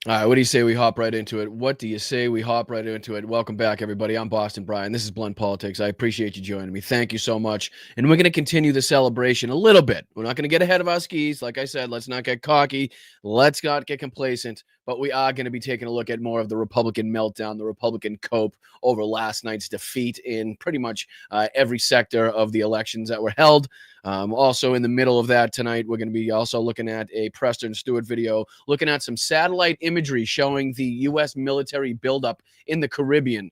All right, what do you say we hop right into it? What do you say we hop right into it? Welcome back, everybody. I'm Boston Brian. This is Blunt Politics. I appreciate you joining me. Thank you so much. And we're going to continue the celebration a little bit. We're not going to get ahead of our skis. Like I said, let's not get cocky. Let's not get complacent. But we are going to be taking a look at more of the Republican meltdown, the Republican cope over last night's defeat in pretty much every sector of the elections that were held. Also, in the middle of that tonight, we're going to be also looking at a Preston Stewart video, looking at some satellite imagery showing the U.S. military buildup in the Caribbean.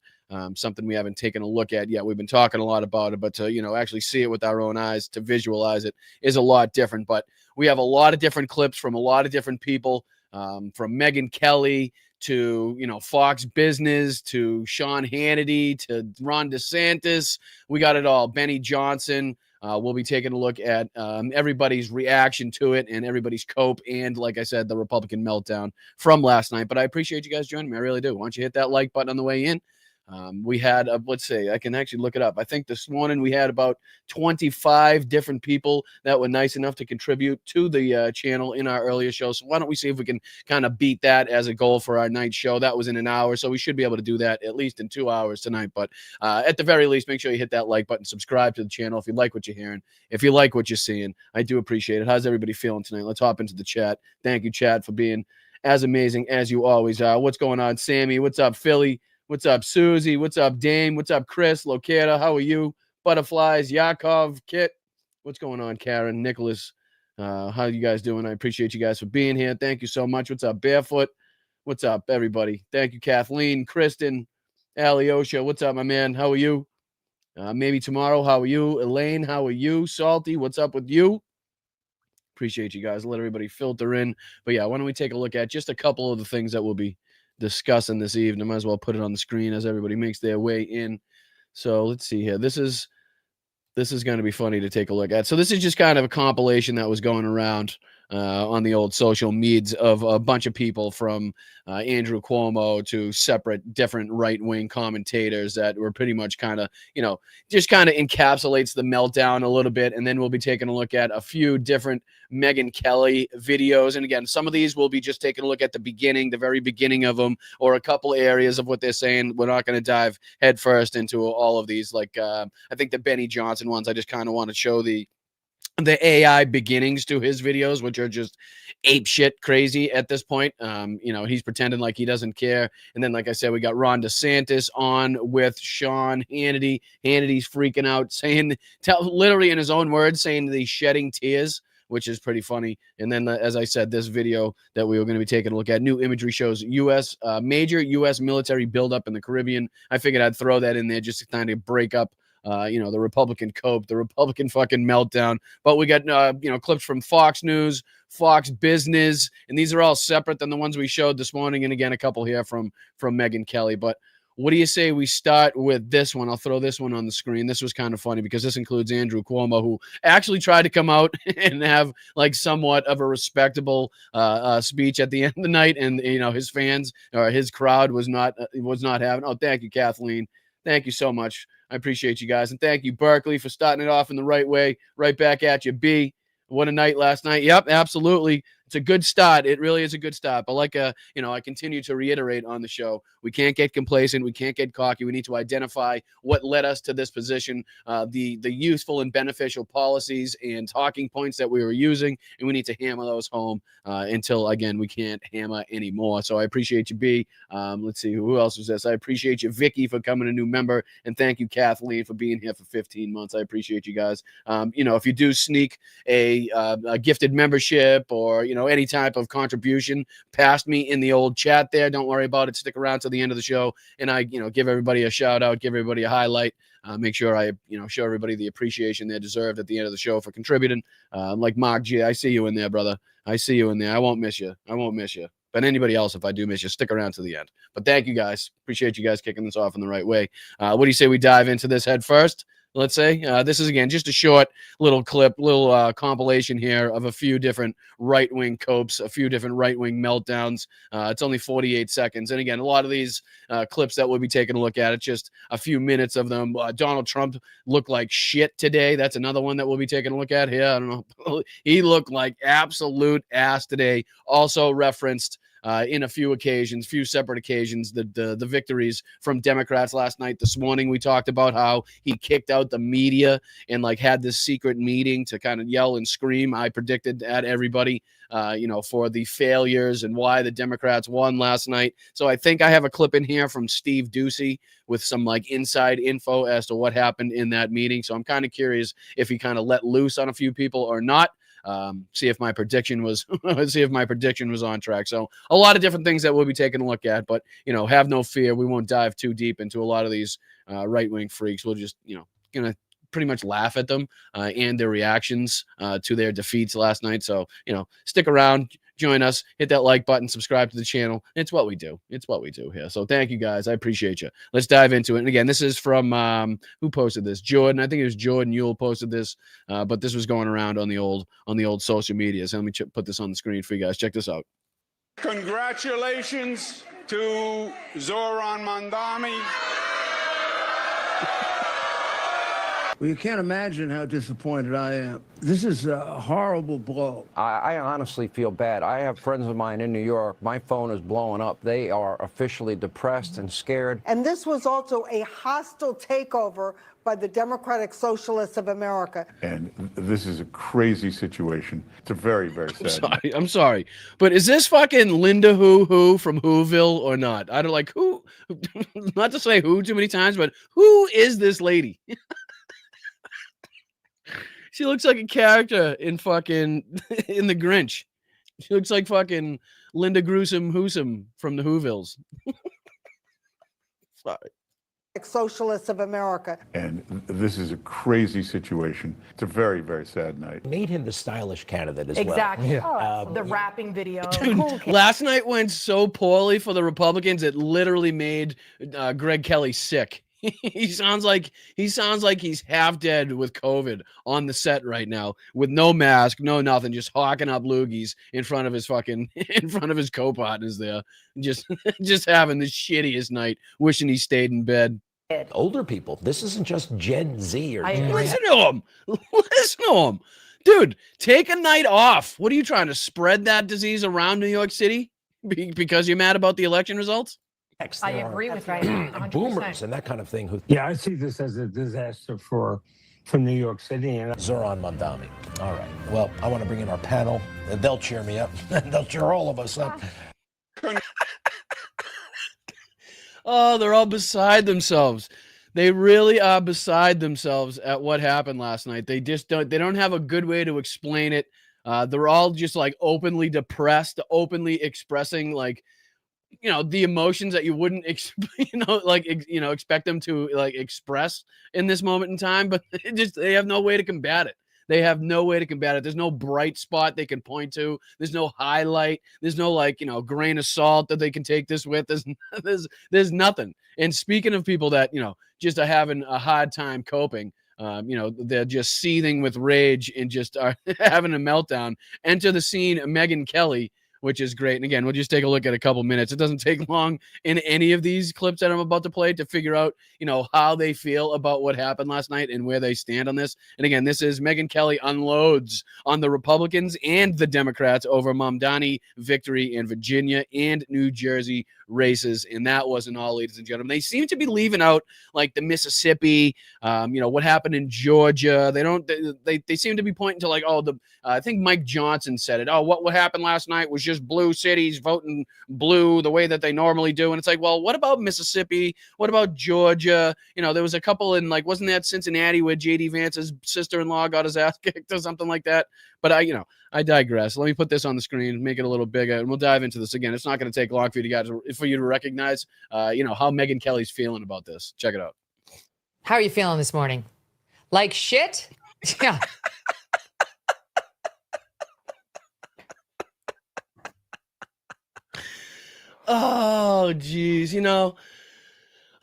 Something we haven't taken a look at yet. We've been talking a lot about it, but to actually see it with our own eyes, to visualize it, is a lot different. But we have a lot of different clips from a lot of different people, from Megyn Kelly to Fox Business to Sean Hannity to Ron DeSantis. We got it all. Benny Johnson. We'll be taking a look at everybody's reaction to it and everybody's cope and, like I said, the Republican meltdown from last night. But I appreciate you guys joining me. I really do. Why don't you hit that like button on the way in? We had, let's say, I can actually look it up. I think this morning we had about 25 different people that were nice enough to contribute to the channel in our earlier show. So why don't we see if we can kind of beat that as a goal for our night show? That was in an hour, so we should be able to do that at least in 2 hours tonight. But at the very least, make sure you hit that like button, subscribe to the channel if you like what you're hearing, if you like what you're seeing. I do appreciate it. How's everybody feeling tonight? Let's hop into the chat. Thank you, chat, for being as amazing as you always are. What's going on, Sammy? What's up, Philly? What's up, Susie? What's up, Dame? What's up, Chris? Locata, how are you? Butterflies, Yakov, Kit. What's going on, Karen? Nicholas, how you guys doing? I appreciate you guys for being here. Thank you so much. What's up, Barefoot? What's up, everybody? Thank you, Kathleen, Kristen, Alyosha. What's up, my man? How are you? Maybe tomorrow. How are you? Elaine, how are you? Salty, what's up with you? Appreciate you guys. Let everybody filter in. But yeah, why don't we take a look at just a couple of the things that we'll be discussing this evening. Might as well put it on the screen as everybody makes their way in. So let's see here. This is going to be funny to take a look at. So this is just kind of a compilation that was going around on the old social medias of a bunch of people, from Andrew Cuomo to separate different right-wing commentators that were pretty much kind of, just kind of encapsulates the meltdown a little bit. And then we'll be taking a look at a few different Megyn Kelly videos. And again, some of these we'll be just taking a look at the beginning, the very beginning of them, or a couple areas of what they're saying. We're not going to dive headfirst into all of these. Like I think the Benny Johnson ones, I just kind of want to show the AI beginnings to his videos, which are just ape shit crazy at this point. He's pretending like he doesn't care. And then, like I said, we got Ron DeSantis on with Sean Hannity. Hannity's freaking out, saying, literally in his own words, saying that he's shedding tears, which is pretty funny. And then, as I said, this video that we were going to be taking a look at, new imagery shows major U.S. military buildup in the Caribbean. I figured I'd throw that in there just to kind of break up the Republican cope, the Republican fucking meltdown. But we got, clips from Fox News, Fox Business, and these are all separate than the ones we showed this morning. And again, a couple here from Megyn Kelly. But what do you say we start with this one? I'll throw this one on the screen. This was kind of funny because this includes Andrew Cuomo, who actually tried to come out and have like somewhat of a respectable speech at the end of the night. And, his fans or his crowd was not having. Oh, thank you, Kathleen. Thank you so much. I appreciate you guys. And thank you, Berkeley, for starting it off in the right way. Right back at you, B. What a night last night. Yep, absolutely. It's a good start. It really is a good start. But like, I continue to reiterate on the show, we can't get complacent. We can't get cocky. We need to identify what led us to this position, the useful and beneficial policies and talking points that we were using, and we need to hammer those home until, again, we can't hammer anymore. So I appreciate you, B. Let's see, who else was this? I appreciate you, Vicky, for coming a new member, and thank you, Kathleen, for being here for 15 months. I appreciate you guys. If you do sneak a gifted membership or, any type of contribution past me in the old chat there, don't worry about it. Stick around to the end of the show, and I, give everybody a shout out, give everybody a highlight. Make sure I, show everybody the appreciation they deserved at the end of the show for contributing. Like Mark G, I see you in there, brother. I see you in there. I won't miss you. But anybody else, if I do miss you, stick around to the end. But thank you guys. Appreciate you guys kicking this off in the right way. What do you say we dive into this head first? Let's say this is, again, just a short little clip, compilation here of a few different right-wing copes, a few different right-wing meltdowns. It's only 48 seconds. And again, a lot of these clips that we'll be taking a look at, it's just a few minutes of them. Donald Trump looked like shit today. That's another one that we'll be taking a look at here. I don't know. He looked like absolute ass today. Also referenced in a few separate occasions, the victories from Democrats last night. This morning, we talked about how he kicked out the media and like had this secret meeting to kind of yell and scream. I predicted at everybody, for the failures and why the Democrats won last night. So I think I have a clip in here from Steve Ducey with some like inside info as to what happened in that meeting. So I'm kind of curious if he kind of let loose on a few people or not. See if my prediction was on track. So a lot of different things that we'll be taking a look at, but have no fear. We won't dive too deep into a lot of these right-wing freaks. We'll just, gonna pretty much laugh at them and their reactions to their defeats last night. So, stick around, join us, hit that like button, subscribe to the channel. It's what we do. It's what we do here. So thank you guys. I appreciate you. Let's dive into it. And again, this is from who posted this? Jordan. I think it was Jordan Yule posted this, but this was going around on the old social media. So let me put this on the screen for you guys. Check this out. Congratulations to Zoran Mandami. Well, you can't imagine how disappointed I am. This is a horrible blow. I honestly feel bad. I have friends of mine in New York. My phone is blowing up. They are officially depressed and scared. And this was also a hostile takeover by the Democratic Socialists of America. And this is a crazy situation. It's a very, very sad. I'm sorry. But is this fucking Linda Who from Whoville or not? I don't like who, not to say who too many times, but who is this lady? She looks like a character in fucking in the Grinch. She looks like fucking Linda Gruesome Hoosum from the Whovilles. Sorry. Socialists of America. And this is a crazy situation. It's a very, very sad night. Made him the stylish candidate as well. Exactly. The rapping video. Dude, last night went so poorly for the Republicans, it literally made Greg Kelly sick. He sounds like he's half dead with COVID on the set right now, with no mask, no nothing, just hawking up loogies in front of his co-partners there, just having the shittiest night, wishing he stayed in bed. Older people. This isn't just Gen Z or listen to him. Listen to him. Dude, take a night off. What are you trying to spread that disease around New York City because you're mad about the election results? I agree with you. Boomers and that kind of thing. Yeah, I see this as a disaster for New York City. And Zoran Mandami. All right. Well, I want to bring in our panel. They'll cheer me up. They'll cheer all of us up. Oh, they're all beside themselves. They really are beside themselves at what happened last night. They don't have a good way to explain it. They're all just like openly depressed, openly expressing like, the emotions that you wouldn't expect them to like express in this moment in time, but they have no way to combat it. They have no way to combat it. There's no bright spot they can point to. There's no highlight. There's no grain of salt that they can take this with. There's nothing. And speaking of people that, just are having a hard time coping, they're just seething with rage and just are having a meltdown. Enter the scene, Megyn Kelly, which is great. And again, we'll just take a look at a couple minutes. It doesn't take long in any of these clips that I'm about to play to figure out, how they feel about what happened last night and where they stand on this. And again, this is Megyn Kelly unloads on the Republicans and the Democrats over Mamdani victory in Virginia and New Jersey races. And that wasn't all, ladies and gentlemen. They seem to be leaving out like the Mississippi, what happened in Georgia. They seem to be pointing to like, I think Mike Johnson said it. Oh, what happened last night was just blue cities voting blue the way that they normally do. And it's like, well, what about Mississippi? What about Georgia? There was a couple in wasn't that Cincinnati where JD Vance's sister-in-law got his ass kicked or something like that? But I digress. Let me put this on the screen, make it a little bigger, and we'll dive into this again. It's not going to take long for you to recognize, how Megyn Kelly's feeling about this. Check it out. How are you feeling this morning? Like shit? Yeah. Oh, geez.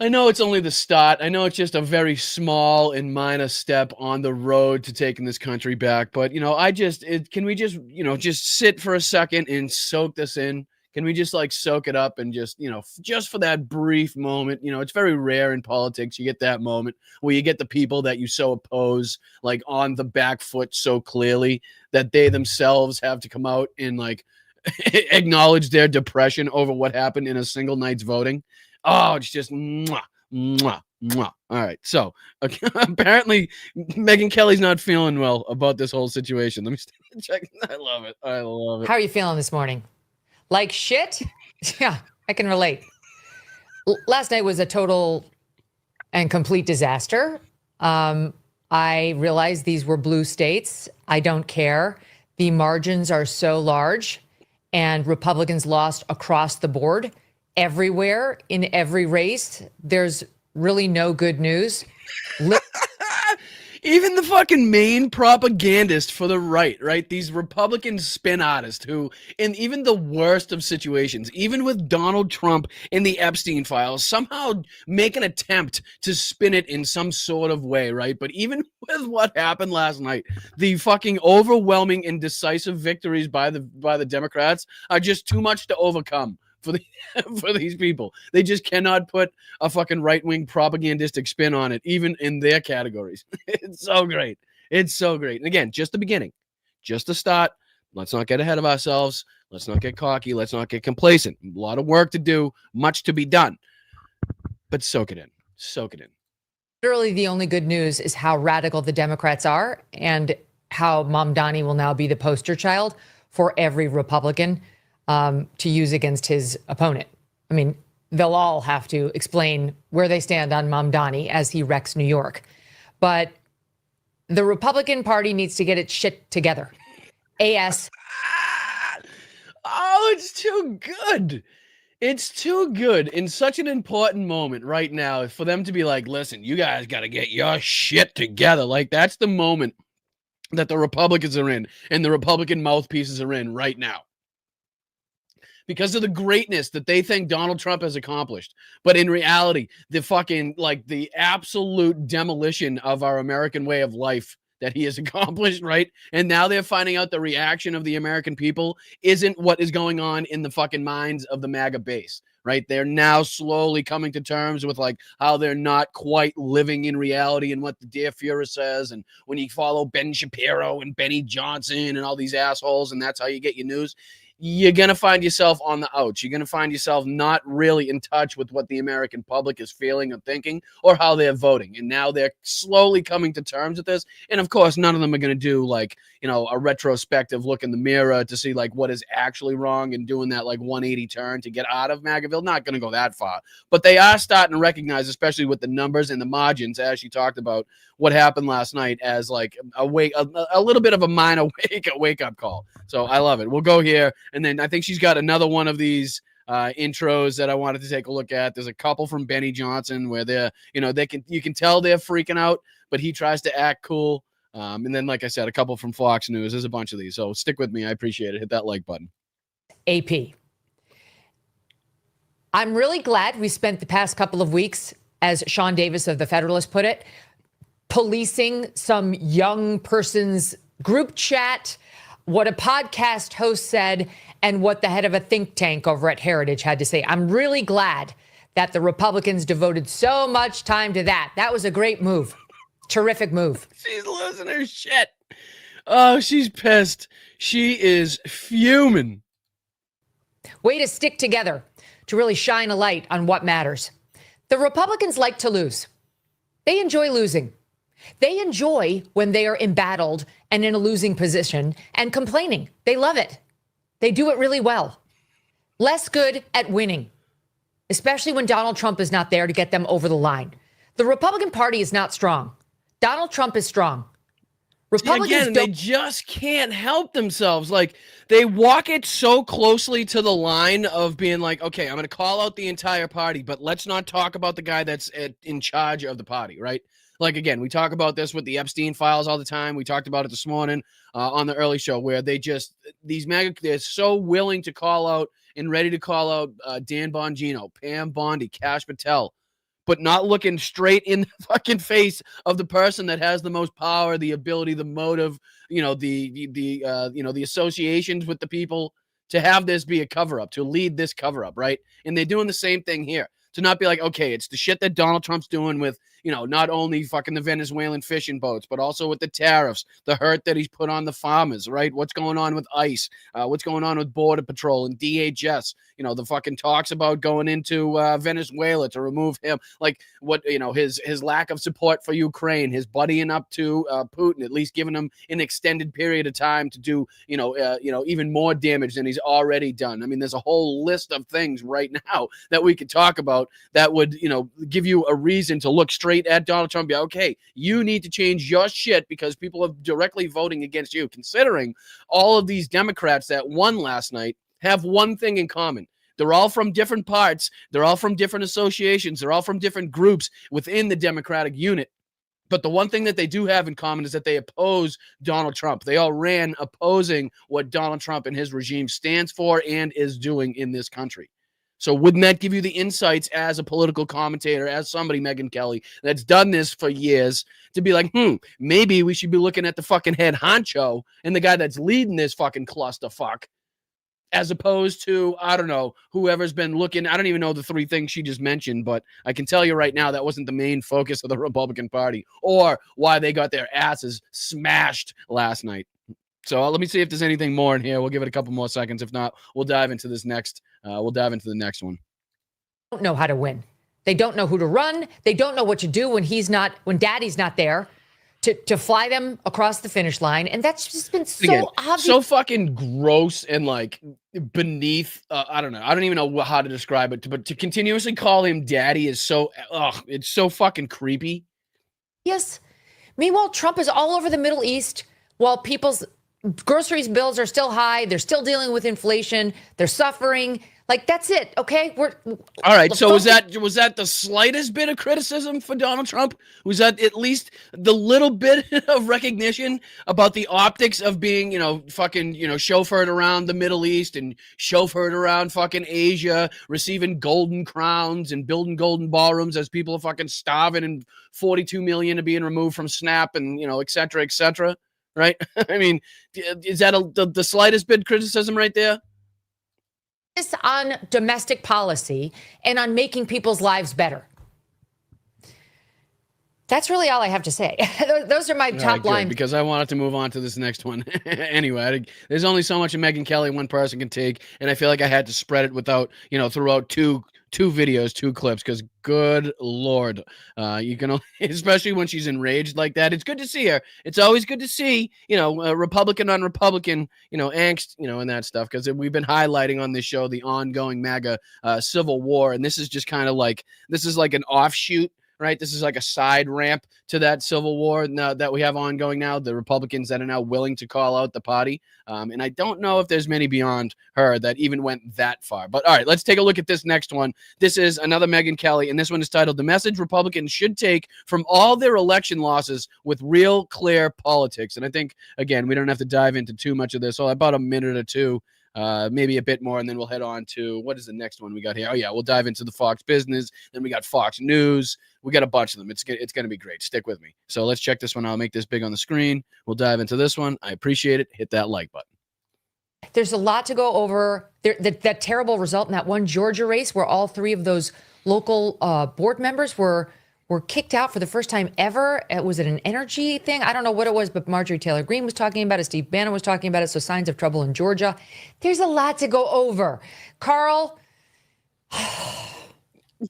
I know it's only the start. I know it's just a very small and minor step on the road to taking this country back. But, can we just sit for a second and soak this in? Can we just soak it up and just for that brief moment? It's very rare in politics. You get that moment where you get the people that you so oppose on the back foot so clearly that they themselves have to come out and acknowledge their depression over what happened in a single night's voting. Oh, it's just mwah, mwah, mwah. All right. So apparently Megyn Kelly's not feeling well about this whole situation. Let me check. I love it. I love it. How are you feeling this morning? Like shit? Yeah, I can relate. Last night was a total and complete disaster. I realized these were blue states. I don't care. The margins are so large, and Republicans lost across the board, everywhere, in every race. There's really no good news. Even the fucking main propagandist for the right? These Republican spin artists who, in even the worst of situations, even with Donald Trump in the Epstein files, somehow make an attempt to spin it in some sort of way, right? But even with what happened last night, the fucking overwhelming and decisive victories by the Democrats are just too much to overcome for these people. They just cannot put a fucking right-wing propagandistic spin on it, even in their categories. It's so great. It's so great. And again, just the beginning, just the start. Let's not get ahead of ourselves. Let's not get cocky. Let's not get complacent. A lot of work to do, much to be done. But soak it in. Soak it in. Literally, the only good news is how radical the Democrats are and how Mamdani will now be the poster child for every Republican to use against his opponent. I mean, they'll all have to explain where they stand on Mamdani as he wrecks New York. But the Republican Party needs to get its shit together. AS. Oh, it's too good. It's too good in such an important moment right now for them to be like, listen, you guys got to get your shit together. Like, that's the moment that the Republicans are in and the Republican mouthpieces are in right now, because of the greatness that they think Donald Trump has accomplished. But in reality, the fucking, like, the absolute demolition of our American way of life that he has accomplished, right? And now they're finding out the reaction of the American people isn't what is going on in the fucking minds of the MAGA base, right? They're now slowly coming to terms with, like, how they're not quite living in reality and what the dear Fuhrer says. And when you follow Ben Shapiro and Benny Johnson and all these assholes, and that's how you get your news, you're going to find yourself on the outs. You're going to find yourself not really in touch with what the American public is feeling or thinking or how they're voting. And now they're slowly coming to terms with this. And of course, none of them are going to do, like, you know, a retrospective look in the mirror to see, like, what is actually wrong and doing that, like, 180 turn to get out of MAGAville. Not going to go that far. But they are starting to recognize, especially with the numbers and the margins, as you talked about, what happened last night as, like, a little bit of a minor wake-up call. So I love it. We'll go here. And then I think she's got another one of these intros that I wanted to take a look at. There's a couple from Benny Johnson where they're, you know, you can tell they're freaking out, but he tries to act cool. And then, like I said, a couple from Fox News. There's a bunch of these. So stick with me. I appreciate it. Hit that like button. AP. I'm really glad we spent the past couple of weeks, as Sean Davis of The Federalist put it, policing some young person's group chat, what a podcast host said, and what the head of a think tank over at Heritage had to say. I'm really glad that the Republicans devoted so much time to that. That was a great move. Terrific move. She's losing her shit. Oh, she's pissed. She is fuming. Way to stick together to really shine a light on what matters. The Republicans like to lose. They enjoy losing. They enjoy when they are embattled and in a losing position and complaining. They love it. They do it really well. Less good at winning, especially when Donald Trump is not there to get them over the line. The Republican Party is not strong. Donald Trump is strong. Republicans they just can't help themselves. Like, they walk it so closely to the line of being like, okay, I'm going to call out the entire party, but let's not talk about the guy that's in charge of the party, right? Like, again, we talk about this with the Epstein files all the time. We talked about it this morning on the early show, where these MAGA, they're so willing to call out and ready to call out Dan Bongino, Pam Bondi, Kash Patel, but not looking straight in the fucking face of the person that has the most power, the ability, the motive, you know, the associations with the people to have this be a cover-up, to lead this cover-up, right? And they're doing the same thing here. To not be like, okay, it's the shit that Donald Trump's doing with, not only fucking the Venezuelan fishing boats, but also with the tariffs, the hurt that he's put on the farmers, right? What's going on with ICE? What's going on with Border Patrol and DHS? The fucking talks about going into Venezuela to remove him, like what, his lack of support for Ukraine, his buddying up to Putin, at least giving him an extended period of time to do, even more damage than he's already done. I mean, there's a whole list of things right now that we could talk about that would, give you a reason to look straight at Donald Trump. Yeah, okay, you need to change your shit because people are directly voting against you. Considering all of these Democrats that won last night have one thing in common. They're all from different parts. They're all from different associations. They're all from different groups within the Democratic unit. But the one thing that they do have in common is that they oppose Donald Trump. They all ran opposing what Donald Trump and his regime stands for and is doing in this country. So wouldn't that give you the insights as a political commentator, as somebody, Megyn Kelly, that's done this for years, to be like, maybe we should be looking at the fucking head honcho and the guy that's leading this fucking clusterfuck, as opposed to, I don't know, whoever's been looking. I don't even know the three things she just mentioned, but I can tell you right now that wasn't the main focus of the Republican Party or why they got their asses smashed last night. So let me see if there's anything more in here. We'll give it a couple more seconds. If not, we'll dive into this next. We'll dive into the next one. Don't know how to win. They don't know who to run. They don't know what to do when daddy's not there to fly them across the finish line. And that's just been so obvious. So fucking gross and like beneath. I don't know. I don't even know how to describe it. But to continuously call him daddy is so, it's so fucking creepy. Yes. Meanwhile, Trump is all over the Middle East while people's groceries bills are still high. They're still dealing with inflation. They're suffering. Like, that's it. Okay. All right. So was that the slightest bit of criticism for Donald Trump? Was that at least the little bit of recognition about the optics of being, fucking, chauffeured around the Middle East and chauffeured around fucking Asia, receiving golden crowns and building golden ballrooms as people are fucking starving and 42 million are being removed from SNAP and, et cetera, et cetera. Right. I mean, is that the slightest bit of criticism right there? On domestic policy and on making people's lives better. That's really all I have to say. Those are my top lines. Because I wanted to move on to this next one. Anyway, there's only so much of Megyn Kelly one person can take, and I feel like I had to spread it without, throughout two videos, two clips, because good Lord, you can only, especially when she's enraged like that. It's good to see her. It's always good to see, Republican on Republican, angst, and that stuff, because we've been highlighting on this show the ongoing MAGA civil war, and this is just kind of like, this is like an offshoot. Right. This is like a side ramp to that civil war now that we have ongoing now. The Republicans that are now willing to call out the party. And I don't know if there's many beyond her that even went that far. But all right, let's take a look at this next one. This is another Megyn Kelly, and this one is titled "The Message Republicans Should Take from All Their Election Losses with Real Clear Politics." And I think, again, we don't have to dive into too much of this. So about a minute or two. Maybe a bit more, and then we'll head on to what is the next one we got here. Oh yeah, we'll dive into the Fox Business. Then we got Fox News. We got a bunch of them. It's going to be great. Stick with me. So let's check this one. I'll make this big on the screen. We'll dive into this one. I appreciate it. Hit that like button. There's a lot to go over. That terrible result in that one Georgia race where all three of those local board members were kicked out for the first time ever. Was it an energy thing? I don't know what it was, but Marjorie Taylor Greene was talking about it. Steve Bannon was talking about it. So signs of trouble in Georgia. There's a lot to go over. Carl.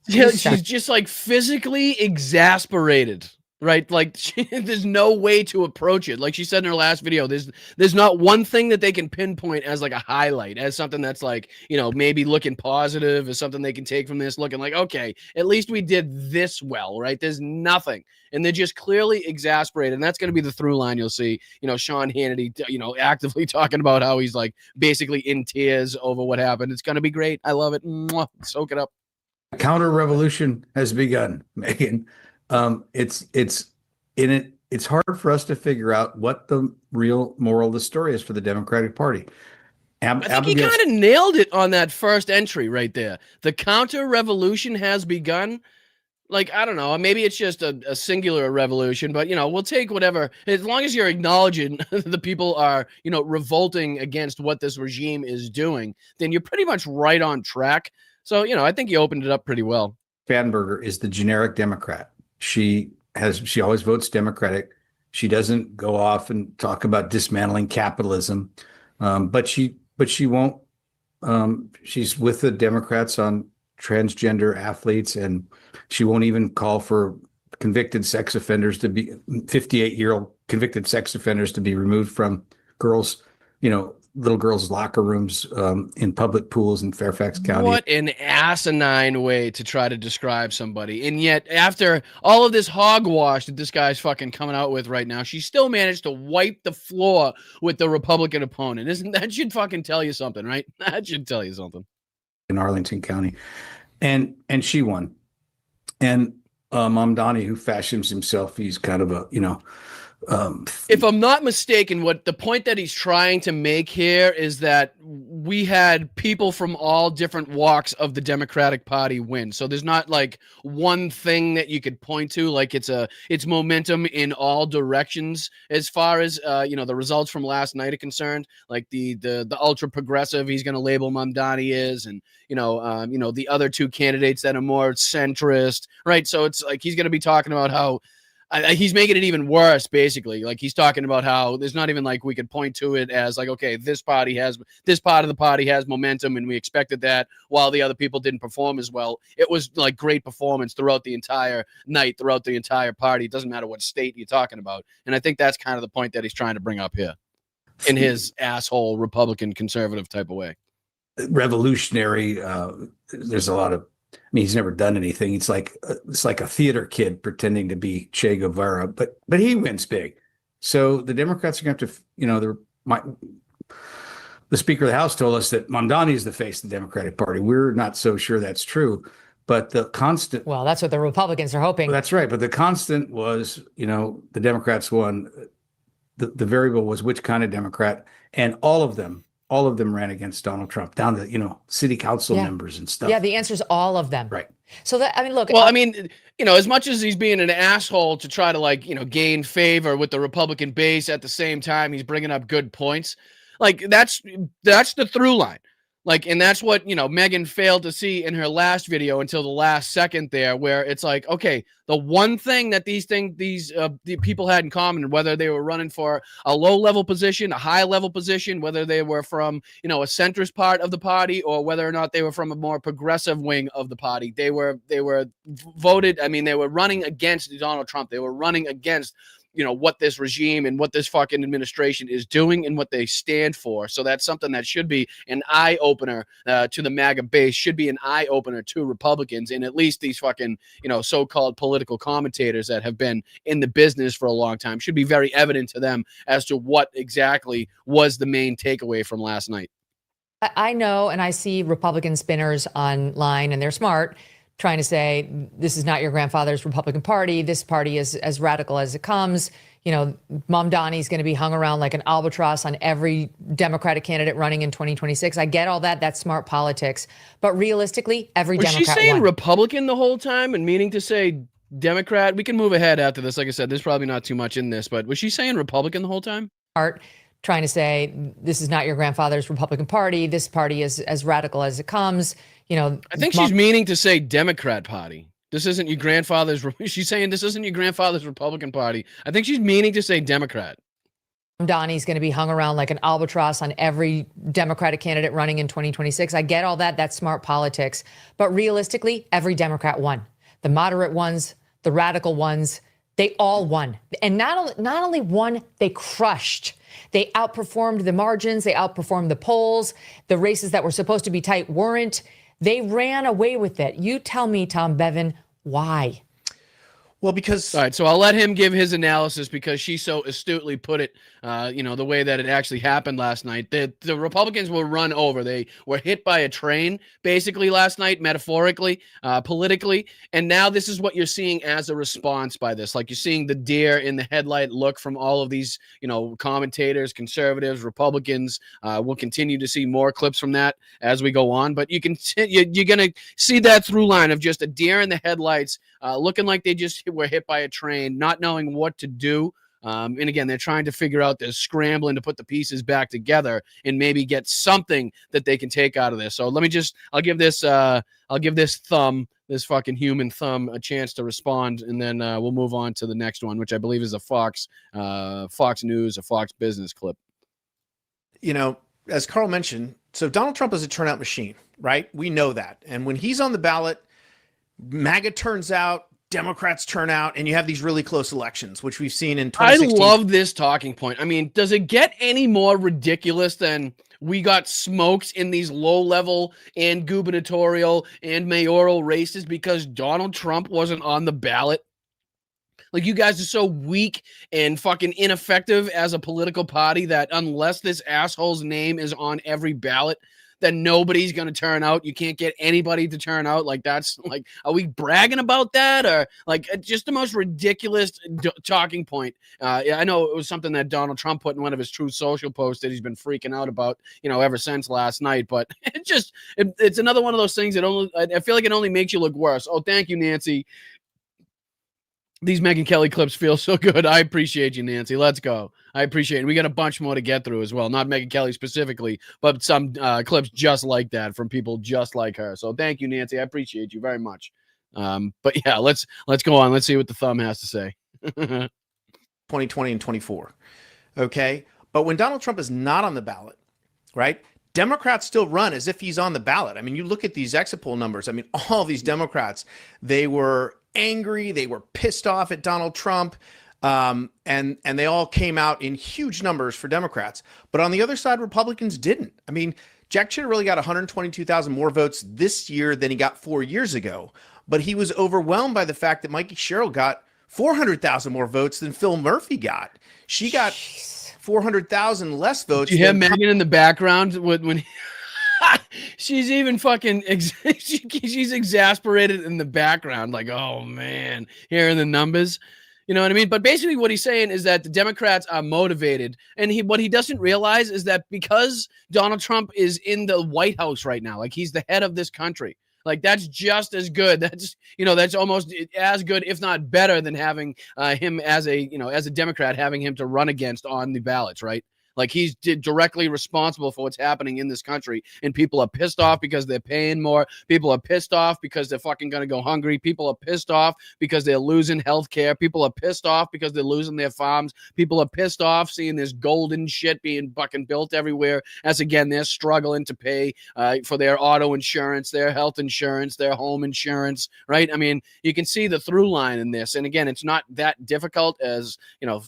Yeah, she's just like physically exasperated. Right? Like there's no way to approach it. Like she said in her last video, there's not one thing that they can pinpoint as like a highlight, as something that's like, maybe looking positive, as something they can take from this, looking like, okay, at least we did this well, right? There's nothing. And they're just clearly exasperated. And that's going to be the through line you'll see, Sean Hannity, actively talking about how he's like basically in tears over what happened. It's going to be great. I love it. Mwah. Soak it up. Counter revolution has begun, Megyn. It's hard for us to figure out what the real moral of the story is for the Democratic Party. I think he kind of nailed it on that first entry right there. The counter revolution has begun. Like, I don't know, maybe it's just a singular revolution, but, we'll take whatever, as long as you're acknowledging the people are, revolting against what this regime is doing, then you're pretty much right on track. So, I think you opened it up pretty well. Spanberger is the generic Democrat. She always votes Democratic. She doesn't go off and talk about dismantling capitalism, but she won't. She's with the Democrats on transgender athletes, and she won't even call for convicted sex offenders to be 58-year-old convicted sex offenders to be removed from girls, little girls' locker rooms in public pools in Fairfax County. What an asinine way to try to describe somebody. And yet, after all of this hogwash that this guy's fucking coming out with right now, she still managed to wipe the floor with the Republican opponent. That should fucking tell you something, right? That should tell you something. In Arlington County. And she won. And Mamdani, who fashions himself, he's kind of a, if I'm not mistaken, what the point that he's trying to make here is that we had people from all different walks of the Democratic Party win. So there's not like one thing that you could point to, like it's momentum in all directions as far as the results from last night are concerned. Like the ultra progressive, he's going to label Mamdani is, and the other two candidates that are more centrist, right? So it's like he's going to be talking about how. He's making it even worse, basically. Like he's talking about how there's not even like we could point to it as like, okay, this part of the party has momentum, and we expected that while the other people didn't perform as well. It was like great performance throughout the entire night, throughout the entire party. It doesn't matter what state you're talking about. And I think that's kind of the point that he's trying to bring up here in his asshole Republican conservative type of way. Revolutionary. There's a lot of. I mean, he's never done anything. It's like a theater kid pretending to be Che Guevara, but he wins big. So the Democrats are going to have to, the Speaker of the House told us that Mamdani is the face of the Democratic Party. We're not so sure that's true, but the constant. Well, that's what the Republicans are hoping. That's right, but the constant was, the Democrats won. The variable was which kind of Democrat, and all of them ran against Donald Trump, down to, city council members and stuff. Yeah, the answer is all of them. Right. So that, I mean, look. Well, as much as he's being an asshole to try to gain favor with the Republican base, at the same time, he's bringing up good points. Like that's the through line. Like, and that's what, Megan failed to see in her last video until the last second there, where it's like, okay, the one thing that the people had in common, whether they were running for a low level position, a high level position, whether they were from, a centrist part of the party, or whether or not they were from a more progressive wing of the party, they were voted. I mean, they were running against Donald Trump. They were running against what this regime and what this fucking administration is doing and what they stand for. So that's something that should be an eye opener to the MAGA base, should be an eye opener to Republicans, and at least these fucking, so-called political commentators that have been in the business for a long time, should be very evident to them as to what exactly was the main takeaway from last night. I know, and I see Republican spinners online, and they're smart, trying to say, this is not your grandfather's Republican Party. This party is as radical as it comes. Mamdani is going to be hung around like an albatross on every Democratic candidate running in 2026. I get all that. That's smart politics. But realistically, every Democrat Was she saying won. Republican the whole time and meaning to say Democrat? We can move ahead after this. Like I said, there's probably not too much in this, but was she saying Republican the whole time? Trying to say, this is not your grandfather's Republican Party. This party is as radical as it comes. I think she's meaning to say Democrat Party. This isn't your grandfather's. She's saying this isn't your grandfather's Republican Party. I think she's meaning to say Democrat. Donnie's going to be hung around like an albatross on every Democratic candidate running in 2026. I get all that. That's smart politics. But realistically, every Democrat won. The moderate ones, the radical ones, they all won. And not only won, they crushed. They outperformed the margins. They outperformed the polls. The races that were supposed to be tight weren't. They ran away with it. You tell me, Tom Bevan, why? Well, because... All right, so I'll let him give his analysis because she so astutely put it, the way that it actually happened last night. The Republicans were run over. They were hit by a train, basically, last night, metaphorically, politically. And now this is what you're seeing as a response by this. Like, you're seeing the deer in the headlight look from all of these, commentators, conservatives, Republicans. We'll continue to see more clips from that as we go on. But you're going to see that through line of just a deer in the headlights, looking like they just were hit by a train, not knowing what to do And again, they're trying to figure out, they're scrambling to put the pieces back together and maybe get something that they can take out of this. So I'll give this fucking human thumb a chance to respond, and then we'll move on to the next one, which I believe is a Fox News, a Fox Business clip. You know, as Carl mentioned, so Donald Trump is a turnout machine, right? We know that. And when he's on the ballot, MAGA turns out, Democrats turn out, and you have these really close elections, which we've seen in 2016. I love this talking point. I mean, does it get any more ridiculous than we got smoked in these low-level and gubernatorial and mayoral races because Donald Trump wasn't on the ballot? Like, you guys are so weak and fucking ineffective as a political party that unless this asshole's name is on every ballot, then nobody's going to turn out. You can't get anybody to turn out. Like, that's like, are we bragging about that? Or like, just the most ridiculous talking point. I know it was something that Donald Trump put in one of his Truth Social posts that he's been freaking out about, ever since last night. But it's another one of those things that I feel like it only makes you look worse. Oh, thank you, Nancy. These Megyn Kelly clips feel so good. I appreciate you, Nancy. Let's go. I appreciate it. We got a bunch more to get through as well. Not Megyn Kelly specifically, but some clips just like that from people just like her. So thank you, Nancy. I appreciate you very much. But yeah, let's go on. Let's see what the thumb has to say. 2020 and 24. Okay. But when Donald Trump is not on the ballot, right? Democrats still run as if he's on the ballot. I mean, you look at these exit poll numbers. I mean, all these Democrats, they were angry. They were pissed off at Donald Trump. And they all came out in huge numbers for Democrats. But on the other side, Republicans didn't. I mean, Jack Chitter really got 122,000 more votes this year than he got 4 years ago. But he was overwhelmed by the fact that Mikey Sherrill got 400,000 more votes than Phil Murphy got. She got 400,000 less votes. You hear Megyn in the background when she's even fucking she's exasperated in the background, like, oh man, hearing the numbers. You know what I mean? But basically what he's saying is that the Democrats are motivated. And what he doesn't realize is that because Donald Trump is in the White House right now, like he's the head of this country, like that's just as good. That's almost as good, if not better, than having him as a Democrat, having him to run against on the ballots, right? Like he's directly responsible for what's happening in this country. And people are pissed off because they're paying more. People are pissed off because they're fucking going to go hungry. People are pissed off because they're losing health care. People are pissed off because they're losing their farms. People are pissed off seeing this golden shit being fucking built everywhere. As again, they're struggling to pay for their auto insurance, their health insurance, their home insurance, right? I mean, you can see the through line in this. And again, it's not that difficult as,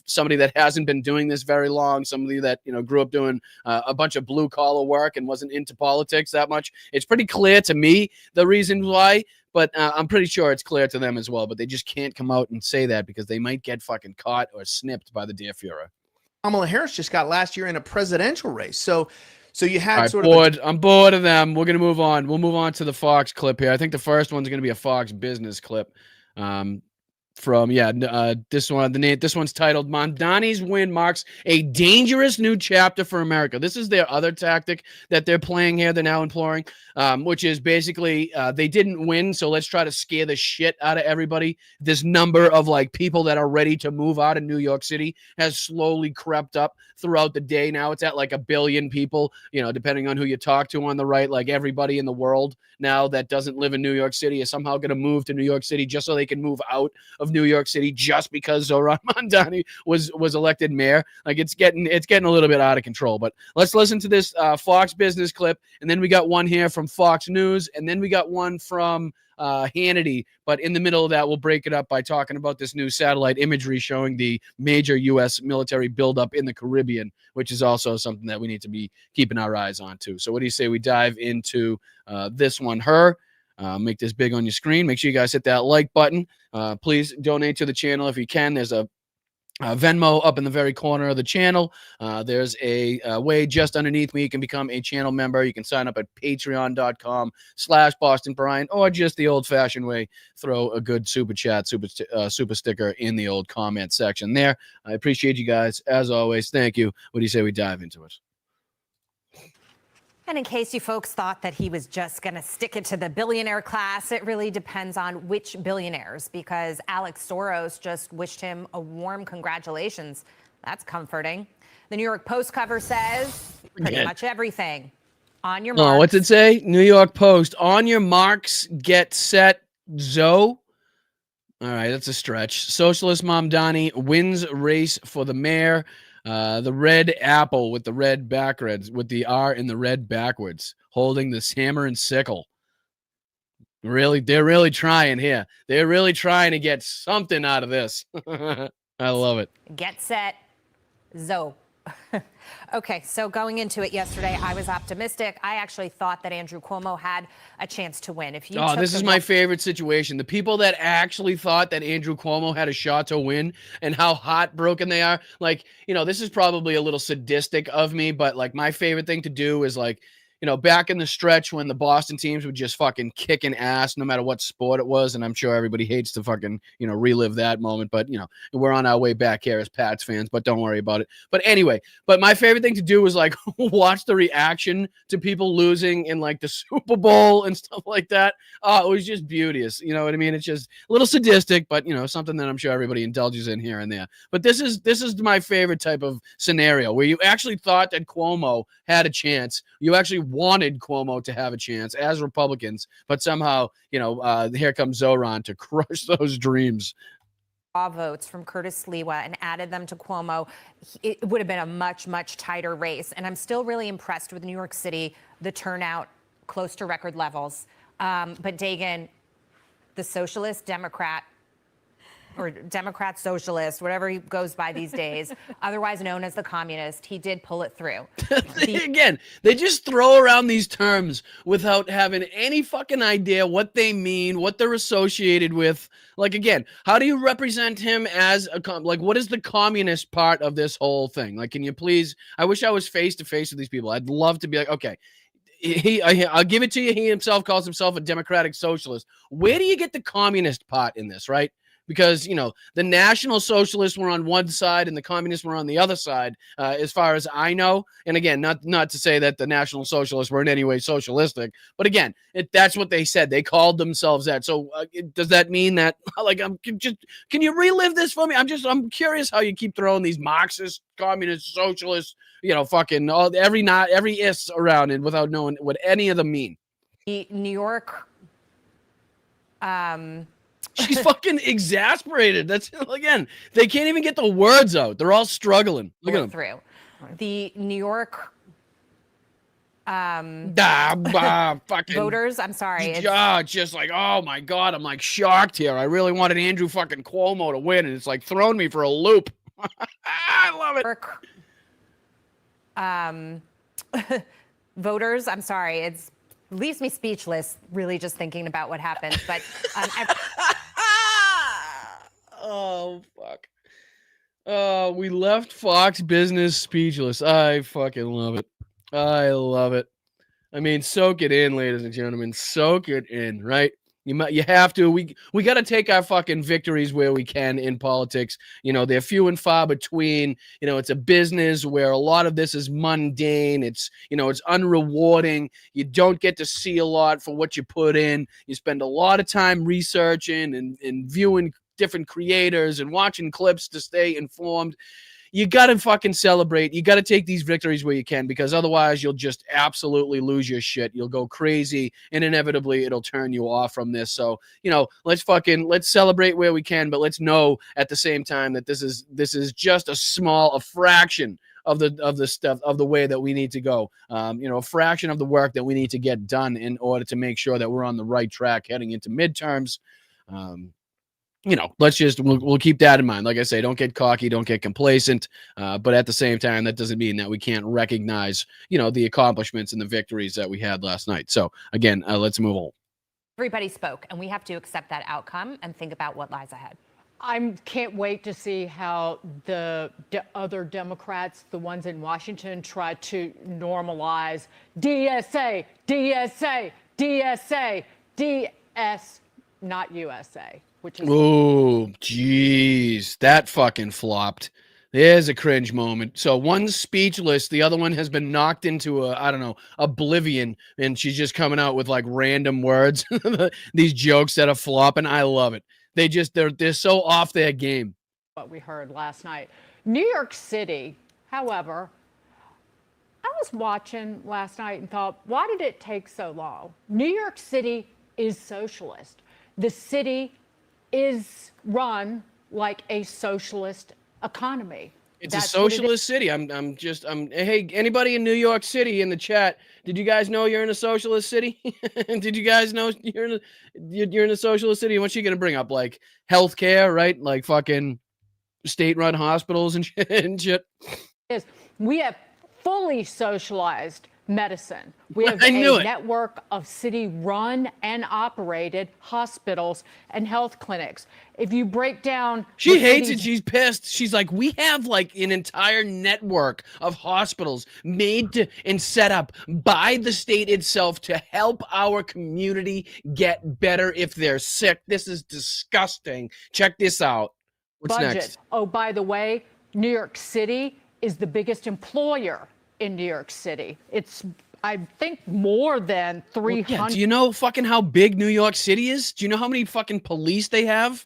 somebody that hasn't been doing this very long, somebody that, grew up doing a bunch of blue collar work and wasn't into politics that much. It's pretty clear to me the reason why, but I'm pretty sure it's clear to them as well. But they just can't come out and say that because they might get fucking caught or snipped by the dear Fuhrer. Kamala Harris just got last year in a presidential race. So you had I'm bored of them. We're going to move on. We'll move on to the Fox clip here. I think the first one's going to be a Fox Business clip. This one's titled Mondani's win marks a dangerous new chapter for America. This is their other tactic that they're playing here. They're now employing, which is basically they didn't win, so let's try to scare the shit out of everybody. This number of people that are ready to move out of New York City has slowly crept up throughout the day. Now it's at like 1 billion people, depending on who you talk to on the right. Like everybody in the world now that doesn't live in New York City is somehow going to move to New York City just so they can move out of New York City just because Zohran Mamdani was elected mayor. Like it's getting a little bit out of control. But let's listen to this Fox Business clip, and then we got one here from Fox News, and then we got one from Hannity. But in the middle of that, we'll break it up by talking about this new satellite imagery showing the major U.S. military buildup in the Caribbean, which is also something that we need to be keeping our eyes on too. So what do you say we dive into this one? Make this big on your screen. Make sure you guys hit that like button. Please donate to the channel if you can. There's a Venmo up in the very corner of the channel. There's a way just underneath where you can become a channel member. You can sign up at patreon.com/Boston Brian, or just the old-fashioned way, throw a good super chat, super sticker in the old comment section there. I appreciate you guys as always. Thank you. What do you say we dive into it? And in case you folks thought that he was just going to stick it to the billionaire class, it really depends on which billionaires, because Alex Soros just wished him a warm congratulations. That's comforting. The New York Post cover says pretty much everything. On your marks. Oh, what's it say? New York Post. On your marks, get set, Zoe. All right, that's a stretch. Socialist Mamdani wins race for the mayor. The red apple with the red backwards, with the R in the red backwards, holding this hammer and sickle. Really, they're really trying here. They're really trying to get something out of this. I love it. Get set, Zoe. Okay, so going into it yesterday, I was optimistic. I actually thought that Andrew Cuomo had a chance to win. If you this is my favorite situation. The people that actually thought that Andrew Cuomo had a shot to win and how heartbroken they are. Like, this is probably a little sadistic of me, but like my favorite thing to do is like, back in the stretch when the Boston teams were just fucking kicking ass no matter what sport it was. And I'm sure everybody hates to fucking, relive that moment. But, we're on our way back here as Pats fans, but don't worry about it. But anyway, my favorite thing to do was like watch the reaction to people losing in like the Super Bowl and stuff like that. It was just beauteous. You know what I mean? It's just a little sadistic, but, something that I'm sure everybody indulges in here and there. But this is my favorite type of scenario where you actually thought that Cuomo had a chance. You actually wanted Cuomo to have a chance as Republicans, but somehow, here comes Zoran to crush those dreams. Votes from Curtis Sliwa and added them to Cuomo, it would have been a much, much tighter race. And I'm still really impressed with New York City, the turnout close to record levels. But Dagan, the socialist Democrat, or Democrat socialist, whatever he goes by these days, otherwise known as the communist, he did pull it through. Again, they just throw around these terms without having any fucking idea what they mean, what they're associated with. Like, again, how do you represent him as what is the communist part of this whole thing? Like, can you please, I wish I was face to face with these people. I'd love to be like, okay, I'll give it to you. He himself calls himself a democratic socialist. Where do you get the communist part in this, right? Because, the National Socialists were on one side and the Communists were on the other side, as far as I know. And again, not to say that the National Socialists were in any way socialistic, but again, that's what they said. They called themselves that. So does that mean that, like, can you relive this for me? I'm curious how you keep throwing these Marxist, communist, socialist, fucking every is around it without knowing what any of them mean. The New York, She's fucking exasperated. That's, again, they can't even get the words out. They're all struggling. Look at them. Through. The New York fucking voters, I'm sorry. Just like, oh my God, I'm like shocked here. I really wanted Andrew fucking Cuomo to win, and it's like thrown me for a loop. I love it. Voters, I'm sorry. It leaves me speechless, really just thinking about what happened. But oh, fuck. Oh, we left Fox Business speechless. I fucking love it. I love it. I mean, soak it in, ladies and gentlemen. Soak it in, right? You have to. We got to take our fucking victories where we can in politics. They're few and far between. It's a business where a lot of this is mundane. It's unrewarding. You don't get to see a lot for what you put in. You spend a lot of time researching and viewing different creators and watching clips to stay informed. You got to fucking celebrate. You got to take these victories where you can, because otherwise you'll just absolutely lose your shit. You'll go crazy, and inevitably it'll turn you off from this. So, let's celebrate where we can, but let's know at the same time that this is just a fraction of the stuff, of the way that we need to go. A fraction of the work that we need to get done in order to make sure that we're on the right track heading into midterms. We'll keep that in mind. Like I say, don't get cocky, don't get complacent. But at the same time, that doesn't mean that we can't recognize, the accomplishments and the victories that we had last night. So again, let's move on. Everybody spoke, and we have to accept that outcome and think about what lies ahead. I can't wait to see how the other Democrats, the ones in Washington, try to normalize DSA, DSA, DSA, DS, not USA. Which is oh, geez, that fucking flopped. There's a cringe moment. So one's speechless, the other one has been knocked into oblivion, and she's just coming out with like random words, these jokes that are flopping. I love it. They're so off their game. What we heard last night. New York City, however, I was watching last night and thought, why did it take so long? New York City is socialist. The city is run like a socialist economy. It's a socialist city. Hey, anybody in New York City in the chat, did you guys know you're in a socialist city? Did you guys know you're in a socialist city? What's she going to bring up? Like healthcare, right? Like fucking state-run hospitals and shit. Is we have fully socialized medicine. We have I knew a it. network of city-run and operated hospitals and health clinics. If you break down, She hates it. She's pissed. She's like, we have like an entire network of hospitals made and set up by the state itself to help our community get better if they're sick. This is disgusting. Check this out. What's budget. next? Oh, by the way, New York City is the biggest employer in New York City. It's, I think, more than 300. Yeah, do you know fucking how big New York City is? Do you know how many fucking police they have?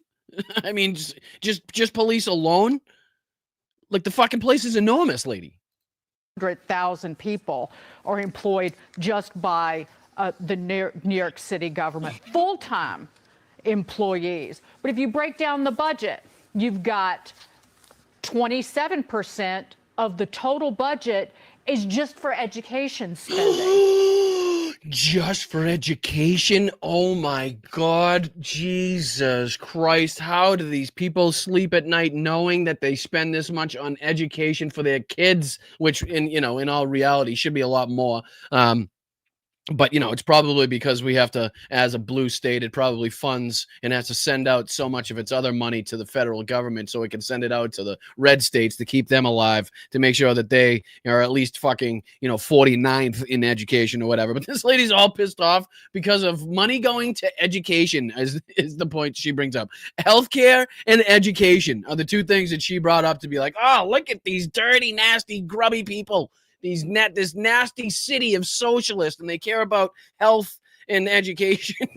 I mean, just police alone? Like, the fucking place is enormous, lady. 100,000 people are employed just by the New York City government, full-time employees. But if you break down the budget, you've got 27% of the total budget is just for education spending. Just for education? Oh my God, Jesus Christ. How do these people sleep at night knowing that they spend this much on education for their kids, which in all reality should be a lot more. But, it's probably because we have to, as a blue state, it probably funds and has to send out so much of its other money to the federal government so it can send it out to the red states to keep them alive, to make sure that they are at least fucking, 49th in education or whatever. But this lady's all pissed off because of money going to education, is the point she brings up. Healthcare and education are the two things that she brought up to be like, oh, look at these dirty, nasty, grubby people. This nasty city of socialists, and they care about health and education.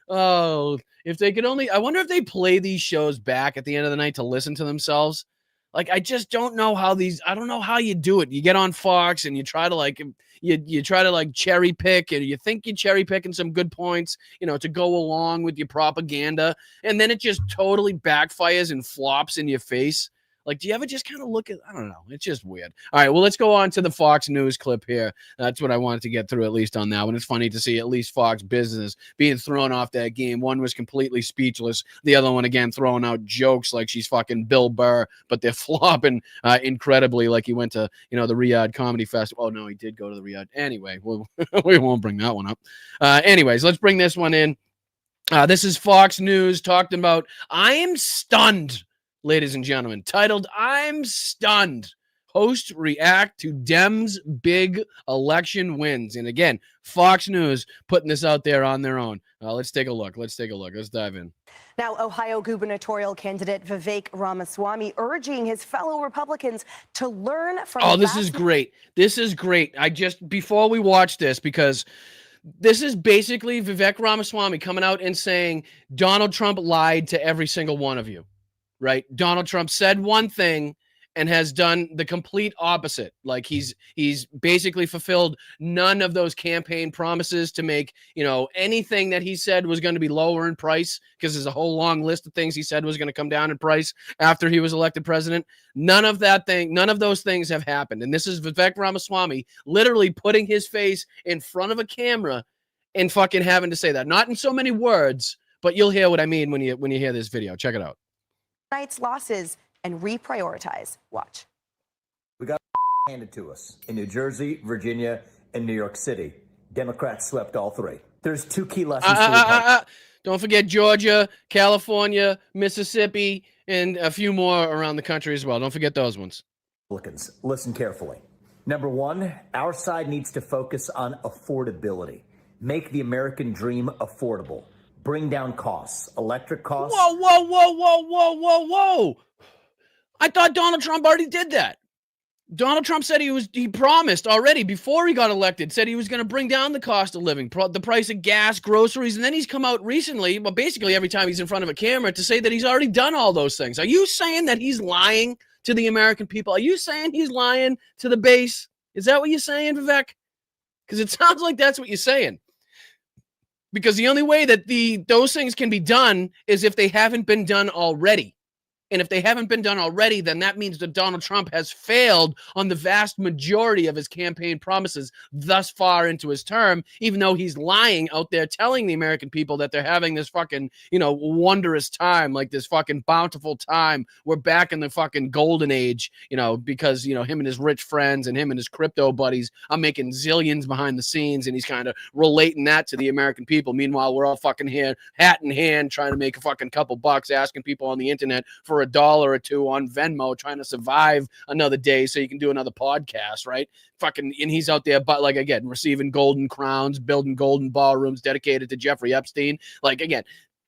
Oh, if they could only, I wonder if they play these shows back at the end of the night to listen to themselves. Like, I just don't know how I don't know how you do it. You get on Fox and you try to you try to cherry pick, and you think you're cherry picking some good points, to go along with your propaganda. And then it just totally backfires and flops in your face. Like, do you ever just kind of look at, I don't know. It's just weird. All right, well, let's go on to the Fox News clip here. That's what I wanted to get through, at least on that one. It's funny to see at least Fox Business being thrown off that game. One was completely speechless. The other one, again, throwing out jokes like she's fucking Bill Burr, but they're flopping incredibly, like he went to, the Riyadh Comedy Festival. Oh, no, he did go to the Riyadh. Anyway, we won't bring that one up. Anyways, let's bring this one in. This is Fox News talking about, I am stunned, ladies and gentlemen, titled, I'm stunned. Hosts react to Dems' big election wins. And again, Fox News putting this out there on their own. Let's take a look. Let's dive in. Now, Ohio gubernatorial candidate Vivek Ramaswamy urging his fellow Republicans to learn from... Oh, this is great. This is great. Before we watch this, because this is basically Vivek Ramaswamy coming out and saying Donald Trump lied to every single one of you. Right? Donald Trump said one thing and has done the complete opposite. Like he's basically fulfilled none of those campaign promises to make, anything that he said was going to be lower in price, because there's a whole long list of things he said was going to come down in price after he was elected president. None of those things have happened. And this is Vivek Ramaswamy literally putting his face in front of a camera and fucking having to say that. Not in so many words, but you'll hear what I mean when you hear this video. Check it out. Night's losses and reprioritize. Watch. We got handed to us in New Jersey, Virginia, and New York City. Democrats swept all three. There's two key lessons. Don't forget Georgia, California, Mississippi, and a few more around the country as well. Don't forget those ones. Listen carefully. Number one, our side needs to focus on affordability. Make the American dream affordable. Bring down costs, electric costs. Whoa. I thought Donald Trump already did that. Donald Trump said he promised already before he got elected, said he was going to bring down the cost of living, the price of gas, groceries, and then he's come out recently, well, basically every time he's in front of a camera, to say that he's already done all those things. Are you saying that he's lying to the American people? Are you saying he's lying to the base? Is that what you're saying, Vivek? Because it sounds like that's what you're saying. Because the only way that those things can be done is if they haven't been done already. And if they haven't been done already, then that means that Donald Trump has failed on the vast majority of his campaign promises thus far into his term, even though he's lying out there telling the American people that they're having this fucking, wondrous time, like this fucking bountiful time. We're back in the fucking golden age, because, him and his rich friends and him and his crypto buddies are making zillions behind the scenes, and he's kind of relating that to the American people. Meanwhile, we're all fucking here, hat in hand, trying to make a fucking couple bucks, asking people on the internet for $1 or $2 on Venmo, trying to survive another day so you can do another podcast, right? Fucking, and he's out there, but like, again, receiving golden crowns, building golden ballrooms dedicated to Jeffrey Epstein. Like, again,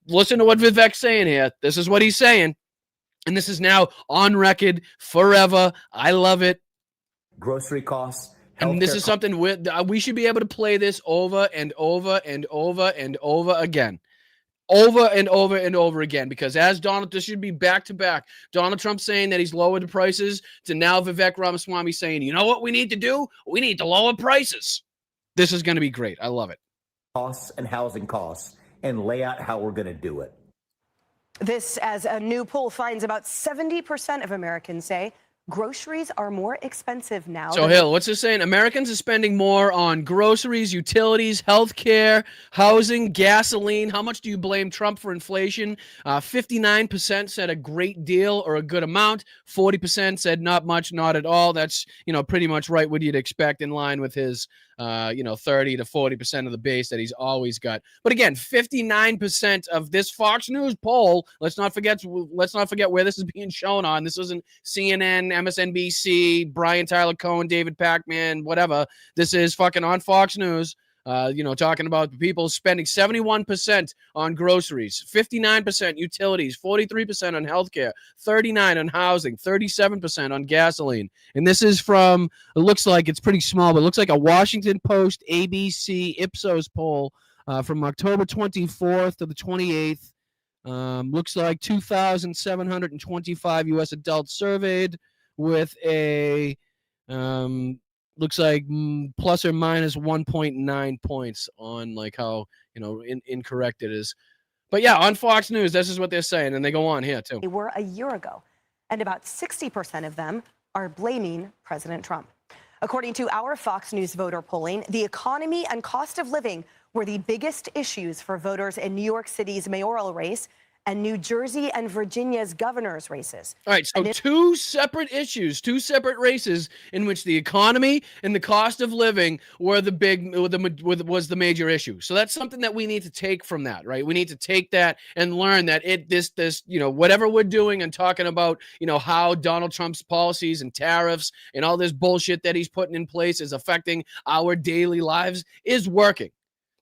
listen to what Vivek's saying here. This is what he's saying. And this is now on record forever. I love it. Grocery costs. And this is something we should be able to play this over and over and over and over again. Over and over and over again, because this should be back to back. Donald Trump saying that he's lowered the prices to now Vivek Ramaswamy saying, you know what we need to do? We need to lower prices. This is going to be great. I love it. Costs and housing costs, and lay out how we're going to do it. This, as a new poll finds, about 70% of Americans say groceries are more expensive now. So, Hill, what's this saying? Americans are spending more on groceries, utilities, healthcare, housing, gasoline. How much do you blame Trump for inflation? 59% said a great deal or a good amount. 40% said not much, not at all. That's, pretty much right what you'd expect, in line with his 30 to 40% of the base that he's always got. But again, 59% of this Fox News poll, let's not forget where this is being shown on. This isn't CNN, MSNBC, Brian Tyler Cohen, David Pacman, whatever. This is fucking on Fox News. Talking about people spending 71% on groceries, 59% utilities, 43% on healthcare, 39% on housing, 37% on gasoline. And this is from, it looks like it's pretty small, but it looks like a Washington Post, ABC, Ipsos poll from October 24th to the 28th. Looks like 2,725 U.S. adults surveyed with a looks like plus or minus 1.9 points on like how incorrect it is. But yeah, on Fox News, this is what they're saying, and they go on here too. They were a year ago, and about 60% of them are blaming President Trump. According to our Fox News voter polling, the economy and cost of living were the biggest issues for voters in New York City's mayoral race and New Jersey and Virginia's governor's races. All right, so two separate issues, two separate races in which the economy and the cost of living were was the major issue. So that's something that we need to take from that, right? We need to take that and learn that this whatever we're doing and talking about, how Donald Trump's policies and tariffs and all this bullshit that he's putting in place is affecting our daily lives is working.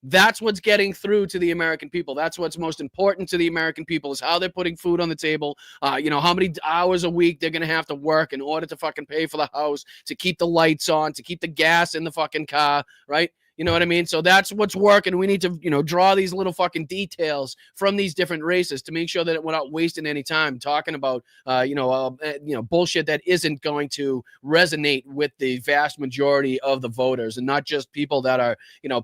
That's what's getting through to the American people. That's what's most important to the American people, is how they're putting food on the table. How many hours a week they're going to have to work in order to fucking pay for the house, to keep the lights on, to keep the gas in the fucking car, right? You know what I mean? So that's what's working. We need to, draw these little fucking details from these different races to make sure that we're not wasting any time talking about, bullshit that isn't going to resonate with the vast majority of the voters, and not just people that are,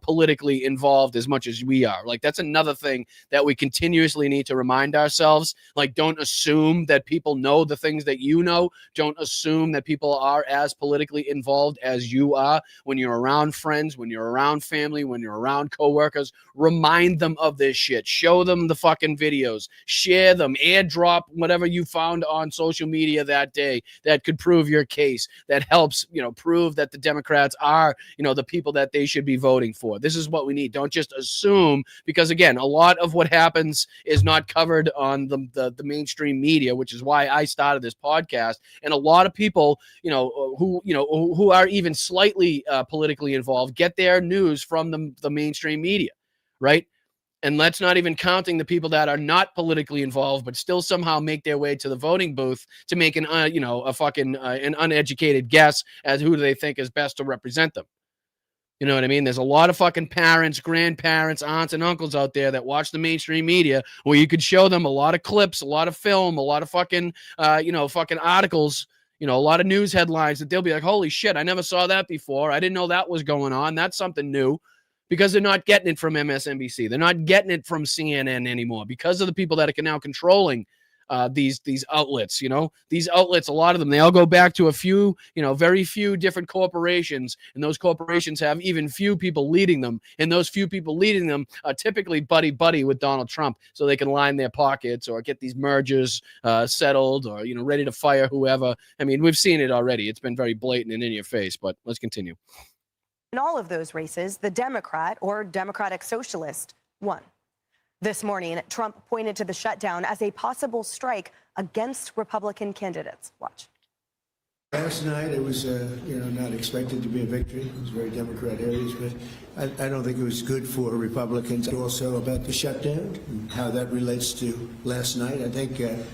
politically involved as much as we are. Like, that's another thing that we continuously need to remind ourselves. Like, don't assume that people know the things that you know. Don't assume that people are as politically involved as you are. When you're around friends, when you're around family, when you're around coworkers, remind them of this shit. Show them the fucking videos, share them, airdrop whatever you found on social media that day that could prove your case, that helps, prove that the Democrats are, the people that they should be voting for. This is what we need. Don't just assume, because again, a lot of what happens is not covered on the mainstream media, which is why I started this podcast. And a lot of people, who are even slightly politically involved, get their news from the mainstream media, right? And that's not even counting the people that are not politically involved, but still somehow make their way to the voting booth to make an, an uneducated guess as who do they think is best to represent them. You know what I mean? There's a lot of fucking parents, grandparents, aunts, and uncles out there that watch the mainstream media where you could show them a lot of clips, a lot of film, a lot of fucking, fucking articles, a lot of news headlines that they'll be like, holy shit, I never saw that before. I didn't know that was going on. That's something new. Because they're not getting it from MSNBC. They're not getting it from CNN anymore because of the people that are now controlling these outlets. These outlets, a lot of them, they all go back to a few, very few different corporations, and those corporations have even few people leading them, and those few people leading them are typically buddy with Donald Trump, so they can line their pockets or get these mergers settled, or ready to fire whoever. I mean, we've seen it already. It's been very blatant and in your face. But let's continue. In all of those races, the Democrat or Democratic Socialist won. This morning, Trump pointed to the shutdown as a possible strike against Republican candidates. Watch. Last night, it was, not expected to be a victory. It was very Democrat areas, but I don't think it was good for Republicans. Also about the shutdown and how that relates to last night. I think if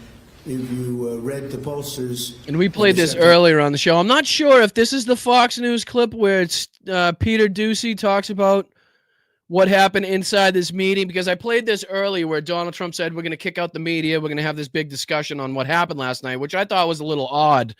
you read the pollsters. And we played this earlier on the show. I'm not sure if this is the Fox News clip where it's Peter Doocy talks about what happened inside this meeting, because I played this earlier where Donald Trump said, we're going to kick out the media. We're going to have this big discussion on what happened last night, which I thought was a little odd,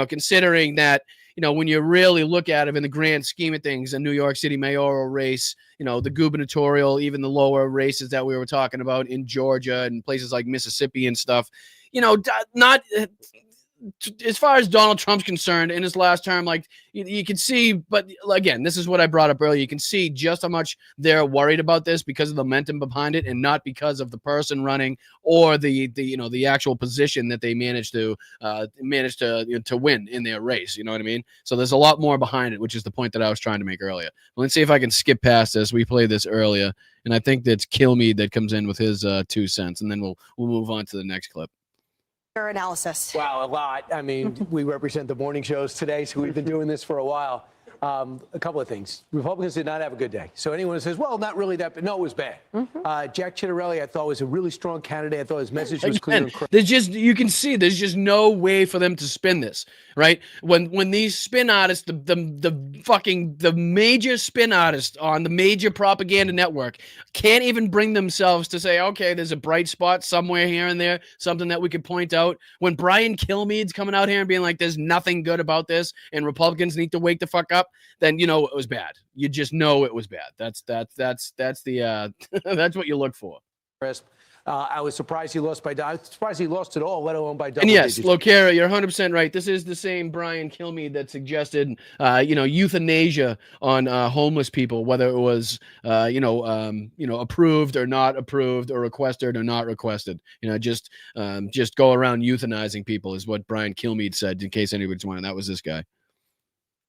considering that, when you really look at it in the grand scheme of things, a New York City mayoral race, the gubernatorial, even the lower races that we were talking about in Georgia and places like Mississippi and stuff, not as far as Donald Trump's concerned in his last term, like you can see, but again, this is what I brought up earlier. You can see just how much they're worried about this because of the momentum behind it, and not because of the person running or the actual position that they managed to win in their race. You know what I mean? So there's a lot more behind it, which is the point that I was trying to make earlier. Let's see if I can skip past this. We played this earlier, and I think that's Kilmeade that comes in with his 2 cents, and then we'll move on to the next clip. Analysis. Wow, a lot. I mean, we represent the morning shows today, so we've been doing this for a while. A couple of things. Republicans did not have a good day. So anyone who says, well, not really that, but no, it was bad. Jack Ciattarelli, I thought, was a really strong candidate. I thought his message was clear and correct. You can see there's just no way for them to spin this, right? When these spin artists, the major spin artists on the major propaganda network can't even bring themselves to say, okay, there's a bright spot somewhere here and there, something that we could point out. When Brian Kilmeade's coming out here and being like, there's nothing good about this, and Republicans need to wake the fuck up, then it was bad. You just know it was bad. That's the that's what you look for. I was surprised he lost I was surprised he lost it all, let alone by double and yes, digits. Locara, you're 100% right. This is the same Brian Kilmeade that suggested, euthanasia on homeless people, whether it was, approved or not approved, or requested or not requested. Just go around euthanizing people is what Brian Kilmeade said. In case anybody's wondering, that was this guy.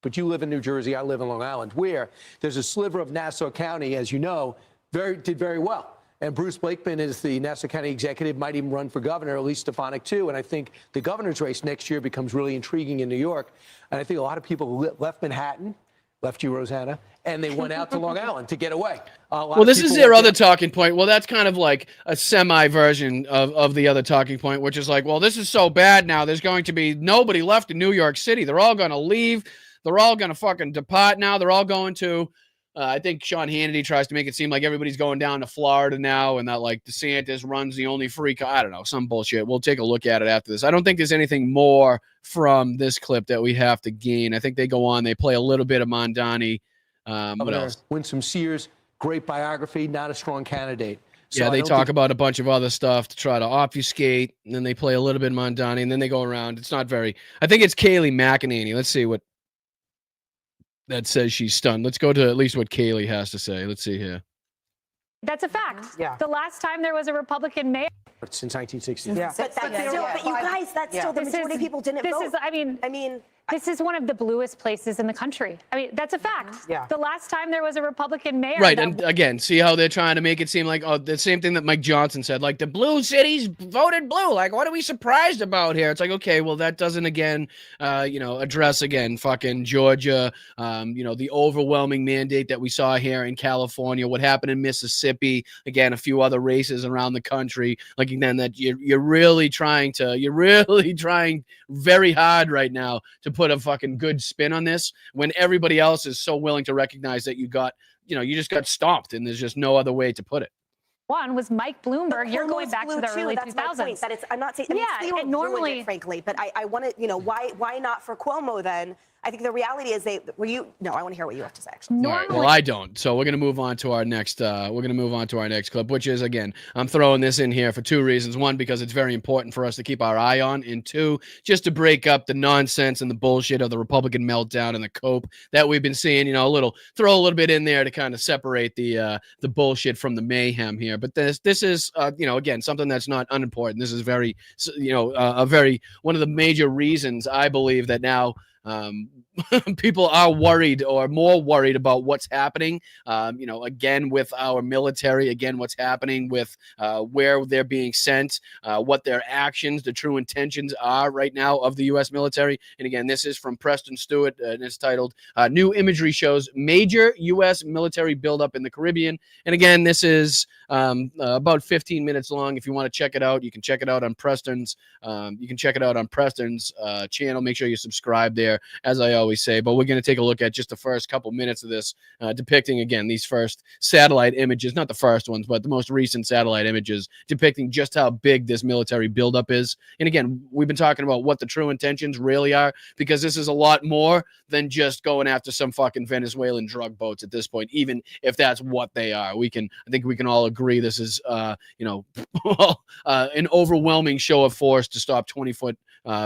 But you live in New Jersey, I live in Long Island, where there's a sliver of Nassau County, as you know, did very well. And Bruce Blakeman is the Nassau County executive, might even run for governor, at least Stefanik too. And I think the governor's race next year becomes really intriguing in New York. And I think a lot of people left Manhattan, left you, Rosanna, and they went out to Long Island to get away. Well, this is their other talking point. Well, that's kind of like a semi-version of the other talking point, which is like, well, this is so bad now. There's going to be nobody left in New York City. They're all going to leave. They're all going to fucking depart now. They're all going to, I think Sean Hannity tries to make it seem like everybody's going down to Florida now, and that like DeSantis runs the only free, I don't know, some bullshit. We'll take a look at it after this. I don't think there's anything more from this clip that we have to gain. I think they go on, they play a little bit of Mondani. What else? Winsome Sears, great biography, not a strong candidate. So yeah, they talk about a bunch of other stuff to try to obfuscate, and then they play a little bit of Mondani, and then they go around. It's not very, I think it's Kayleigh McEnany. Let's see what that says she's stunned. Let's go to at least what Kayleigh has to say. Let's see here. That's a fact. Yeah. The last time there was a Republican mayor since 1960. Yeah. But you guys, that's still the majority of people didn't vote. I mean, This is one of the bluest places in the country. I mean, that's a fact. Yeah. The last time there was a Republican mayor. Right, that and again, see how they're trying to make it seem like, oh, the same thing that Mike Johnson said, like the blue cities voted blue. Like, what are we surprised about here? It's like, okay, well, that doesn't again, address again, fucking Georgia, the overwhelming mandate that we saw here in California, what happened in Mississippi, again, a few other races around the country. Like, again, that you're really trying very hard right now to put a fucking good spin on this when everybody else is so willing to recognize that you just got stomped and there's just no other way to put it. one was Mike Bloomberg. You're going back to the early 2000s. That's my point. That it's, I'm not saying, they normally, frankly, but I want to, why not for Cuomo then? I think the reality is I want to hear what you have to say, actually. All right, well, I don't. So we're going to move on to our next clip, which is, again, I'm throwing this in here for two reasons. One, because it's very important for us to keep our eye on, and two, just to break up the nonsense and the bullshit of the Republican meltdown and the cope that we've been seeing, throw a little bit in there to kind of separate the bullshit from the mayhem here. But this is, again, something that's not unimportant. This is very, one of the major reasons I believe that now, people are worried or more worried about what's happening, again, with our military, again, what's happening with where they're being sent, what their actions, the true intentions are right now of the U.S. military. And again, this is from Preston Stewart, and it's titled New Imagery Shows Major U.S. Military Buildup in the Caribbean. And again, this is about 15 minutes long. If you want to check it out, you can check it out on Preston's. Channel. Make sure you subscribe there, as I always say. But we're going to take a look at just the first couple minutes of this, depicting, again, these first satellite images, not the first ones, but the most recent satellite images depicting just how big this military buildup is. And again, we've been talking about what the true intentions really are, because this is a lot more than just going after some fucking Venezuelan drug boats at this point, even if that's what they are. I think we can all agree this is, an overwhelming show of force to stop 20-foot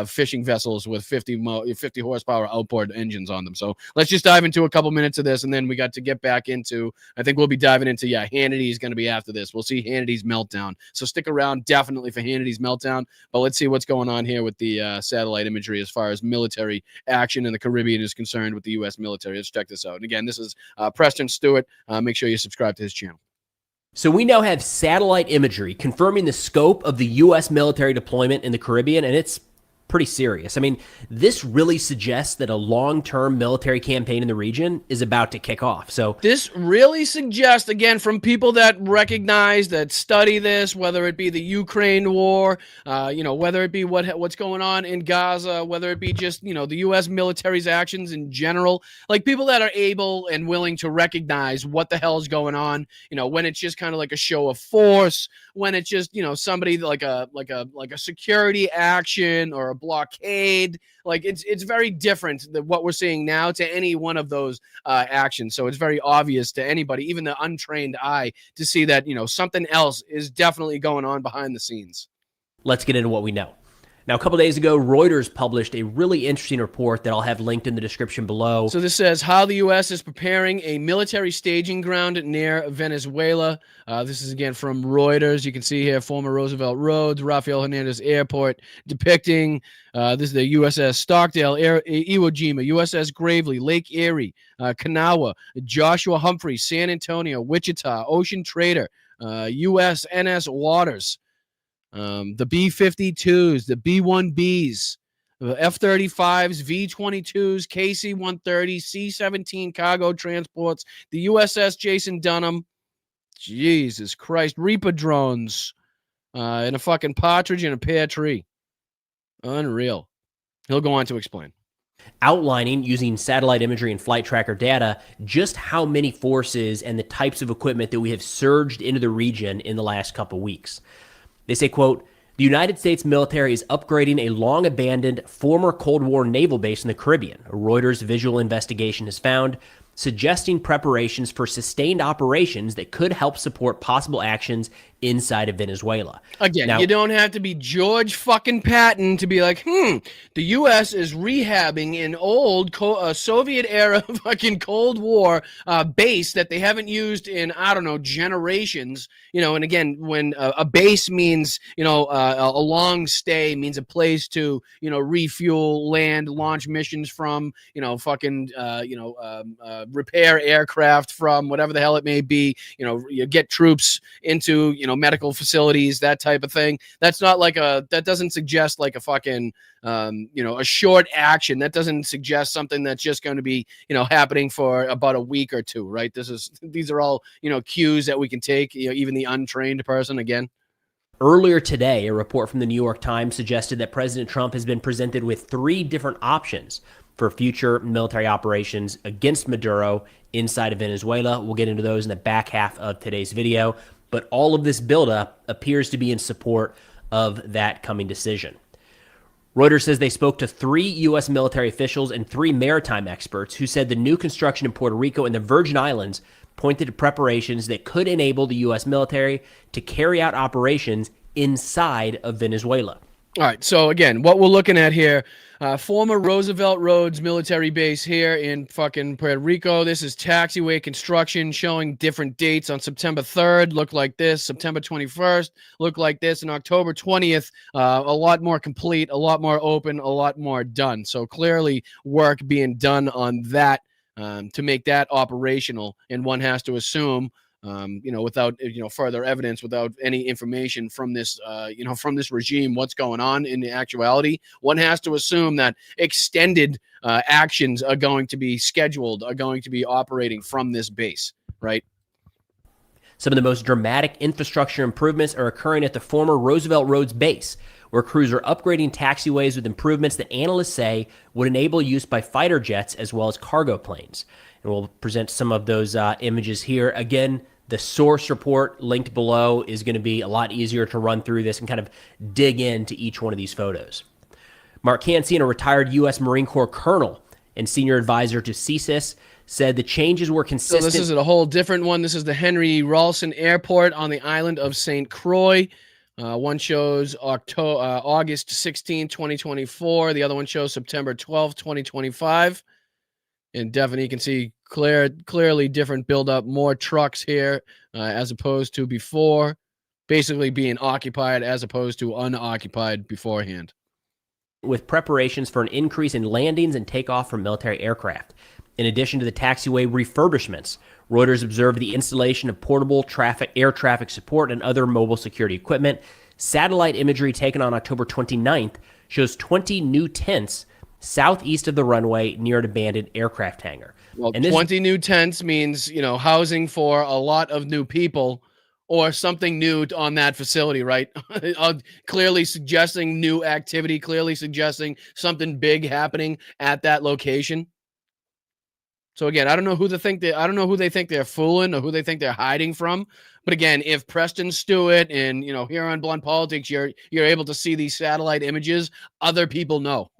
fishing vessels with 50 horsepower outboard engines on them. So let's just dive into a couple minutes of this, and then we got to get back into, I think we'll be diving into, Hannity is going to be after this. We'll see Hannity's meltdown. So stick around definitely for Hannity's meltdown, but let's see what's going on here with the satellite imagery as far as military action in the Caribbean is concerned with the U.S. military. Let's check this out. And again, this is Preston Stewart. Make sure you subscribe to his channel. So we now have satellite imagery confirming the scope of the U.S. military deployment in the Caribbean, and it's pretty serious. I mean, this really suggests that a long-term military campaign in the region is about to kick off. So this really suggests, again, from people that recognize, that study this, whether it be the Ukraine war, whether it be what's going on in Gaza, whether it be just, the U.S. military's actions in general, like people that are able and willing to recognize what the hell is going on, when it's just kind of like a show of force, when it's just, somebody like a security action or a blockade, like it's very different than what we're seeing now to any one of those actions. So it's very obvious to anybody, even the untrained eye, to see that, something else is definitely going on behind the scenes. Let's get into what we know. Now, a couple days ago, Reuters published a really interesting report that I'll have linked in the description below. So this says how the U.S. is preparing a military staging ground near Venezuela. This is, again, from Reuters. You can see here former Roosevelt Roads, Rafael Hernandez Airport, depicting this is the USS Stockdale, Iwo Jima, USS Gravely, Lake Erie, Kanawha, Joshua Humphrey, San Antonio, Wichita, Ocean Trader, USNS Waters. The B-52s, the B-1Bs, the F-35s, V-22s, KC-130, C-17 cargo transports, the USS Jason Dunham, Jesus Christ, Reaper drones, and a fucking partridge in a pear tree. Unreal. He'll go on to explain. Outlining, using satellite imagery and flight tracker data, just how many forces and the types of equipment that we have surged into the region in the last couple weeks. They say, quote, the United States military is upgrading a long-abandoned former Cold War naval base in the Caribbean, a Reuters visual investigation has found, suggesting preparations for sustained operations that could help support possible actions inside of Venezuela. Again, Now, you don't have to be George fucking Patton to be like, the U.S. is rehabbing an old Soviet-era fucking Cold War base that they haven't used in, I don't know, generations. And again, when a base means, a long stay, means a place to, refuel, land, launch missions from, repair aircraft from, whatever the hell it may be, you get troops into, medical facilities, that type of thing. That's not like that doesn't suggest like a fucking, a short action. That doesn't suggest something that's just going to be, happening for about a week or two, right? These are all, cues that we can take, even the untrained person again. Earlier today, a report from the New York Times suggested that President Trump has been presented with 3 different options for future military operations against Maduro inside of Venezuela. We'll get into those in the back half of today's video. But all of this buildup appears to be in support of that coming decision. Reuters says they spoke to 3 U.S. military officials and 3 maritime experts who said the new construction in Puerto Rico and the Virgin Islands pointed to preparations that could enable the U.S. military to carry out operations inside of Venezuela. All right. So again, what we're looking at here, former Roosevelt Roads military base here in fucking Puerto Rico. This is taxiway construction showing different dates. On September 3rd, look like this. September 21st, look like this. And October 20th, a lot more complete, a lot more open, a lot more done. So clearly work being done on that to make that operational. And one has to assume, without, further evidence, without any information from this, from this regime, what's going on in the actuality, one has to assume that extended actions are going to be scheduled, are going to be operating from this base, right? Some of the most dramatic infrastructure improvements are occurring at the former Roosevelt Roads base, where crews are upgrading taxiways with improvements that analysts say would enable use by fighter jets as well as cargo planes. And we'll present some of those images here. Again, the source report linked below is going to be a lot easier to run through this and kind of dig into each one of these photos. Mark Cancian, a retired U.S. Marine Corps colonel and senior advisor to CSIS, said the changes were consistent. So this is a whole different one. This is the Henry Rawson Airport on the island of St. Croix. One shows August 16, 2024. The other one shows September 12, 2025. And definitely you can see clearly different buildup, more trucks here as opposed to before, basically being occupied as opposed to unoccupied beforehand. With preparations for an increase in landings and takeoff from military aircraft. In addition to the taxiway refurbishments, Reuters observed the installation of portable air traffic support and other mobile security equipment. Satellite imagery taken on October 29th shows 20 new tents southeast of the runway near an abandoned aircraft hangar. Well, and 20 new tents means, housing for a lot of new people or something new on that facility, right? Clearly suggesting new activity, clearly suggesting something big happening at that location. So again, I don't know who they think they're fooling or who they think they're hiding from. But again, if Preston Stewart and here on Blunt Politics, you're able to see these satellite images, other people know.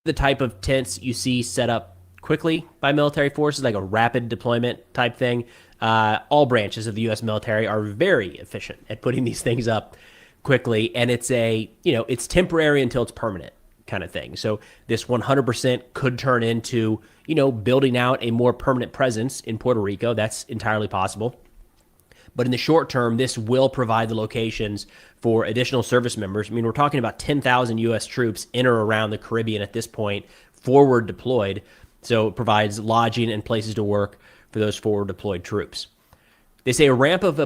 The type of tents you see set up quickly by military forces, like a rapid deployment type thing. All branches of the U.S. military are very efficient at putting these things up quickly, and it's it's temporary until it's permanent kind of thing. So this 100% could turn into building out a more permanent presence in Puerto Rico. That's entirely possible. But in the short term, this will provide the locations for additional service members. I mean, we're talking about 10,000 U.S. troops in or around the Caribbean at this point, forward deployed. So it provides lodging and places to work for those forward deployed troops. They say a ramp up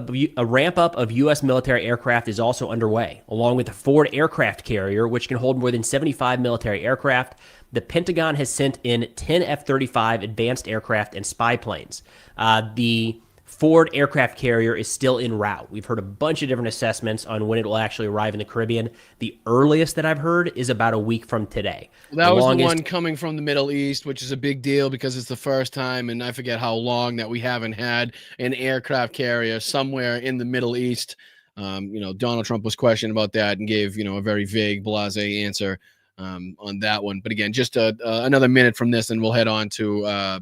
of U.S. military aircraft is also underway, along with the Ford aircraft carrier, which can hold more than 75 military aircraft. The Pentagon has sent in 10 F-35 advanced aircraft and spy planes. The Ford aircraft carrier is still en route. We've heard a bunch of different assessments on when it will actually arrive in the Caribbean. The earliest that I've heard is about a week from today. That was the one coming from the Middle East, which is a big deal because it's the first time, and I forget how long, that we haven't had an aircraft carrier somewhere in the Middle East. Donald Trump was questioned about that and gave, a very vague, blasé answer on that one. But again, just another minute from this, and we'll head on to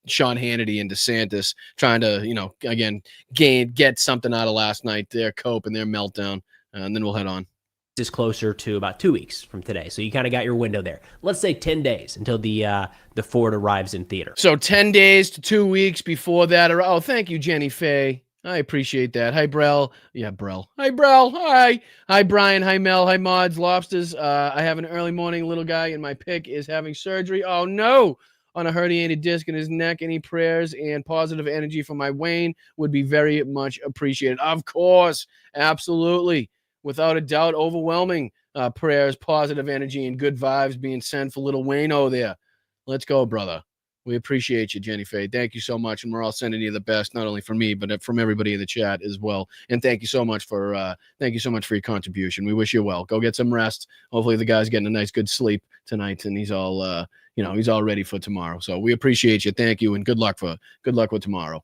Sean Hannity and DeSantis trying to, again, get something out of last night, their cope and their meltdown, and then we'll head on. Is closer to about 2 weeks from today. So you kind of got your window there. Let's say 10 days until the Ford arrives in theater. So 10 days to 2 weeks before that. Oh, thank you, Jenny Faye. I appreciate that. Hi, Brell. Yeah, Brell. Hi, Brell. Hi. Hi, Brian. Hi, Mel. Hi, Mods. Lobsters. I have an early morning little guy, and my pick is having surgery. Oh, no. On a herniated disc in his neck. Any prayers and positive energy for my Wayne would be very much appreciated. Of course. Absolutely. Without a doubt, overwhelming prayers, positive energy, and good vibes being sent for little Wayne-o there. Let's go, brother. We appreciate you, Jenny Faye. Thank you so much, and we're all sending you the best, not only from me, but from everybody in the chat as well. And thank you so much for your contribution. We wish you well. Go get some rest. Hopefully, the guy's getting a nice, good sleep tonight, and he's all he's all ready for tomorrow. So we appreciate you. Thank you, and good luck with tomorrow.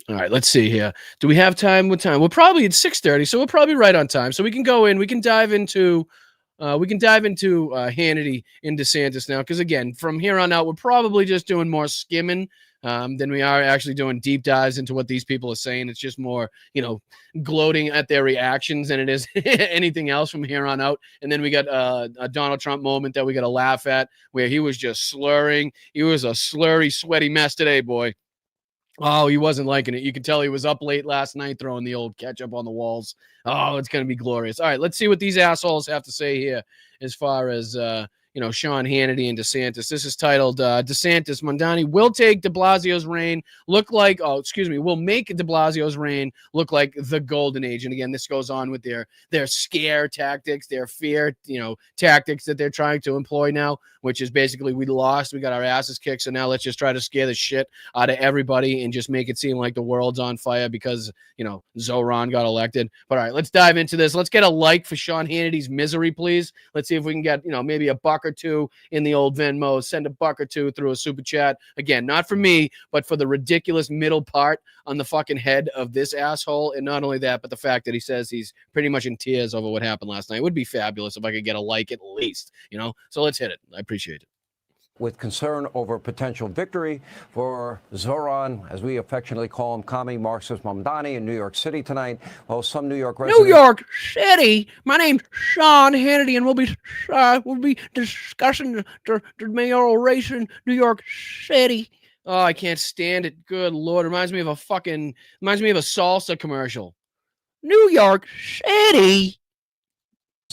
All right, let's see here. Do we have time? What time? We're probably at 6:30, so we're probably right on time. So we can go in. We can dive into Hannity and DeSantis now, because again, from here on out, we're probably just doing more skimming than we are actually doing deep dives into what these people are saying. It's just more, gloating at their reactions than it is anything else from here on out. And then we got a Donald Trump moment that we got to laugh at, where he was just slurring. He was a slurry, sweaty mess today, boy. Oh, he wasn't liking it. You could tell he was up late last night throwing the old ketchup on the walls. Oh, it's going to be glorious. All right, let's see what these assholes have to say here as far as, Sean Hannity and DeSantis. This is titled, DeSantis, Mondani will take de Blasio's reign will make de Blasio's reign look like the golden age. And again, this goes on with their scare tactics, their fear, tactics that they're trying to employ now, which is basically we lost, we got our asses kicked, so now let's just try to scare the shit out of everybody and just make it seem like the world's on fire because, Zoran got elected. But all right, let's dive into this. Let's get a like for Sean Hannity's misery, please. Let's see if we can get, maybe a buck or two in the old Venmo. Send a buck or two through a super chat. Again, not for me, but for the ridiculous middle part on the fucking head of this asshole. And not only that, but the fact that he says he's pretty much in tears over what happened last night. It would be fabulous if I could get a like at least, So let's hit it. I appreciate it. With concern over potential victory for Zoran, as we affectionately call him, commie Marxist Mamdani in New York City tonight. Well, some New York residents... New York City. My name's Sean Hannity, and we'll be discussing the mayoral race in New York City. Oh, I can't stand it. Good Lord. Reminds me of a salsa commercial. New York City.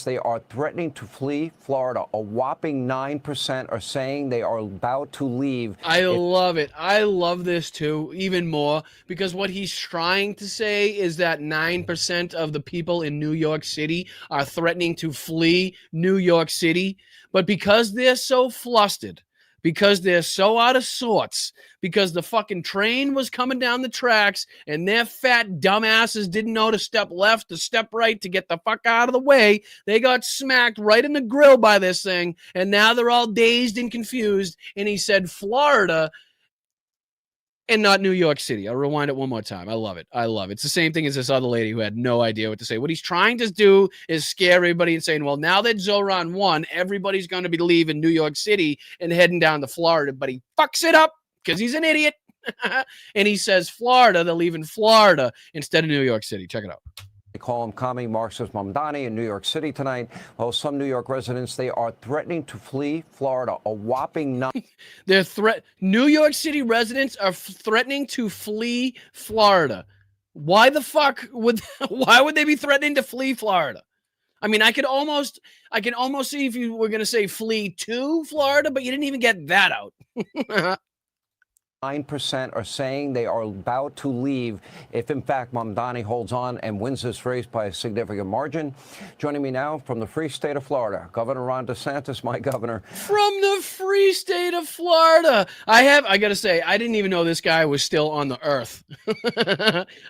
They are threatening to flee Florida. A whopping 9% are saying they are about to leave. I love it. I love this too, even more, because what he's trying to say is that 9% of the people in New York City are threatening to flee New York City. But because they're so flustered, because they're so out of sorts, because the fucking train was coming down the tracks and their fat dumbasses didn't know to step left, to step right, to get the fuck out of the way. They got smacked right in the grill by this thing, and now they're all dazed and confused. And he said Florida and not New York City. I'll rewind it one more time. I love it. I love it. It's the same thing as this other lady who had no idea what to say. What he's trying to do is scare everybody and saying, well, now that Zoran won, everybody's going to be leaving New York City and heading down to Florida. But he fucks it up because he's an idiot. And he says Florida, they're leaving Florida instead of New York City. Check it out. They call him commie Marxist Mamdani in New York City tonight. Well, some New York residents, they are threatening to flee Florida. A whopping 9. New York City residents are threatening to flee Florida. Why the fuck why would they be threatening to flee Florida? I mean, I can almost see if you were going to say flee to Florida, but you didn't even get that out. 9% are saying they are about to leave if, in fact, Mamdani holds on and wins this race by a significant margin. Joining me now from the free state of Florida, Governor Ron DeSantis, my governor. From the free state of Florida. I got to say, I didn't even know this guy was still on the earth.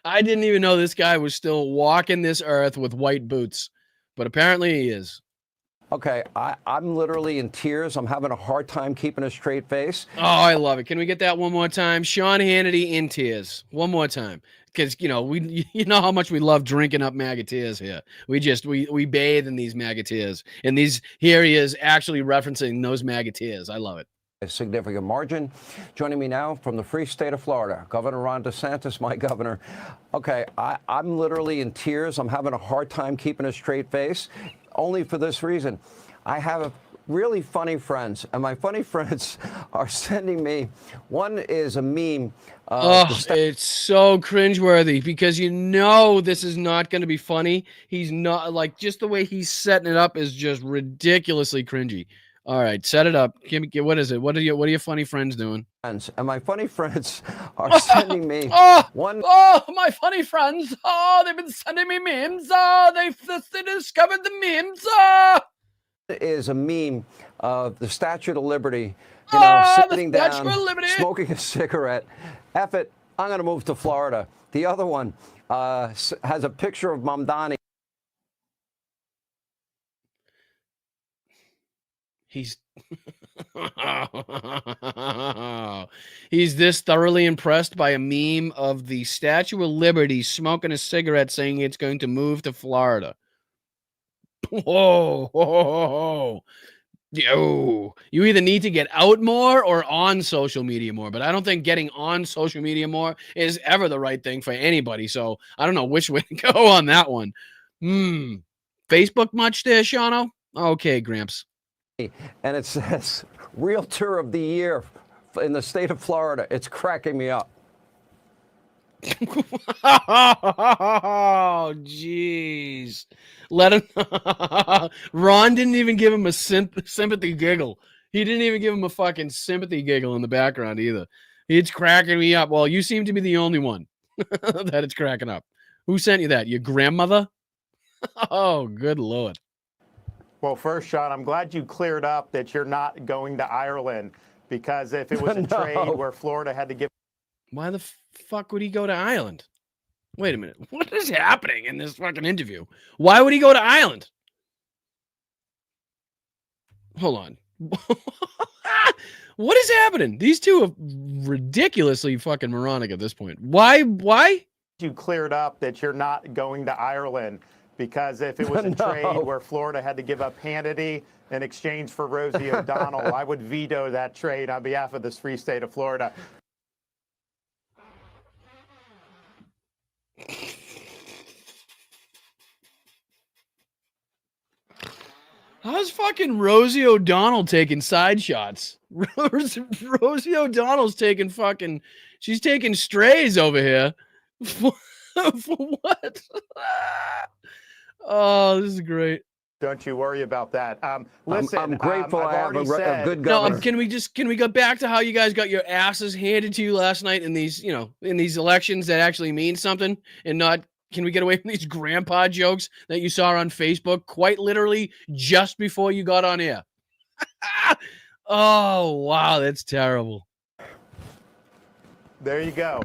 I didn't even know this guy was still walking this earth with white boots, but apparently he is. Okay, I'm literally in tears. I'm having a hard time keeping a straight face. Oh, I love it. Can we get that one more time? Sean Hannity in tears. One more time. Because, you know how much we love drinking up MAGA tears here. We bathe in these MAGA tears. And here he is actually referencing those MAGA tears. I love it. a significant margin. Joining me now from the free state of Florida, Governor Ron DeSantis, my governor. Okay, I'm literally in tears. I'm having a hard time keeping a straight face, only for this reason. I have really funny friends, and my funny friends are sending me, one is a meme. It's so cringeworthy because you know this is not going to be funny. He's not, like, just the way he's setting it up is just ridiculously cringy. All right, set it up. What is it? What are your funny friends doing? And my funny friends are sending me one. Oh, my funny friends. Oh, they've been sending me memes. Oh, they discovered the memes. Oh. Is a meme of the Statue of Liberty, you know, sitting down, smoking a cigarette. Eff it, I'm going to move to Florida. The other one has a picture of Mamdani. He's this thoroughly impressed by a meme of the Statue of Liberty smoking a cigarette saying it's going to move to Florida. Whoa, whoa. Yo, you either need to get out more or on social media more, but I don't think getting on social media more is ever the right thing for anybody. So I don't know which way to go on that one. Facebook much there, Shawno? Okay, Gramps. And it says Realtor of the Year in the state of Florida. It's cracking me up. Oh, jeez. Let him. Ron didn't even give him a sympathy giggle. He didn't even give him a fucking sympathy giggle in the background either. It's cracking me up. Well, you seem to be the only one that it's cracking up. Who sent you that? Your grandmother? Oh, good Lord. Well, first, Sean, I'm glad you cleared up that you're not going to Ireland, because if it was a trade where Florida had to give. Why the fuck would he go to Ireland? Wait a minute. What is happening in this fucking interview? Why would he go to Ireland? Hold on. What is happening? These two are ridiculously fucking moronic at this point. Why? You cleared up that you're not going to Ireland, because if it was a trade where Florida had to give up Hannity in exchange for Rosie O'Donnell, I would veto that trade on behalf of this free state of Florida. How's fucking Rosie O'Donnell taking side shots? Rosie O'Donnell's taking fucking... She's taking strays over here. For what? Oh, this is great. Don't you worry about that. Listen, I'm grateful I have a good No, governor. can we go back to how you guys got your asses handed to you last night in these, in these elections that actually mean something, and not, can we get away from these grandpa jokes that you saw on Facebook quite literally just before you got on air? Oh, wow, that's terrible. There you go.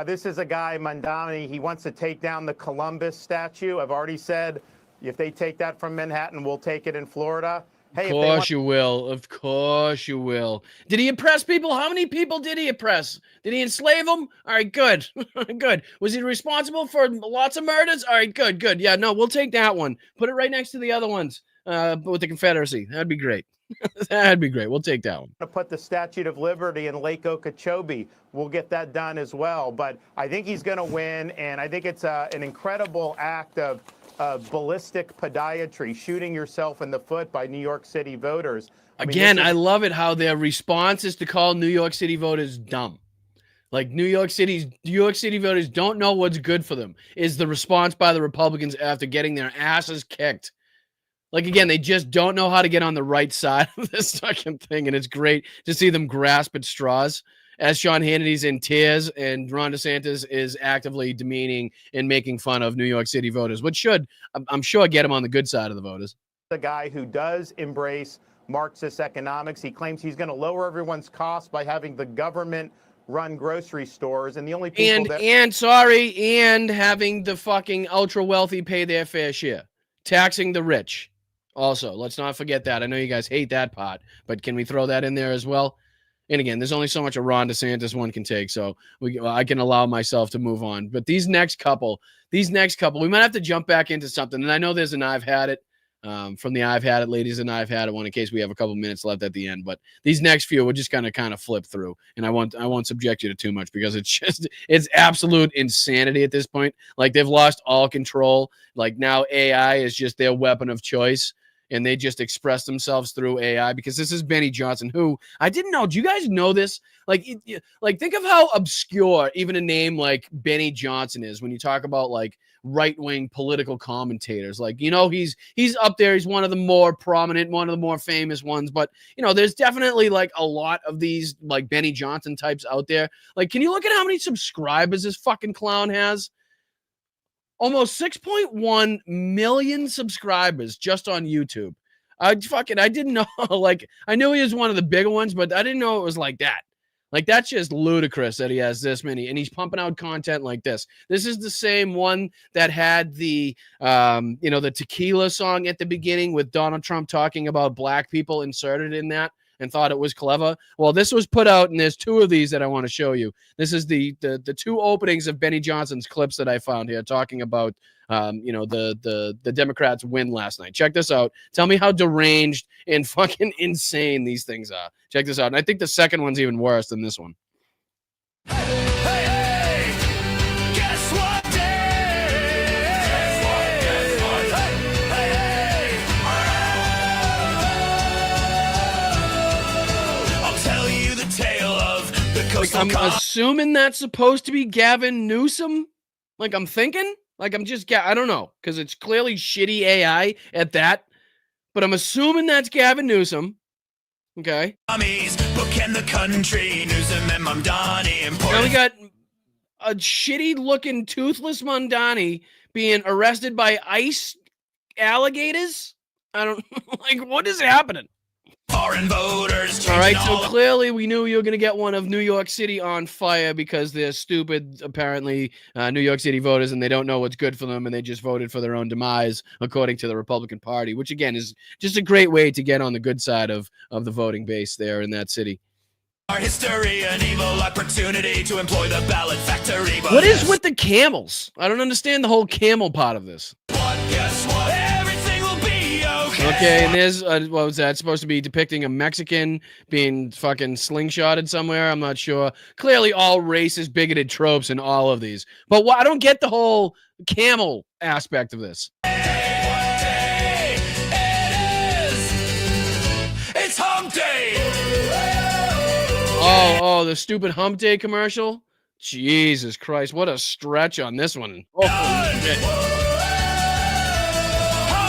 This is a guy, Mamdani. He wants to take down the Columbus statue. I've already said, if they take that from Manhattan, we'll take it in Florida. Hey, of course you will. Of course you will. Did he oppress people? How many people did he oppress? Did he enslave them? All right, good. Good. Was he responsible for lots of murders? All right, good, good. Yeah, no, we'll take that one. Put it right next to the other ones with the Confederacy. That'd be great. That'd be great. We'll take that one. To put the Statue of Liberty in Lake Okeechobee. We'll get that done as well. But I think he's going to win, and I think it's an incredible act of ballistic podiatry, shooting yourself in the foot by New York City voters. I love it how their response is to call New York City voters dumb. Like New York City voters don't know what's good for them, is the response by the Republicans after getting their asses kicked. Like, again, they just don't know how to get on the right side of this fucking thing, and it's great to see them grasp at straws as Sean Hannity's in tears and Ron DeSantis is actively demeaning and making fun of New York City voters, which should, I'm sure, get him on the good side of the voters. The guy who does embrace Marxist economics. He claims he's going to lower everyone's costs by having the government run grocery stores, and the only people and having the fucking ultra wealthy pay their fair share, taxing the rich. Also, let's not forget that. I know you guys hate that part, but can we throw that in there as well? And again, there's only so much a Ron DeSantis one can take, so I can allow myself to move on. But these next couple, we might have to jump back into something. And I know there's an I've had it. from the I've Had It ladies and I've Had It one, in case we have a couple minutes left at the end. But these next few, we're just going to kind of flip through, and I won't subject you to too much because it's absolute insanity at this point. Like, they've lost all control. Like, now AI is just their weapon of choice, and they just express themselves through AI, because this is Benny Johnson, who I didn't know. Do you guys know this? Like, think of how obscure even a name like Benny Johnson is when you talk about like right-wing political commentators. Like, he's up there. He's one of the more prominent, one of the more famous ones. But, there's definitely like a lot of these like Benny Johnson types out there. Like, can you look at how many subscribers this fucking clown has? Almost 6.1 million subscribers just on YouTube. I didn't know. Like, I knew he was one of the bigger ones, but I didn't know it was like that. Like, that's just ludicrous that he has this many, and he's pumping out content like this. This is the same one that had the, the tequila song at the beginning with Donald Trump talking about black people inserted in that and thought it was clever. Well, this was put out, and there's two of these that I want to show you. This is the two openings of Benny Johnson's clips that I found here talking about, the Democrats' win last night. Check this out. Tell me how deranged and fucking insane these things are. Check this out. And I think the second one's even worse than this one. Like, I'm assuming that's supposed to be Gavin Newsom. Like, I'm thinking. Like, I don't know, because it's clearly shitty AI at that. But I'm assuming that's Gavin Newsom. Okay. Now we got a shitty-looking toothless Mondani being arrested by ICE alligators. I don't like, what is happening? Foreign voters. All right, so clearly we knew you were going to get one of New York City on fire because they're stupid, apparently, New York City voters, and they don't know what's good for them, and they just voted for their own demise, according to the Republican Party, which, again, is just a great way to get on the good side of the voting base there in that city. Our history, an evil opportunity to employ the ballot factory. What is with the camels? I don't understand the whole camel part of this. Guess what? Everything will be okay. Okay, and there's, what was that? It's supposed to be depicting a Mexican being fucking slingshotted somewhere. I'm not sure. Clearly all racist, bigoted tropes in all of these. But I don't get the whole camel aspect of this. It's hump day. Oh, the stupid hump day commercial? Jesus Christ, what a stretch on this one. Oh, shit.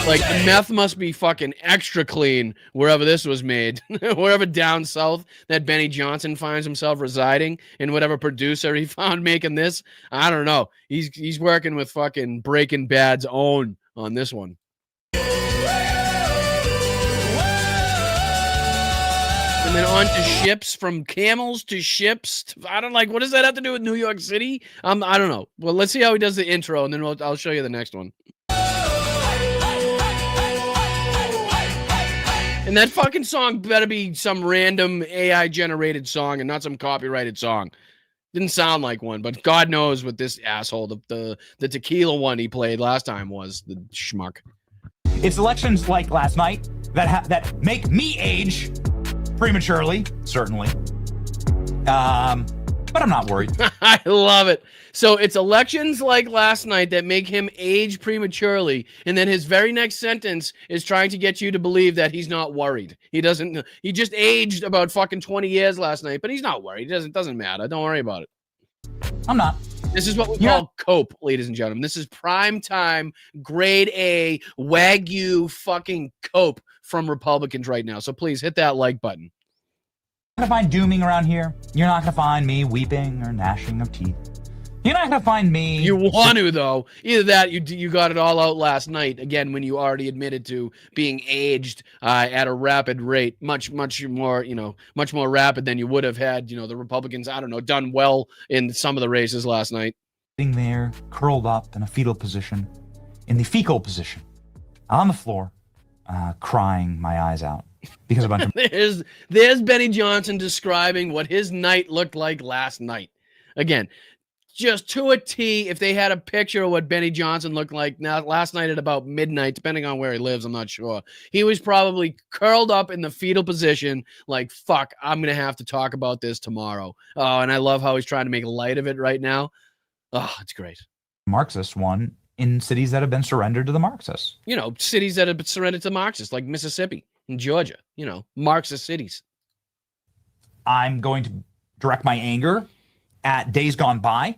Like, the meth must be fucking extra clean wherever this was made. Wherever down south that Benny Johnson finds himself residing, and whatever producer he found making this. I don't know. He's working with fucking Breaking Bad's own on this one. And then on to ships, from camels to ships. I don't like, what does that have to do with New York City? I don't know. Well, let's see how he does the intro, and then I'll show you the next one. And that fucking song better be some random AI-generated song and not some copyrighted song. Didn't sound like one, but God knows what this asshole, the tequila one he played last time was, the schmuck. It's elections like last night that make me age prematurely, certainly. But I'm not worried. I love it. So it's elections like last night that make him age prematurely, and then his very next sentence is trying to get you to believe that he's not worried. He just aged about fucking 20 years last night, but he's not worried. It doesn't matter. Don't worry about it. I'm not. This is what we call cope, ladies and gentlemen. This is prime time, grade A, Wagyu fucking cope from Republicans right now. So please hit that like button. You're not gonna find dooming around here. You're not gonna find me weeping or gnashing of teeth. You're not gonna find me. You want to, though. Either that, you got it all out last night. Again, when you already admitted to being aged at a rapid rate, much more rapid than you would have had. The Republicans, I don't know, done well in some of the races last night. Sitting there, curled up in a fetal position, in the fecal position, on the floor, crying my eyes out. Because a bunch of there's Benny Johnson describing what his night looked like last night. Again, just to a T, if they had a picture of what Benny Johnson looked like now last night at about midnight, depending on where he lives, I'm not sure. He was probably curled up in the fetal position, like, fuck, I'm going to have to talk about this tomorrow. Oh, and I love how he's trying to make light of it right now. Oh, it's great. Marxist one in cities that have been surrendered to the Marxists. You know, cities that have been surrendered to Marxists, like Mississippi and Georgia, you know, Marxist cities. I'm going to direct my anger at days gone by,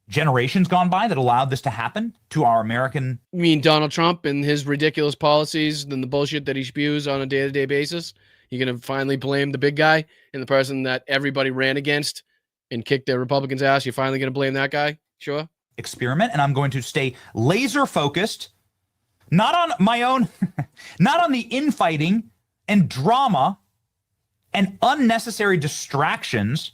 generations gone by that allowed this to happen to our American. You mean Donald Trump and his ridiculous policies and the bullshit that he spews on a day-to-day basis? You're going to finally blame the big guy and the person that everybody ran against and kicked the Republicans' ass? You're finally going to blame that guy? Sure. Experiment, and I'm going to stay laser focused, not on my own, not on the infighting and drama and unnecessary distractions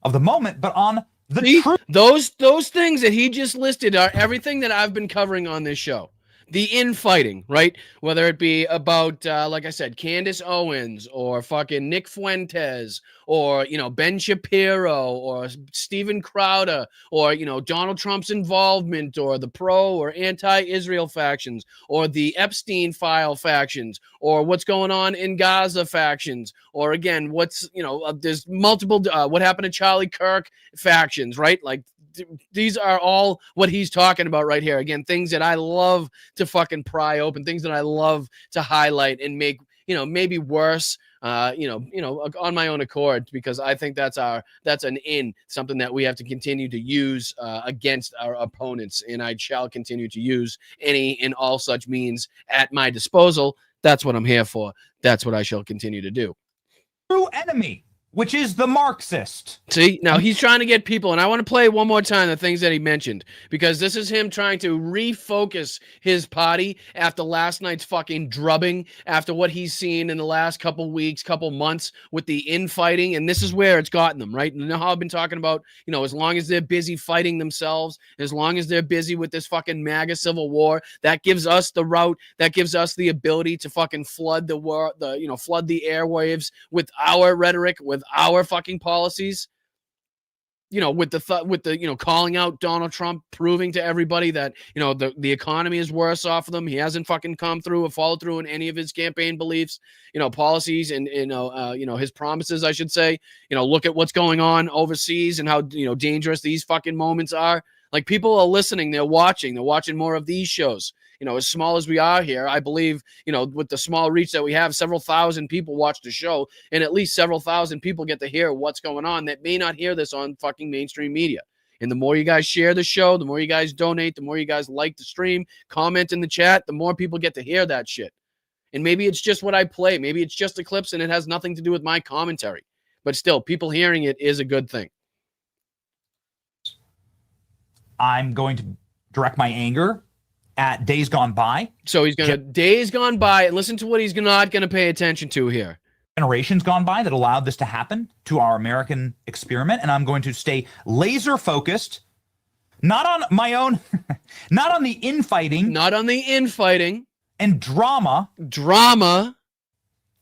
of the moment, but on the truth. Those things that he just listed are everything that I've been covering on this show. The infighting, right? Whether it be about, like I said, Candace Owens or fucking Nick Fuentes or, you know, Ben Shapiro or Steven Crowder or, you know, Donald Trump's involvement or the pro or anti-Israel factions or the Epstein file factions or what's going on in Gaza factions or, again, what's, you know, there's multiple, what happened to Charlie Kirk factions, right? Like, these are all what he's talking about right here. Again, things that I love to fucking pry open, things that I love to highlight and make, you know, maybe worse, you know, on my own accord, because I think that's something that we have to continue to use against our opponents. And I shall continue to use any and all such means at my disposal. That's what I'm here for. That's what I shall continue to do. True enemy, which is the Marxist. See, now he's trying to get people, and I want to play one more time the things that he mentioned, because this is him trying to refocus his party after last night's fucking drubbing, after what he's seen in the last couple weeks, couple months with the infighting, and this is where it's gotten them, right? You know how I've been talking about, you know, as long as they're busy fighting themselves, as long as they're busy with this fucking MAGA civil war, that gives us the route, that gives us the ability to fucking flood the war, flood the airwaves with our rhetoric, with our fucking policies, you know, with the you know, calling out Donald Trump, proving to everybody that, you know, the economy is worse off of them. He hasn't fucking come through or followed through in any of his campaign beliefs, you know, policies and you know, his promises, I should say. You know, look at what's going on overseas and how, you know, dangerous these fucking moments are. Like, people are listening, they're watching more of these shows. You know, as small as we are here, I believe, you know, with the small reach that we have, several thousand people watch the show, and at least several thousand people get to hear what's going on that may not hear this on fucking mainstream media. And the more you guys share the show, the more you guys donate, the more you guys like the stream, comment in the chat, the more people get to hear that shit. And maybe it's just what I play. Maybe it's just the clips and it has nothing to do with my commentary. But still, people hearing it is a good thing. I'm going to direct my anger at days gone by. So he's going to days gone by, and listen to what he's not going to pay attention to here. Generations gone by that allowed this to happen to our American experiment. And I'm going to stay laser focused, not on my own, not on the infighting. Not on the infighting. And drama.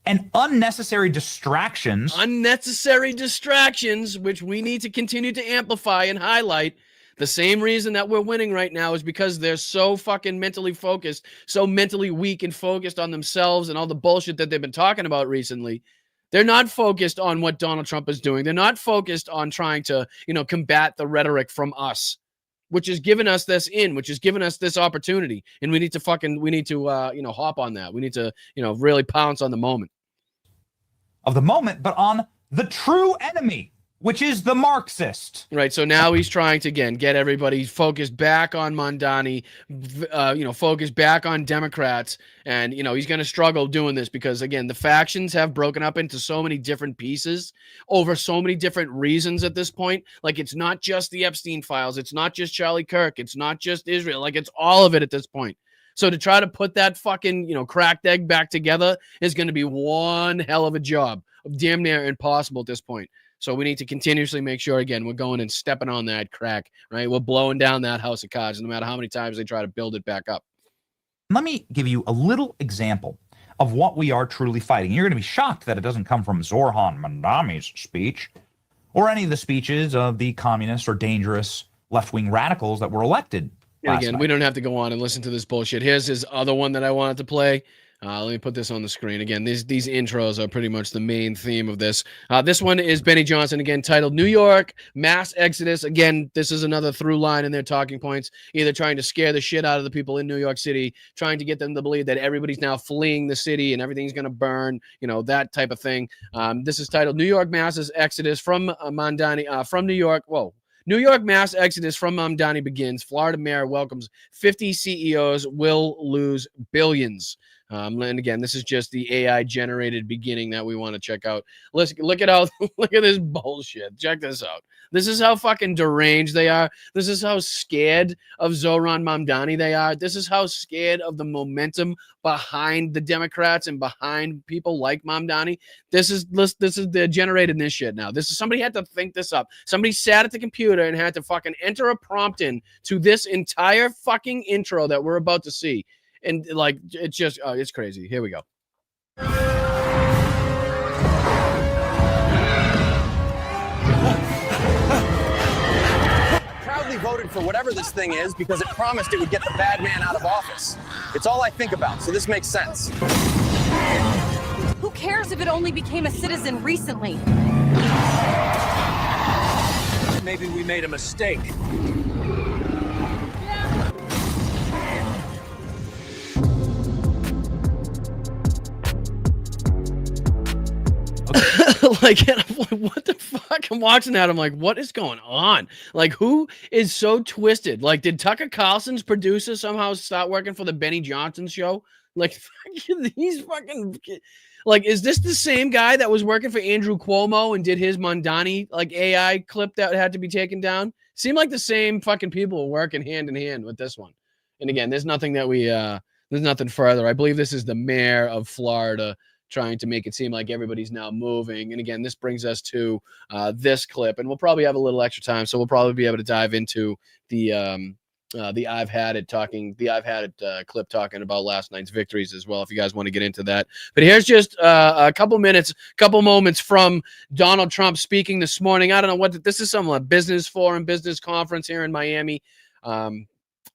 And unnecessary distractions. Unnecessary distractions, which we need to continue to amplify and highlight. The same reason that we're winning right now is because they're so fucking mentally focused, so mentally weak and focused on themselves and all the bullshit that they've been talking about recently. They're not focused on what Donald Trump is doing. They're not focused on trying to, you know, combat the rhetoric from us, which has given us this which has given us this opportunity. And we need to, you know, hop on that. We need to, you know, really pounce on the moment. Of the moment, but on the true enemy, which is the Marxist. Right. So now he's trying to, again, get everybody focused back on Mondani, you know, focused back on Democrats. And, you know, he's going to struggle doing this because, again, the factions have broken up into so many different pieces over so many different reasons at this point. Like, it's not just the Epstein files. It's not just Charlie Kirk. It's not just Israel. Like, it's all of it at this point. So to try to put that fucking, you know, cracked egg back together is going to be one hell of a job. Damn near impossible at this point. So we need to continuously make sure, again, we're going and stepping on that crack, right? We're blowing down that house of cards no matter how many times they try to build it back up. Let me give you a little example of what we are truly fighting. You're going to be shocked that it doesn't come from Zoran Mandami's speech or any of the speeches of the communist or dangerous left-wing radicals that were elected. And again, we don't have to go on and listen to this bullshit. Here's his other one that I wanted to play. Let me put this on the screen. Again, these intros are pretty much the main theme of this. This one is Benny Johnson, again, titled New York Mass Exodus. Again, this is another through line in their talking points, either trying to scare the shit out of the people in New York City, trying to get them to believe that everybody's now fleeing the city and everything's going to burn, that type of thing. This is titled New York Mass Exodus from Mamdani, from New York. Whoa. New York mass exodus from Mamdani begins. Florida mayor welcomes 50 CEOs will lose billions. And again, this is just the AI-generated beginning that we want to check out. Let's look at this bullshit. Check this out. This is how fucking deranged they are. This is how scared of Zoran Mamdani they are. This is how scared of the momentum behind the Democrats and behind people like Mamdani. They're generating this shit now. Somebody had to think this up. Somebody sat at the computer and had to fucking enter a prompt in to this entire fucking intro that we're about to see. And it's just, it's crazy. Here we go. Proudly voted for whatever this thing is because it promised it would get the bad man out of office. It's all I think about, so this makes sense. Who cares if it only became a citizen recently? Maybe we made a mistake. What the fuck? I'm watching that. I'm like, what is going on? Who is so twisted? Did Tucker Carlson's producer somehow start working for the Benny Johnson show? He's fucking... is this the same guy that was working for Andrew Cuomo and did his Mamdani, AI clip that had to be taken down? Seemed like the same fucking people working hand in hand with this one. And again, there's nothing further. I believe this is the mayor of Florida trying to make it seem like everybody's now moving. And again, this brings us to this clip, and we'll probably have a little extra time, so we'll probably be able to dive into the I've Had It clip talking about last night's victories as well, if you guys want to get into that. But here's just a couple moments from Donald Trump speaking this morning. I don't know what this is, some business forum, business conference here in Miami.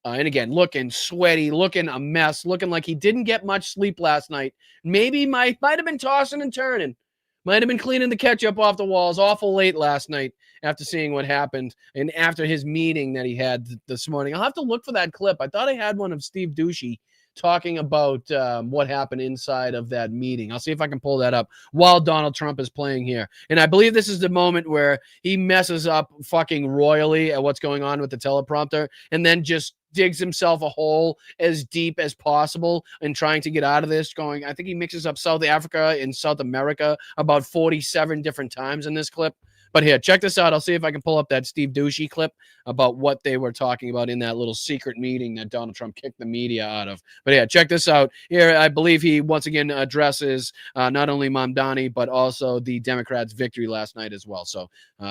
And again, looking sweaty, looking a mess, looking like he didn't get much sleep last night. Maybe might have been tossing and turning. Might have been cleaning the ketchup off the walls awful late last night after seeing what happened and after his meeting that he had this morning. I'll have to look for that clip. I thought I had one of Steve Ducey talking about what happened inside of that meeting. I'll see if I can pull that up while Donald Trump is playing here. And I believe this is the moment where he messes up fucking royally at what's going on with the teleprompter and then just digs himself a hole as deep as possible and trying to get out of this. I think he mixes up South Africa and South America about 47 different times in this clip. But here, check this out. I'll see if I can pull up that Steve Ducey clip about what they were talking about in that little secret meeting that Donald Trump kicked the media out of. But yeah, check this out. Here, I believe he once again addresses not only Mamdani, but also the Democrats' victory last night as well. So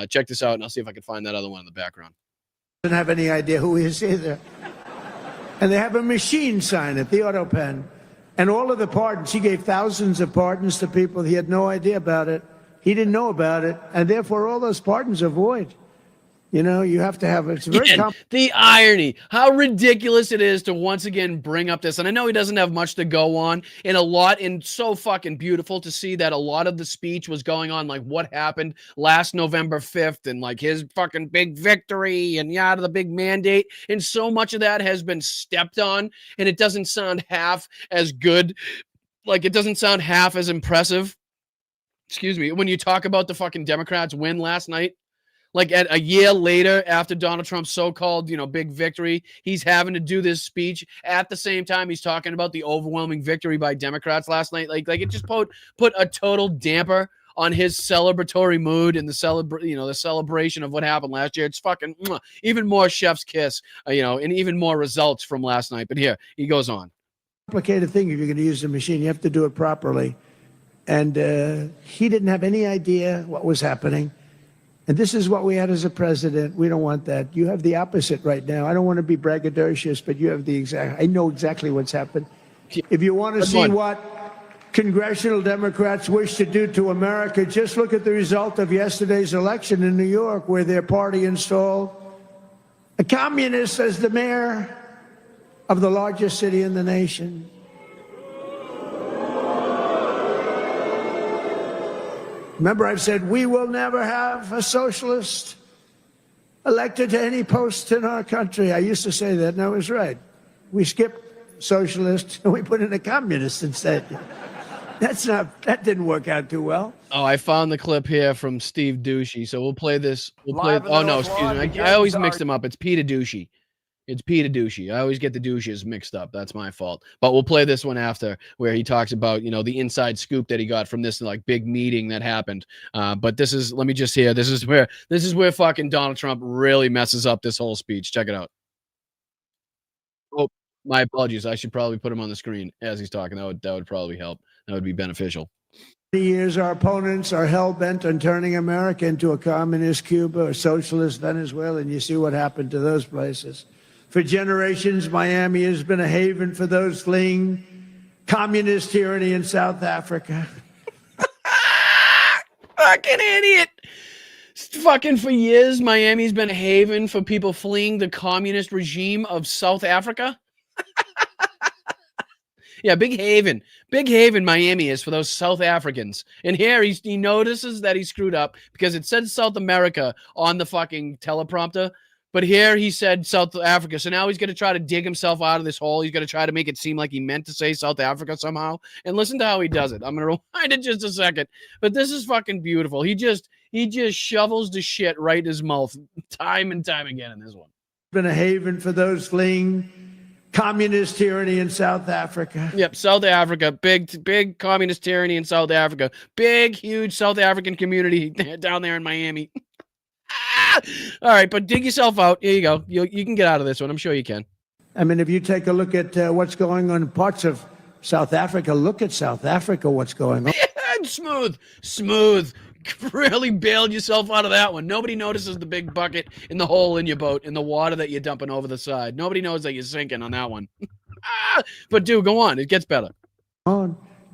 check this out, and I'll see if I can find that other one in the background. Doesn't have any idea who he is either. And they have a machine sign it, the auto pen. And all of the pardons, he gave thousands of pardons to people. He had no idea about it. He didn't know about it. And therefore, all those pardons are void. You know, you have to have it's very the irony, how ridiculous it is to once again bring up this. And I know he doesn't have much to go on and so fucking beautiful to see that a lot of the speech was going on like what happened last November 5th and like his fucking big victory and the big mandate. And so much of that has been stepped on and it doesn't sound half as good. Like it doesn't sound half as impressive. Excuse me. When you talk about the fucking Democrats win last night. Like at a year later, after Donald Trump's so-called, big victory, he's having to do this speech at the same time he's talking about the overwhelming victory by Democrats last night. Like it just put a total damper on his celebratory mood and the celebration of what happened last year. It's fucking even more chef's kiss, and even more results from last night. But here he goes on. Complicated thing if you're going to use the machine, you have to do it properly. And he didn't have any idea what was happening. And this is what we had as a president. We don't want that. You have the opposite right now. I don't want to be braggadocious, but you have the exact. I know exactly what's happened. If you want to see what congressional Democrats wish to do to America, just look at the result of yesterday's election in New York, where their party installed A communist as the mayor of the largest city in the nation. Remember, I've said we will never have a socialist elected to any post in our country. I used to say that, and I was right. We skipped socialist and we put in a communist instead. That didn't work out too well. Oh, I found the clip here from Steve Ducey. So we'll play this. Live in Oh the no, North excuse Lawn me. I always begins mix our- them up. It's Peter Ducey. It's Peter Ducey. I always get the douches mixed up. That's my fault. But we'll play this one after, where he talks about, you know, the inside scoop that he got from this like big meeting that happened. But this is, let me just hear. This is where fucking Donald Trump really messes up this whole speech. Check it out. Oh, my apologies. I should probably put him on the screen as he's talking. That would probably help. That would be beneficial. Years, our opponents are hell-bent on turning America into a communist Cuba or socialist Venezuela, and you see what happened to those places. For generations, Miami has been a haven for those fleeing communist tyranny in South Africa. Fucking idiot. Fucking for years, Miami's been a haven for people fleeing the communist regime of South Africa. Yeah, big haven. Big haven Miami is for those South Africans. And here he notices that he screwed up because it said South America on the fucking teleprompter. But here he said South Africa. So now he's going to try to dig himself out of this hole. He's going to try to make it seem like he meant to say South Africa somehow. And listen to how he does it. I'm going to rewind it just a second. But this is fucking beautiful. He just shovels the shit right in his mouth time and time again in this one. Been a haven for those fleeing communist tyranny in South Africa. Yep, South Africa. Big communist tyranny in South Africa. Big, huge South African community down there in Miami. All right, but dig yourself out. Here you go. You can get out of this one. I'm sure you can. I mean, if you take a look at what's going on in parts of South Africa, look at South Africa, what's going on. Smooth. Really bailed yourself out of that one. Nobody notices the big bucket in the hole in your boat, in the water that you're dumping over the side. Nobody knows that you're sinking on that one. But dude, go on. It gets better.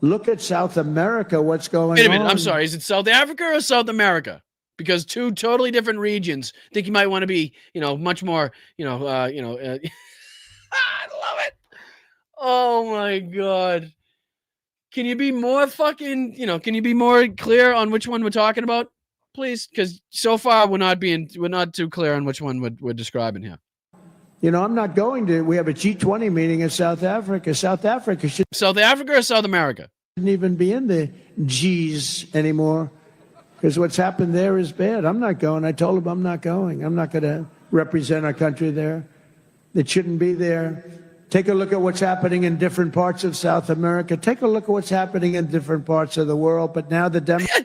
Look at South America, what's going on. Wait a minute. I'm sorry. Is it South Africa or South America? Because two totally different regions. I think you might want to be, much more, I love it. Oh my God. Can you be more fucking, can you be more clear on which one we're talking about, please? Because so far we're not too clear on which one we're describing here. I'm not going to, we have a G20 meeting in South Africa. South Africa or South America? Shouldn't even be in the G's anymore. Because what's happened there is bad. I'm not going. I told him I'm not going. I'm not going to represent our country there. It shouldn't be there. Take a look at what's happening in different parts of South America. Take a look at what's happening in different parts of the world. But now take a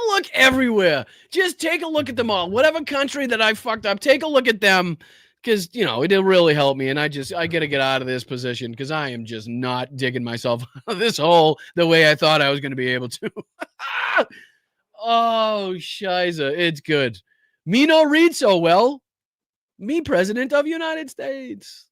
look everywhere. Just take a look at them all. Whatever country that I fucked up, take a look at them. Because, it'll really help me. And I got to get out of this position because I am just not digging myself out of this hole the way I thought I was going to be able to. Oh, shiza. It's good. Me no read so well. Me president of United States.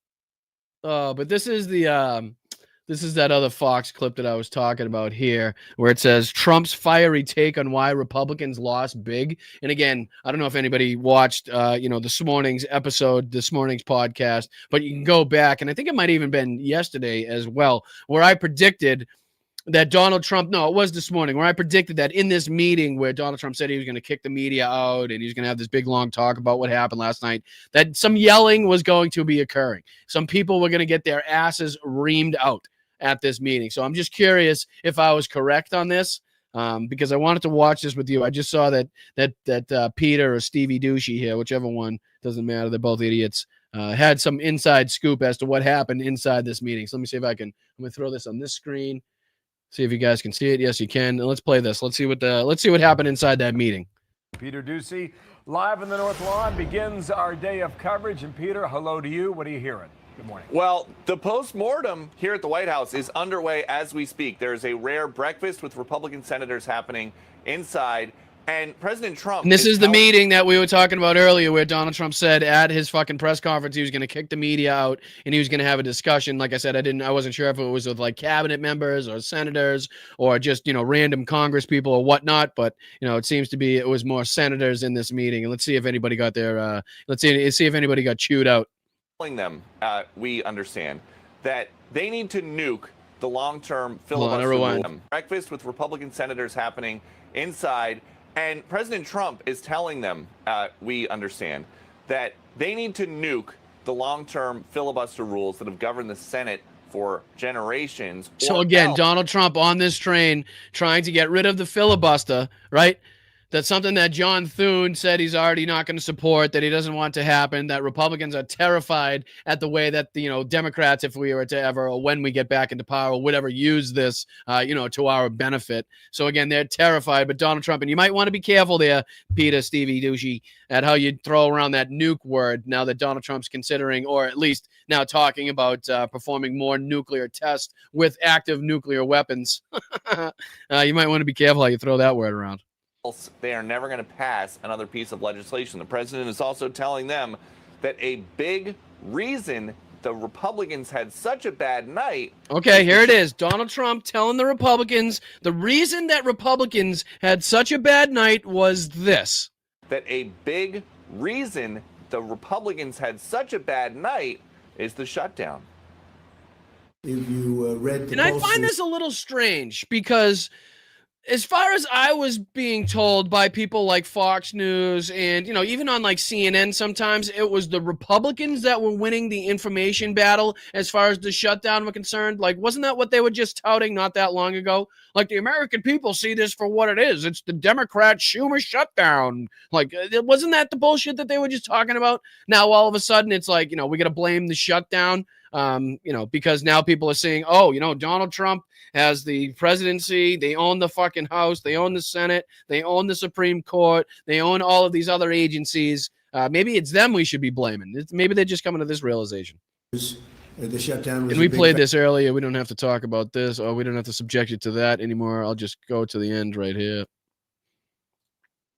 But this is that other Fox clip that I was talking about here, where it says Trump's fiery take on why Republicans lost big. And again, I don't know if anybody watched, this morning's episode, this morning's podcast, but you can go back, and I think it might even been yesterday as well, where I predicted that Donald Trump, no, it was this morning, where I predicted that in this meeting where Donald Trump said he was going to kick the media out and he's going to have this big, long talk about what happened last night, that some yelling was going to be occurring. Some people were going to get their asses reamed out at this meeting. So I'm just curious if I was correct on this, because I wanted to watch this with you. I just saw that Peter or Stevie Ducey here, whichever one, doesn't matter. They're both idiots. Had some inside scoop as to what happened inside this meeting. So let me see if I'm going to throw this on this screen. See if you guys can see it. Yes, you can. And let's play this. Let's see what happened inside that meeting. Peter Ducey, live in the North Lawn, begins our day of coverage. And Peter, hello to you. What are you hearing? Good morning. Well, the postmortem here at the White House is underway as we speak. There's a rare breakfast with Republican senators happening inside And President Trump. And this is the meeting that we were talking about earlier where Donald Trump said at his fucking press conference he was going to kick the media out and he was going to have a discussion. Like I said, I wasn't sure if it was with like cabinet members or senators or just, random Congress people or whatnot. But, it seems to be it was more senators in this meeting. And let's see if anybody got their let's see if anybody got chewed out. Telling them, we understand that they need to nuke the long-term filibuster rule. Breakfast with Republican senators happening inside. And President Trump is telling them, we understand, that they need to nuke the long-term filibuster rules that have governed the Senate for generations. So again, Donald Trump on this train trying to get rid of the filibuster, right? That's something that John Thune said he's already not going to support, that he doesn't want to happen, that Republicans are terrified at the way that, Democrats, if we were to ever, or when we get back into power, would ever use this, to our benefit. So again, they're terrified, but Donald Trump, and you might want to be careful there, Peter, Stevie, Douchey, at how you throw around that nuke word now that Donald Trump's considering, or at least now talking about performing more nuclear tests with active nuclear weapons. You might want to be careful how you throw that word around. They are never going to pass another piece of legislation. The president is also telling them that a big reason the Republicans had such a bad night. Okay, here it is. Donald Trump telling the Republicans the reason that Republicans had such a bad night was this. That a big reason the Republicans had such a bad night is the shutdown. If you read the And I find this a little strange because as far as I was being told by people like Fox News and, even on like CNN sometimes, it was the Republicans that were winning the information battle as far as the shutdown were concerned. Like, wasn't that what they were just touting not that long ago? Like, the American people see this for what it is. It's the Democrat Schumer shutdown. Like, wasn't that the bullshit that they were just talking about? Now, all of a sudden, it's like, we got to blame the shutdown. Because now people are saying, Donald Trump has the presidency, they own the fucking House, they own the Senate, they own the Supreme Court, they own all of these other agencies. Maybe it's them we should be blaming. Maybe they're just coming to this realization. The shutdown was and we played this earlier. We don't have to talk about this, or we don't have to subject you to that anymore. I'll just go to the end right here.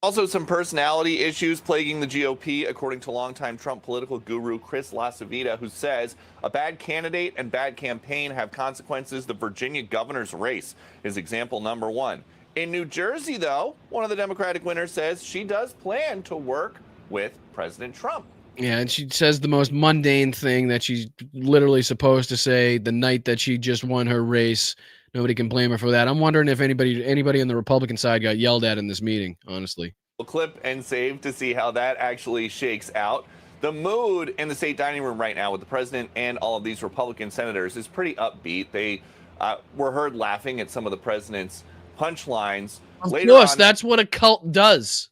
Also, some personality issues plaguing the GOP, according to longtime Trump political guru Chris LaCivita, who says a bad candidate and bad campaign have consequences. The Virginia governor's race is example number one. In New Jersey, though, one of the Democratic winners says she does plan to work with President Trump. Yeah, and she says the most mundane thing that she's literally supposed to say the night that she just won her race. Nobody can blame her for that. I'm wondering if anybody on the Republican side got yelled at in this meeting, honestly. We'll clip and save to see how that actually shakes out. The mood in the state dining room right now with the president and all of these Republican senators is pretty upbeat. They were heard laughing at some of the president's punchlines. Of course, that's what a cult does.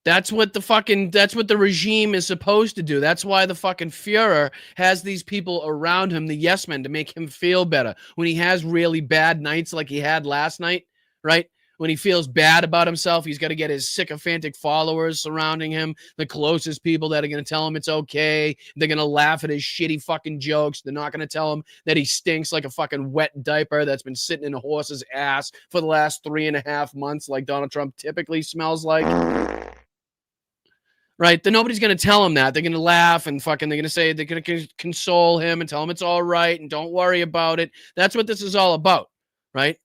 That's what the regime is supposed to do. That's why the fucking Fuhrer has these people around him, the yes men, to make him feel better. When he has really bad nights like he had last night, right? When he feels bad about himself, he's got to get his sycophantic followers surrounding him, the closest people that are going to tell him it's okay. They're going to laugh at his shitty fucking jokes. They're not going to tell him that he stinks like a fucking wet diaper that's been sitting in a horse's ass for the last 3.5 months like Donald Trump typically smells like. Right? Then nobody's going to tell him that. They're going to laugh and they're going to say, they're going to console him and tell him it's all right and don't worry about it. That's what this is all about, right?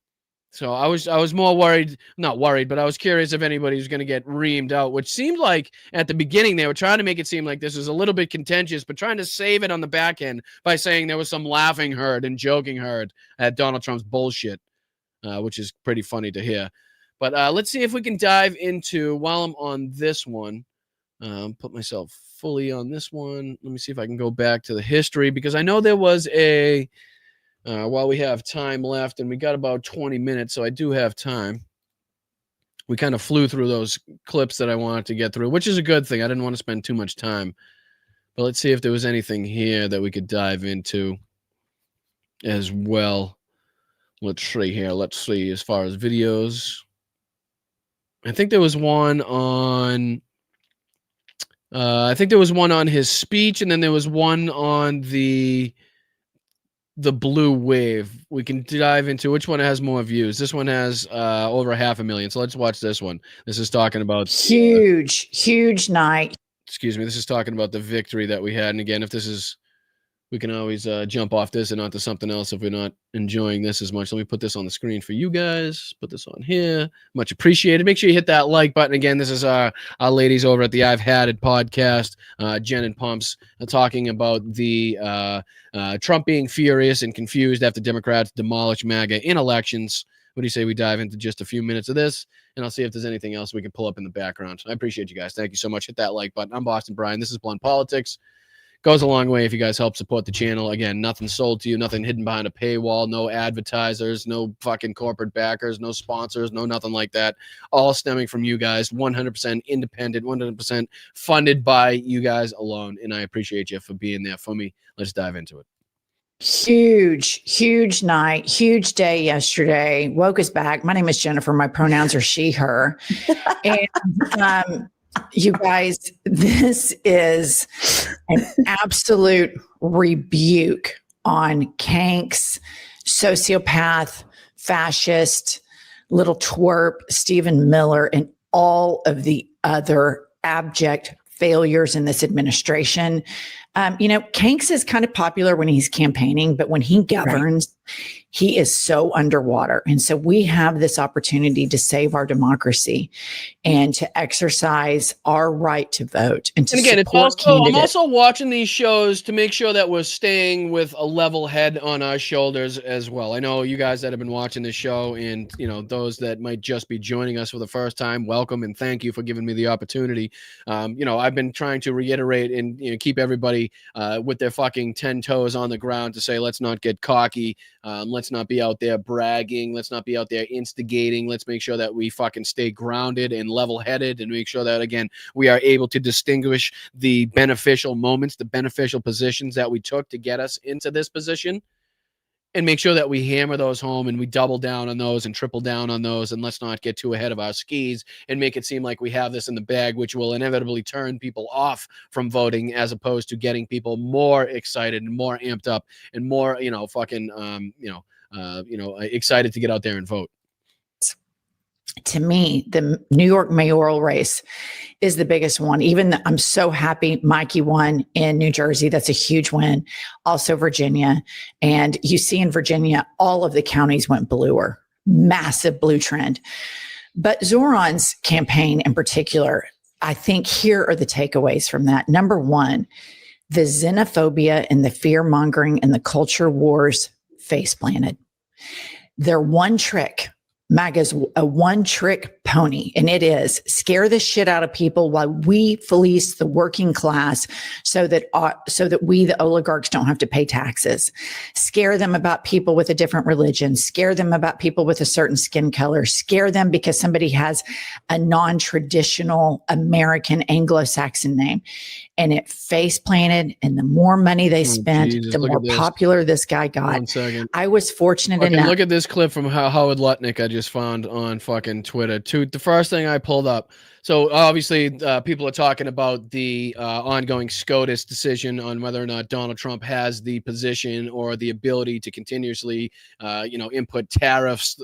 So I was more worried, not worried, but I was curious if anybody was going to get reamed out, which seemed like at the beginning they were trying to make it seem like this was a little bit contentious, but trying to save it on the back end by saying there was some laughing herd and joking herd at Donald Trump's bullshit, which is pretty funny to hear. But let's see if we can dive into, while I'm on this one, put myself fully on this one. Let me see if I can go back to the history, because I know there was a, while we have time left, and we got about 20 minutes, so I do have time. We kind of flew through those clips that I wanted to get through, which is a good thing. I didn't want to spend too much time. But let's see if there was anything here that we could dive into as well. Let's see here. Let's see as far as videos. I think there was one on... I think there was one on his speech, and then there was one on the the blue wave. We can dive into which one has more views. This one has over 500,000. So let's watch this one. This is talking about huge night. Excuse me. This is talking about the victory that we had. And again, if this is, we can always jump off this and onto something else if we're not enjoying this as much. Let me put this on the screen for you guys. Put this on here. Much appreciated. Make sure you hit that like button. Again, this is our ladies over at the I've Had It podcast, Jen and Pumps, talking about the Trump being furious and confused after Democrats demolish MAGA in elections. What do you say we dive into just a few minutes of this, and I'll see if there's anything else we can pull up in the background. I appreciate you guys. Thank you so much. Hit that like button. I'm Boston Brian. This is Blunt Politics. Goes a long way if you guys help support the channel. Again, nothing sold to you, nothing hidden behind a paywall, no advertisers, no fucking corporate backers, no sponsors, no nothing like that. All stemming from you guys, 100% independent, 100% funded by you guys alone. And I appreciate you for being there for me. Let's dive into it. Huge night, huge day yesterday. Woke us back. My name is Jennifer. My pronouns are she, her. And you guys, this is an absolute rebuke on Kanks, sociopath, fascist, little twerp, Stephen Miller, and all of the other abject failures in this administration. Kanks is kind of popular when he's campaigning, but when he governs, he is so underwater. And so we have this opportunity to save our democracy and to exercise our right to vote and to again, it's support also, candidates. I'm also watching these shows to make sure that we're staying with a level head on our shoulders as well. I know you guys that have been watching this show, and those that might just be joining us for the first time, welcome and thank you for giving me the opportunity. I've been trying to reiterate and keep everybody with their fucking 10 toes on the ground to say, let's not get cocky. Let's not be out there bragging. Let's not be out there instigating. Let's make sure that we fucking stay grounded and level-headed and make sure that, again, we are able to distinguish the beneficial moments, the beneficial positions that we took to get us into this position, and make sure that we hammer those home and we double down on those and triple down on those. And let's not get too ahead of our skis and make it seem like we have this in the bag, which will inevitably turn people off from voting, as opposed to getting people more excited and more amped up and more, excited to get out there and vote. To me, the New York mayoral race is the biggest one. I'm so happy Mikey won in New Jersey. That's a huge win. Also Virginia. And you see in Virginia, all of the counties went bluer. Massive blue trend. But Zoran's campaign in particular, I think here are the takeaways from that. Number one, the xenophobia and the fear mongering and the culture wars face planted. Their one trick, MAGA's a one-trick pony, and it is scare the shit out of people while we fleece the working class so that we, the oligarchs, don't have to pay taxes. Scare them about people with a different religion. Scare them about people with a certain skin color. Scare them because somebody has a non-traditional American Anglo-Saxon name. And it face planted, and the more money they spent, the more popular this guy got. 1 second. I was fortunate enough. Look at this clip from Howard Lutnick I just found on fucking Twitter. The first thing I pulled up. So obviously, people are talking about the ongoing SCOTUS decision on whether or not Donald Trump has the position or the ability to continuously, input tariffs,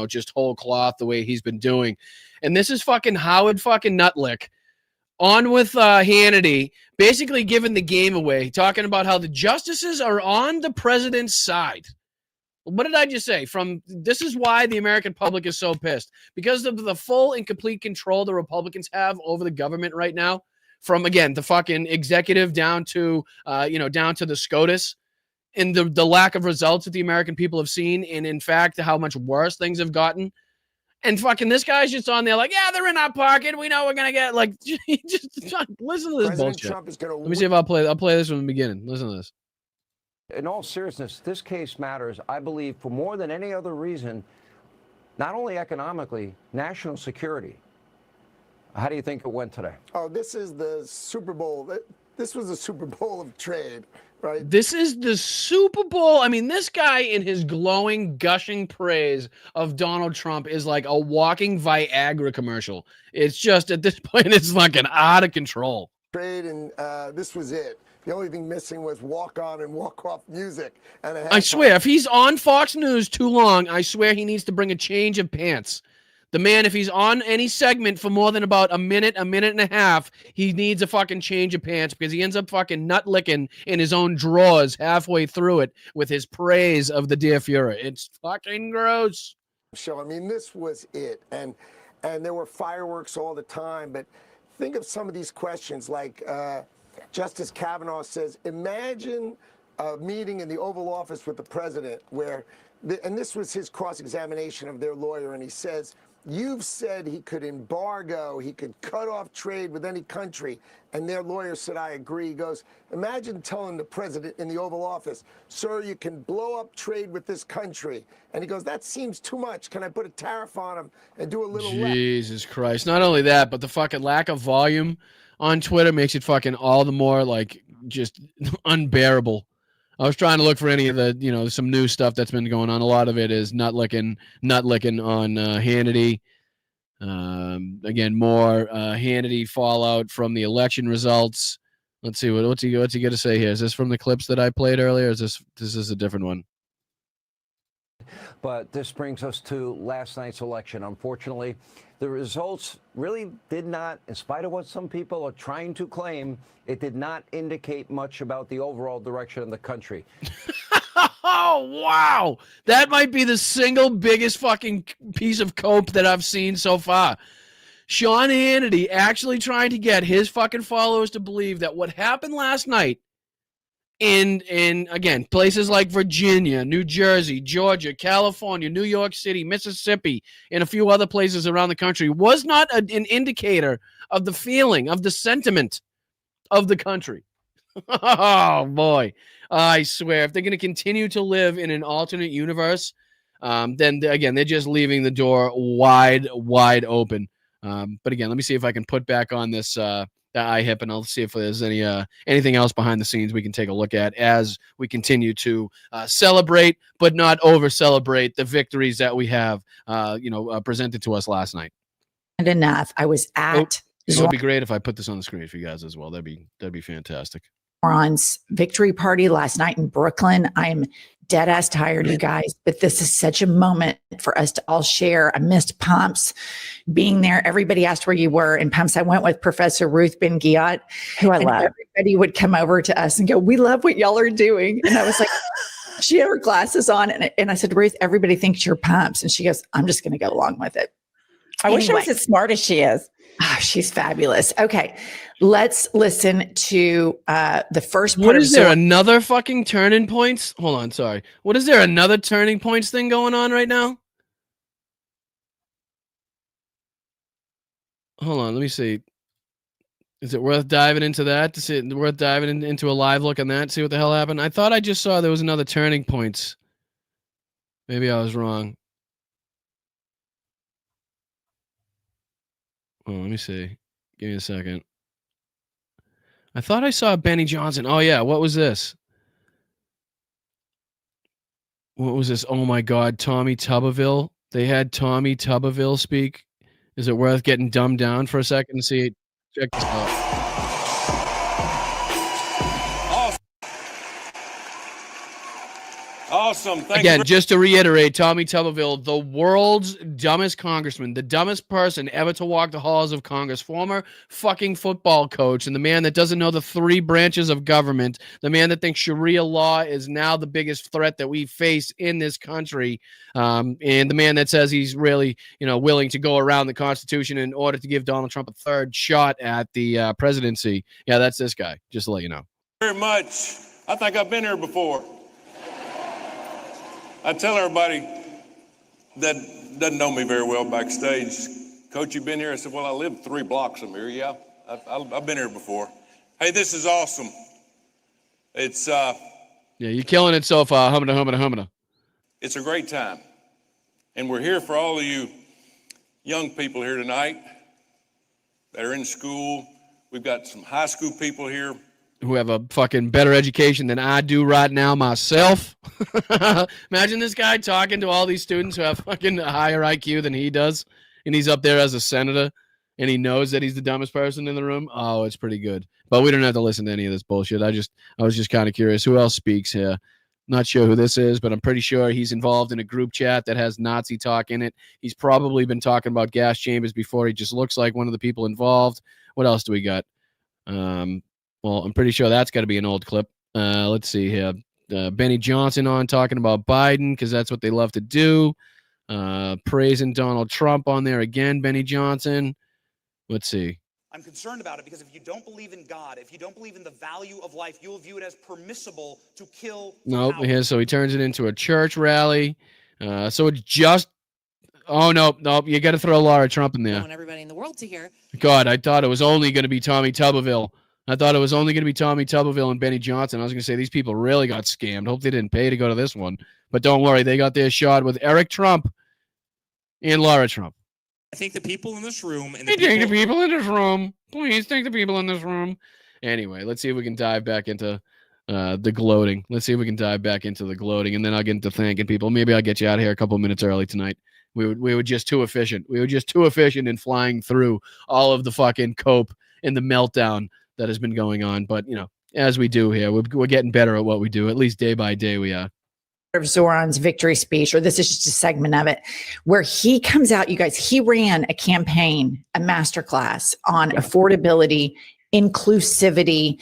just whole cloth the way he's been doing. And this is fucking Howard fucking Nutlick on with Hannity, basically giving the game away, talking about how the justices are on the president's side. What did I just say? This is why the American public is so pissed, because of the full and complete control the Republicans have over the government right now, from, again, the fucking executive down to the SCOTUS, and the lack of results that the American people have seen, and in fact, how much worse things have gotten. And fucking this guy's just on there like, yeah, they're in our pocket. We know we're going to get, like, just listen to this bullshit. Trump is gonna Let me see if I'll play this from the beginning. Listen to this. In all seriousness, this case matters, I believe, for more than any other reason, not only economically, national security. How do you think it went today? Oh, this is the Super Bowl. This was the Super Bowl of trade, right? This is the Super Bowl. I mean, this guy in his glowing, gushing praise of Donald Trump is like a walking Viagra commercial. It's just, at this point, it's fucking out of control. trade, and this was it. The only thing missing was walk-on and walk-off music. And I swear, if he's on Fox News too long, I swear he needs to bring a change of pants. The man, if he's on any segment for more than about a minute and a half, he needs a fucking change of pants because he ends up fucking nut licking in his own drawers halfway through it with his praise of the dear Fuhrer. It's fucking gross. Show. I mean, this was it. And there were fireworks all the time. But think of some of these questions like Justice Kavanaugh says, imagine a meeting in the Oval Office with the president where, and this was his cross-examination of their lawyer, and he says, you've said he could embargo, he could cut off trade with any country. And their lawyer said, I agree. He goes, imagine telling the president in the Oval Office, sir, you can blow up trade with this country. And he goes, that seems too much. Can I put a tariff on him and do a little less? Jesus Christ. Not only that, but the fucking lack of volume on Twitter makes it fucking all the more like just unbearable. I was trying to look for any of the, some new stuff that's been going on. A lot of it is nut licking on Hannity. Again, more Hannity fallout from the election results. Let's see what's he got to say here. Is this from the clips that I played earlier? Or is this a different one? But this brings us to last night's election. Unfortunately, the results really did not, in spite of what some people are trying to claim, it did not indicate much about the overall direction of the country. Oh, wow. That might be the single biggest fucking piece of cope that I've seen so far. Sean Hannity actually trying to get his fucking followers to believe that what happened last night in again, places like Virginia, New Jersey, Georgia, California, New York City, Mississippi, and a few other places around the country was not an indicator of the feeling, of the sentiment of the country. Oh, boy. I swear, if they're going to continue to live in an alternate universe, then, again, they're just leaving the door wide open. But, again, let me see if I can put back on this iHip, and I'll see if there's anything else behind the scenes we can take a look at as we continue to celebrate, but not over-celebrate the victories that we have, presented to us last night. And enough. I was at... It would be great if I put this on the screen for you guys as well. That'd be fantastic. Ron's victory party last night in Brooklyn. I'm dead ass tired, you guys, but this is such a moment for us to all share. I missed Pumps being there. Everybody asked where you were in Pumps. I went with Professor Ruth Ben-Ghiat, who I love. Everybody would come over to us and go, we love what y'all are doing. And I was like, she had her glasses on. And I said, Ruth, everybody thinks you're Pumps. And she goes, I'm just going to go along with it. I wish I was as smart as she is. Oh, she's fabulous. Okay, let's listen to the first part. What is there another fucking turning points? Hold on, sorry. What is there another turning points thing going on right now? Hold on, let me see. Is it worth diving into that? Worth diving into a live look on that? See what the hell happened? I thought I just saw there was another turning points. Maybe I was wrong. Oh, let me see. Give me a second. I thought I saw Benny Johnson. Oh, yeah. What was this? What was this? Oh, my God. Tommy Tuberville. They had Tommy Tuberville speak. Is it worth getting dumbed down for a second to see? Check this out. Awesome. Again, just to reiterate, Tommy Tuberville, the world's dumbest congressman, the dumbest person ever to walk the halls of Congress, former fucking football coach, and the man that doesn't know the three branches of government, the man that thinks Sharia law is now the biggest threat that we face in this country, and the man that says he's really, willing to go around the Constitution in order to give Donald Trump a third shot at the presidency. Yeah, that's this guy, just to let you know. Very much. I think I've been here before. I tell everybody that doesn't know me very well backstage, Coach, you been here? I said, well, I live 3 blocks from here. Yeah, I've been here before. Hey, this is awesome. It's yeah, you're killing it so far. Humana. It's a great time. And we're here for all of you young people here tonight that are in school. We've got some high school people here who have a fucking better education than I do right now myself. Imagine this guy talking to all these students who have fucking a higher IQ than he does, and he's up there as a senator, and he knows that he's the dumbest person in the room. Oh, it's pretty good. But we don't have to listen to any of this bullshit. I was just kind of curious who else speaks here. Not sure who this is, but I'm pretty sure he's involved in a group chat that has Nazi talk in it. He's probably been talking about gas chambers before. He just looks like one of the people involved. What else do we got? Well, I'm pretty sure that's got to be an old clip. Let's see here. Benny Johnson on talking about Biden because that's what they love to do. Praising Donald Trump on there again, Benny Johnson. Let's see. I'm concerned about it because if you don't believe in God, if you don't believe in the value of life, you will view it as permissible to kill. Nope. Here, so he turns it into a church rally. So it's just. Oh no. You got to throw Laura Trump in there. I want everybody in the world to hear. God, I thought it was only going to be Tommy Tuberville. And Benny Johnson. I was going to say these people really got scammed. Hope they didn't pay to go to this one. But don't worry, they got their shot with Eric Trump and Laura Trump. I think the people in this room and Please take the people in this room. Anyway, let's see if we can dive back into the gloating. And then I'll get into thanking people. Maybe I'll get you out of here a couple of minutes early tonight. We were just too efficient. In flying through all of the fucking cope and the meltdown that has been going on. But, as we do here, we're getting better at what we do. At least day by day we are. Of Zoran's victory speech, or this is just a segment of it, where he comes out, you guys, he ran a campaign, a masterclass on affordability, inclusivity,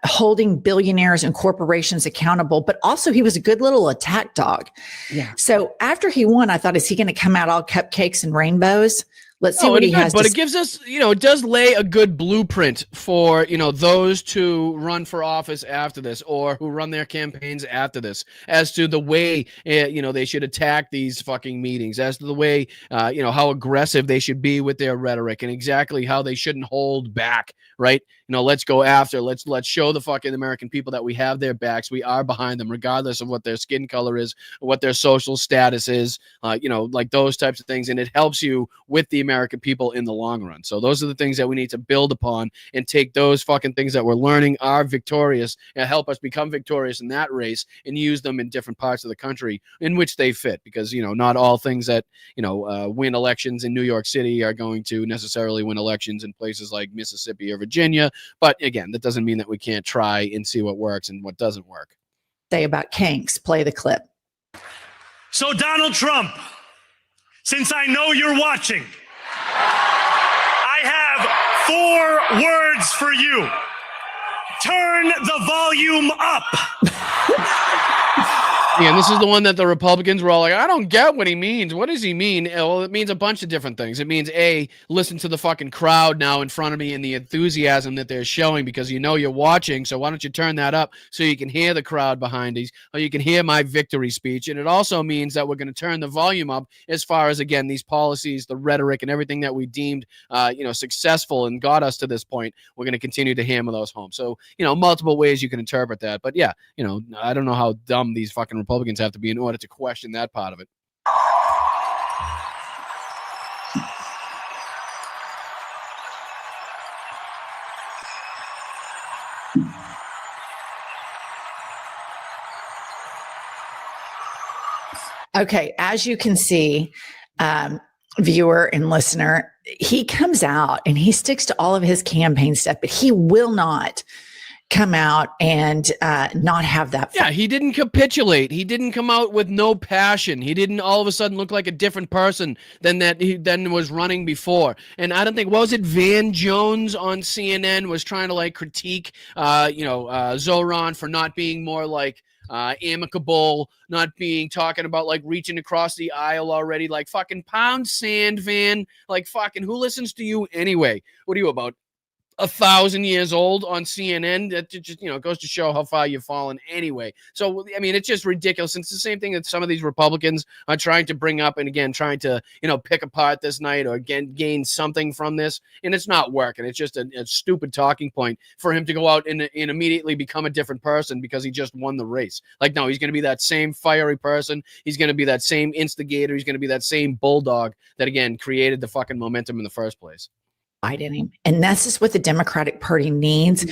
holding billionaires and corporations accountable, but also he was a good little attack dog. Yeah. So after he won, I thought, is he going to come out all cupcakes and rainbows? Let's see what he has. But it gives us, it does lay a good blueprint for, those to run for office after this or who run their campaigns after this as to the way, they should attack these fucking meetings, as to the way, how aggressive they should be with their rhetoric and exactly how they shouldn't hold back, right? Let's go after, let's show the fucking American people that we have their backs. We are behind them, regardless of what their skin color is, or what their social status is, like those types of things. And it helps you with the American people in the long run. So those are the things that we need to build upon and take those fucking things that we're learning are victorious and help us become victorious in that race and use them in different parts of the country in which they fit. Because, not all things that, win elections in New York City are going to necessarily win elections in places like Mississippi or Virginia. But again, that doesn't mean that we can't try and see what works and what doesn't work. Say about kinks. Play the clip. So Donald Trump, since I know you're watching, I have 4 words for you. Turn the volume up. Yeah, and this is the one that the Republicans were all like, I don't get what he means. What does he mean? Well, it means a bunch of different things. It means, A, listen to the fucking crowd now in front of me and the enthusiasm that they're showing because you're watching. So why don't you turn that up so you can hear the crowd behind these, or you can hear my victory speech. And it also means that we're going to turn the volume up as far as, again, these policies, the rhetoric, and everything that we deemed, successful and got us to this point. We're going to continue to hammer those home. So, multiple ways you can interpret that. But yeah, I don't know how dumb these fucking Republicans have to be in order to question that part of it. Okay, as you can see, viewer and listener, he comes out and he sticks to all of his campaign stuff, but he will not come out and not have that fun. Yeah, he didn't capitulate. He didn't come out with no passion. He didn't all of a sudden look like a different person than that he then was running before. And I don't think, what was it, Van Jones on CNN was trying to critique Zoran for not being more amicable, not being talking about reaching across the aisle already, fucking pound sand, Van, fucking who listens to you anyway? What are you, about 1,000 years old on CNN? That just, goes to show how far you've fallen anyway. So, I mean, it's just ridiculous. It's the same thing that some of these Republicans are trying to bring up and, again, trying to, pick apart this night or gain something from this. And it's not working. It's just a stupid talking point for him to go out and immediately become a different person because he just won the race. No, he's going to be that same fiery person. He's going to be that same instigator. He's going to be that same bulldog that, again, created the fucking momentum in the first place. In him. And that's just what the Democratic Party needs.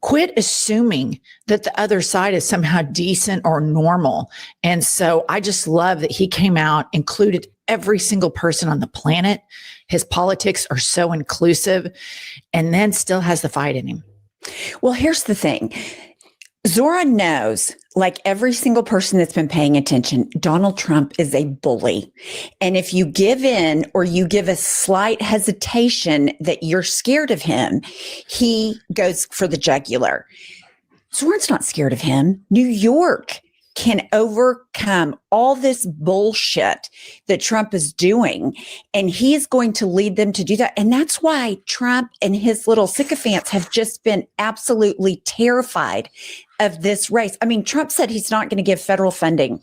Quit assuming that the other side is somehow decent or normal. And so I just love that he came out, included every single person on the planet. His politics are so inclusive, and then still has the fight in him. Well, here's the thing. Zoran knows, like every single person that's been paying attention, Donald Trump is a bully. And if you give in or you give a slight hesitation that you're scared of him, he goes for the jugular. Zoran's not scared of him. New York can overcome all this bullshit that Trump is doing, and he is going to lead them to do that. And that's why Trump and his little sycophants have just been absolutely terrified of this race. I mean, Trump said he's not going to give federal funding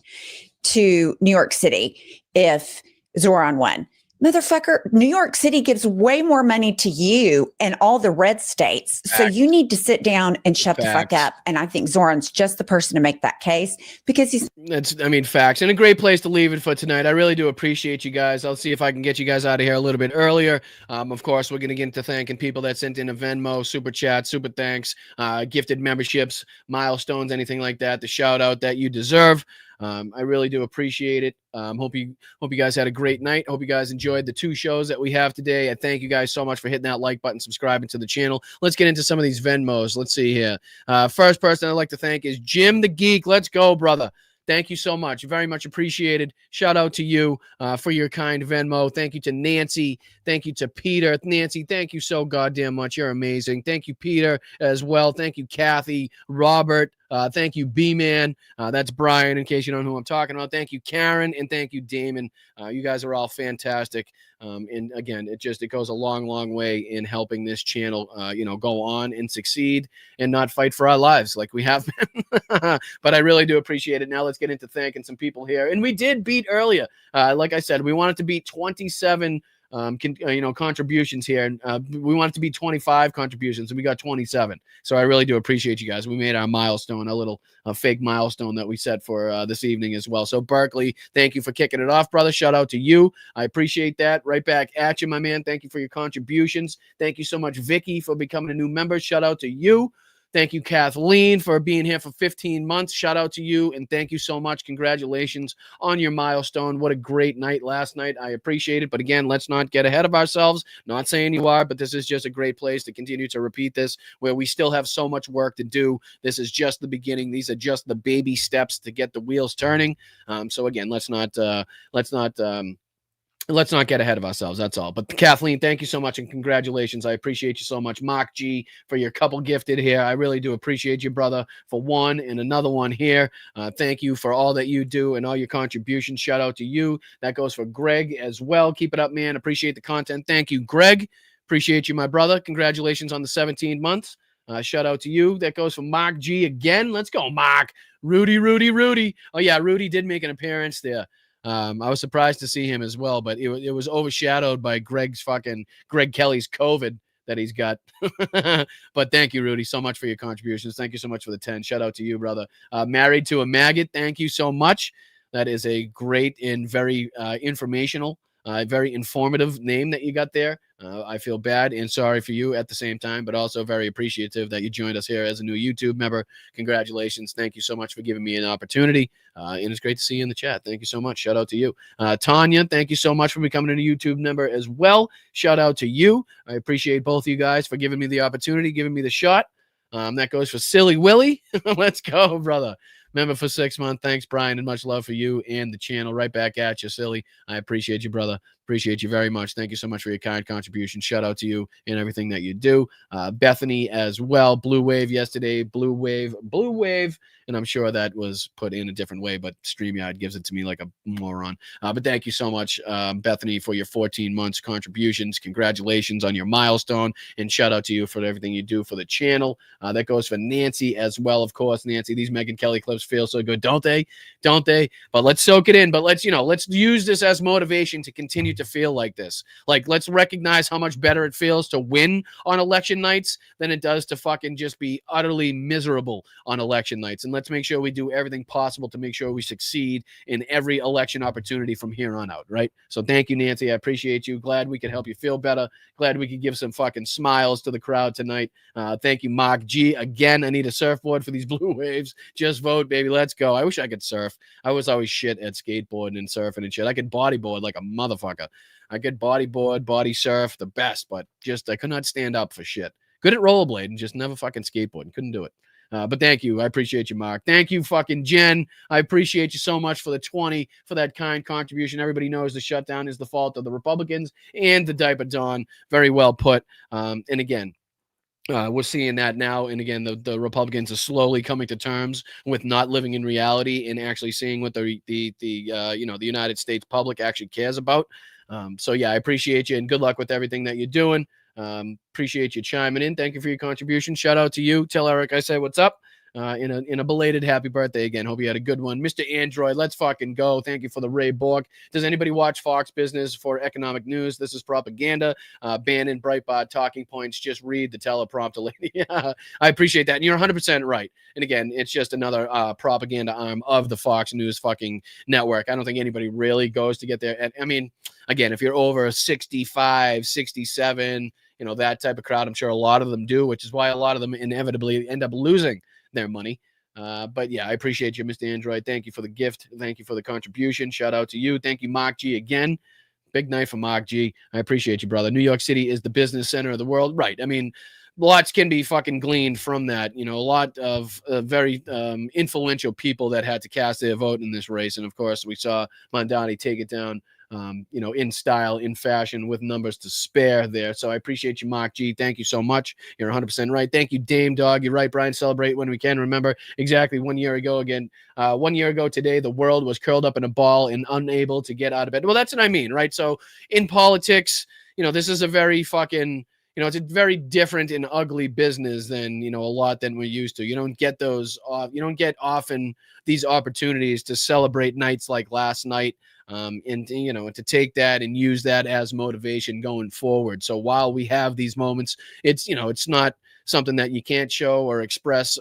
to New York City if Zoran won. Motherfucker, New York City gives way more money to you and all the red states. So you need to sit down and shut the fuck up. And I think Zoran's just the person to make that case because he's. Facts. And a great place to leave it for tonight. I really do appreciate you guys. I'll see if I can get you guys out of here a little bit earlier. Of course, we're going to get into thanking people that sent in a Venmo, super chat, super thanks, gifted memberships, milestones, anything like that. The shout out that you deserve. I really do appreciate it. Hope you guys had a great night. Hope you guys enjoyed the 2 shows that we have today. I thank you guys so much for hitting that like button, subscribing to the channel. Let's get into some of these Venmos. Let's see here. First person I'd like to thank is Jim the Geek. Let's go, brother. Thank you so much. Very much appreciated. Shout out to you for your kind Venmo. Thank you to Nancy. Thank you to Peter. Nancy, thank you so goddamn much. You're amazing. Thank you, Peter, as well. Thank you, Kathy, Robert. Thank you, B-Man. That's Brian, in case you don't know who I'm talking about. Thank you, Karen, and thank you, Damon. You guys are all fantastic. And again, it goes a long, long way in helping this channel, go on and succeed and not fight for our lives like we have been. But I really do appreciate it. Now let's get into thanking some people here. And we did beat earlier. Like I said, we wanted to beat 27 contributions here. We wanted to be 25 contributions, and we got 27. So I really do appreciate you guys. We made our milestone, a fake milestone that we set for this evening as well. So Berkeley, thank you for kicking it off, brother. Shout out to you. I appreciate that. Right back at you, my man. Thank you for your contributions. Thank you so much, Vicky, for becoming a new member. Shout out to you. Thank you, Kathleen, for being here for 15 months. Shout out to you, and thank you so much. Congratulations on your milestone. What a great night last night. I appreciate it. But again, let's not get ahead of ourselves. Not saying you are, but this is just a great place to continue to repeat this, where we still have so much work to do. This is just the beginning. These are just the baby steps to get the wheels turning. So again, let's not get ahead of ourselves. That's all. But Kathleen, thank you so much and congratulations. I appreciate you so much. Mark G, for your couple gifted here. I really do appreciate you, brother, for one and another one here. Thank you for all that you do and all your contributions. Shout out to you. That goes for Greg as well. Keep it up, man. Appreciate the content. Thank you, Greg. Appreciate you, my brother. Congratulations on the 17 months. Shout out to you. That goes for Mark G again. Let's go, Mark. Rudy. Oh, yeah, Rudy did make an appearance there. I was surprised to see him as well, but it was overshadowed by Greg Kelly's COVID that he's got. But thank you, Rudy, so much for your contributions. Thank you so much for the 10. Shout out to you, brother. Married to a Maggot. Thank you so much. That is a great and very informational, very informative name that you got there. I feel bad and sorry for you at the same time, but also very appreciative that you joined us here as a new YouTube member. Congratulations. Thank you so much for giving me an opportunity. And it's great to see you in the chat. Thank you so much. Shout out to you. Tanya, thank you so much for becoming a YouTube member as well. Shout out to you. I appreciate both of you guys for giving me the opportunity, giving me the shot. That goes for Silly Willie. Let's go, brother. Member for 6 months. Thanks, Brian, and much love for you and the channel. Right back at you, Silly. I appreciate you, brother. Appreciate you very much. Thank you so much for your kind contribution. Shout out to you and everything that you do. Bethany as well. Blue Wave yesterday. Blue Wave. And I'm sure that was put in a different way, but StreamYard gives it to me like a moron. But thank you so much, Bethany, for your 14 months contributions. Congratulations on your milestone. And shout out to you for everything you do for the channel. That goes for Nancy as well, of course. Nancy, these Megyn Kelly clips feel so good, don't they? But let's soak it in. But let's use this as motivation to continue to to feel like this. Like, let's recognize how much better it feels to win on election nights than it does to fucking just be utterly miserable on election nights. And let's make sure we do everything possible to make sure we succeed in every election opportunity from here on out, right? So thank you, Nancy. I appreciate you. Glad we could help you feel better. Glad we could give some fucking smiles to the crowd tonight. Thank you, Mark G. Again, I need a surfboard for these blue waves. Just vote, baby. Let's go. I wish I could surf. I was always shit at skateboarding and surfing and shit. I could bodyboard like a motherfucker. I could bodyboard, body surf, the best, but just I could not stand up for shit. Good at rollerblading, just never fucking skateboarding. Couldn't do it. But thank you. I appreciate you, Mark. Thank you, fucking Jen. I appreciate you so much for the 20, for that kind contribution. Everybody knows the shutdown is the fault of the Republicans and the diaper Dawn. Very well put. And again, we're seeing that now. And again, the Republicans are slowly coming to terms with not living in reality and actually seeing what the United States public actually cares about. So yeah, I appreciate you and good luck with everything that you're doing. Appreciate you chiming in. Thank you for your contribution. Shout out to you. Tell Eric I say what's up. In a belated happy birthday again. Hope you had a good one. Mr. Android, let's fucking go. Thank you for the Ray Borg. Does anybody watch Fox Business for economic news? This is propaganda. Bannon, Breitbart, talking points. Just read the teleprompter, lady. I appreciate that. And you're 100% right. And again, it's just another propaganda arm of the Fox News fucking network. I don't think anybody really goes to get there. And I mean, again, if you're over 65, 67, that type of crowd, I'm sure a lot of them do, which is why a lot of them inevitably end up losing their money. But yeah, I appreciate you, Mr. Android. Thank you for the gift. Thank you for the contribution. Shout out to you. Thank you, Mark G. Again. Big night for Mark G. I appreciate you, brother. New York City is the business center of the world. Right. I mean, lots can be fucking gleaned from that. A lot of very influential people that had to cast their vote in this race. And of course, we saw Mondani take it down in style, in fashion, with numbers to spare there. So I appreciate you, Mark G. Thank you so much. You're 100% right. Thank you, Dame Dog. You're right, Brian. Celebrate when we can. Remember, exactly 1 year ago again. 1 year ago today, the world was curled up in a ball and unable to get out of bed. Well, that's what I mean, right? So in politics, this is a very fucking, it's a very different and ugly business than, a lot than we're used to. You don't get those, you don't get often these opportunities to celebrate nights like last night. And to take that and use that as motivation going forward. So while we have these moments, it's not something that you can't show or express,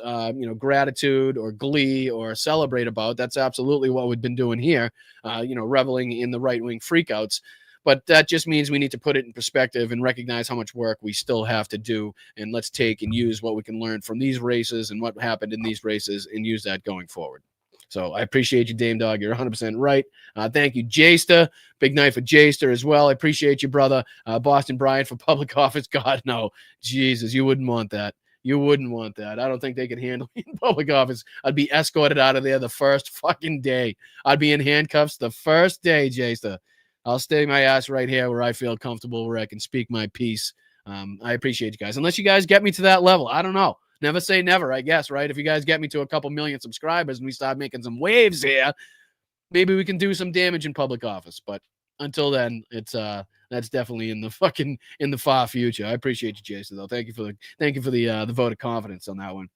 gratitude or glee or celebrate about. That's absolutely what we've been doing here, reveling in the right-wing freakouts. But that just means we need to put it in perspective and recognize how much work we still have to do. And let's take and use what we can learn from these races and what happened in these races and use that going forward. So I appreciate you, Dame Dog. You're 100% right. Thank you, Jayster. Big night for Jayster as well. I appreciate you, brother. Boston Brian for public office. God, no. Jesus, you wouldn't want that. You wouldn't want that. I don't think they could handle me in public office. I'd be escorted out of there the first fucking day. I'd be in handcuffs the first day, Jayster. I'll stay my ass right here where I feel comfortable, where I can speak my piece. I appreciate you guys. Unless you guys get me to that level. I don't know. Never say never, I guess, right? If you guys get me to a couple million subscribers and we start making some waves here, maybe we can do some damage in public office. But until then, it's that's definitely in the far future. I appreciate you, Jason, though. Thank you for the vote of confidence on that one.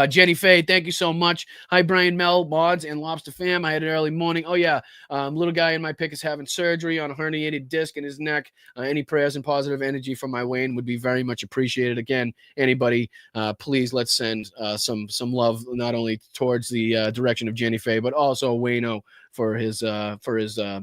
Jenny Faye, thank you so much. Hi, Brian, Mel, Mods, and Lobster Fam. I had an early morning. Oh, yeah. Little guy in my pick is having surgery on a herniated disc in his neck. Any prayers and positive energy from my Wayne would be very much appreciated. Again, anybody, please let's send some love not only towards the direction of Jenny Faye, but also Wayno for his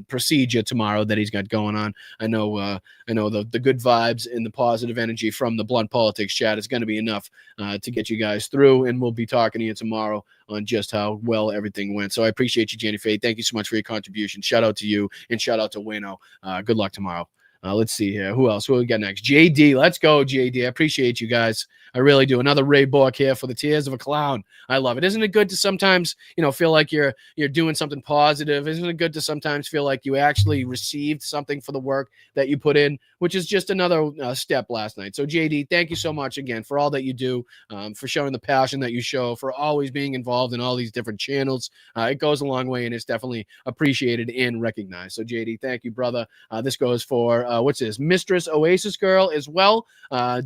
procedure tomorrow that he's got going on. I know the good vibes and the positive energy from the Blunt Politics chat is going to be enough to get you guys through, and we'll be talking to you tomorrow on just how well everything went. So I appreciate you, Jenny Faye. Thank you so much for your contribution. Shout out to you and shout out to Wayno. Good luck tomorrow. Let's see here. Who else? What we got next? JD. Let's go, JD. I appreciate you guys. I really do. Another Ray Bork here for the Tears of a Clown. I love it. Isn't it good to sometimes, feel like you're doing something positive? Isn't it good to sometimes feel like you actually received something for the work that you put in, which is just another step last night. So JD, thank you so much again for all that you do, for showing the passion that you show, for always being involved in all these different channels. It goes a long way, and it's definitely appreciated and recognized. So JD, thank you, brother. This goes for, what's this? Mistress Oasis Girl as well.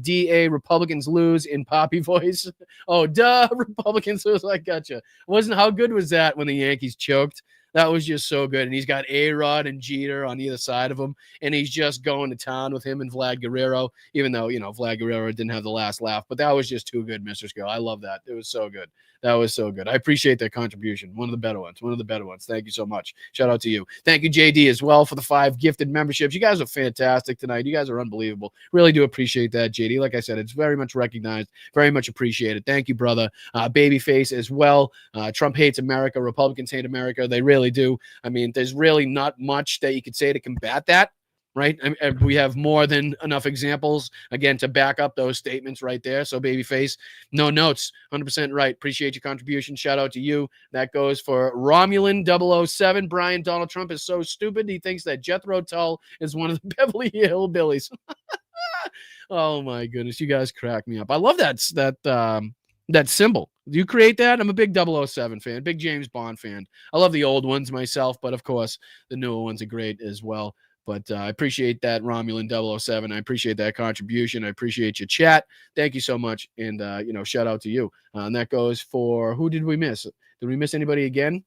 DA Republicans lose in Poppy voice. Oh, duh, Republicans lose. I gotcha. How good was that when the Yankees choked? That was just so good. And he's got A-Rod and Jeter on either side of him, and he's just going to town with him and Vlad Guerrero, even though, Vlad Guerrero didn't have the last laugh. But that was just too good, Mr. Skill. I love that. It was so good. That was so good. I appreciate that contribution. One of the better ones. Thank you so much. Shout out to you. Thank you, JD, as well, for the 5 gifted memberships. You guys are fantastic tonight. You guys are unbelievable. Really do appreciate that, JD. Like I said, it's very much recognized, very much appreciated. Thank you, brother. Babyface as well. Trump hates America. Republicans hate America. They really do. I mean, there's really not much that you could say to combat that, right? I mean, we have more than enough examples, again, to back up those statements right there. So, Babyface, no notes, 100% right. Appreciate your contribution. Shout out to you. That goes for Romulan 007. Brian, Donald Trump is so stupid. He thinks that Jethro Tull is one of the Beverly Hillbillies. Oh, my goodness. You guys crack me up. I love that symbol. Do you create that? I'm a big 007 fan, big James Bond fan. I love the old ones myself, but of course, the newer ones are great as well. But I appreciate that, Romulan 007. I appreciate that contribution. I appreciate your chat. Thank you so much. And, shout out to you. And that goes for, who did we miss? Did we miss anybody again?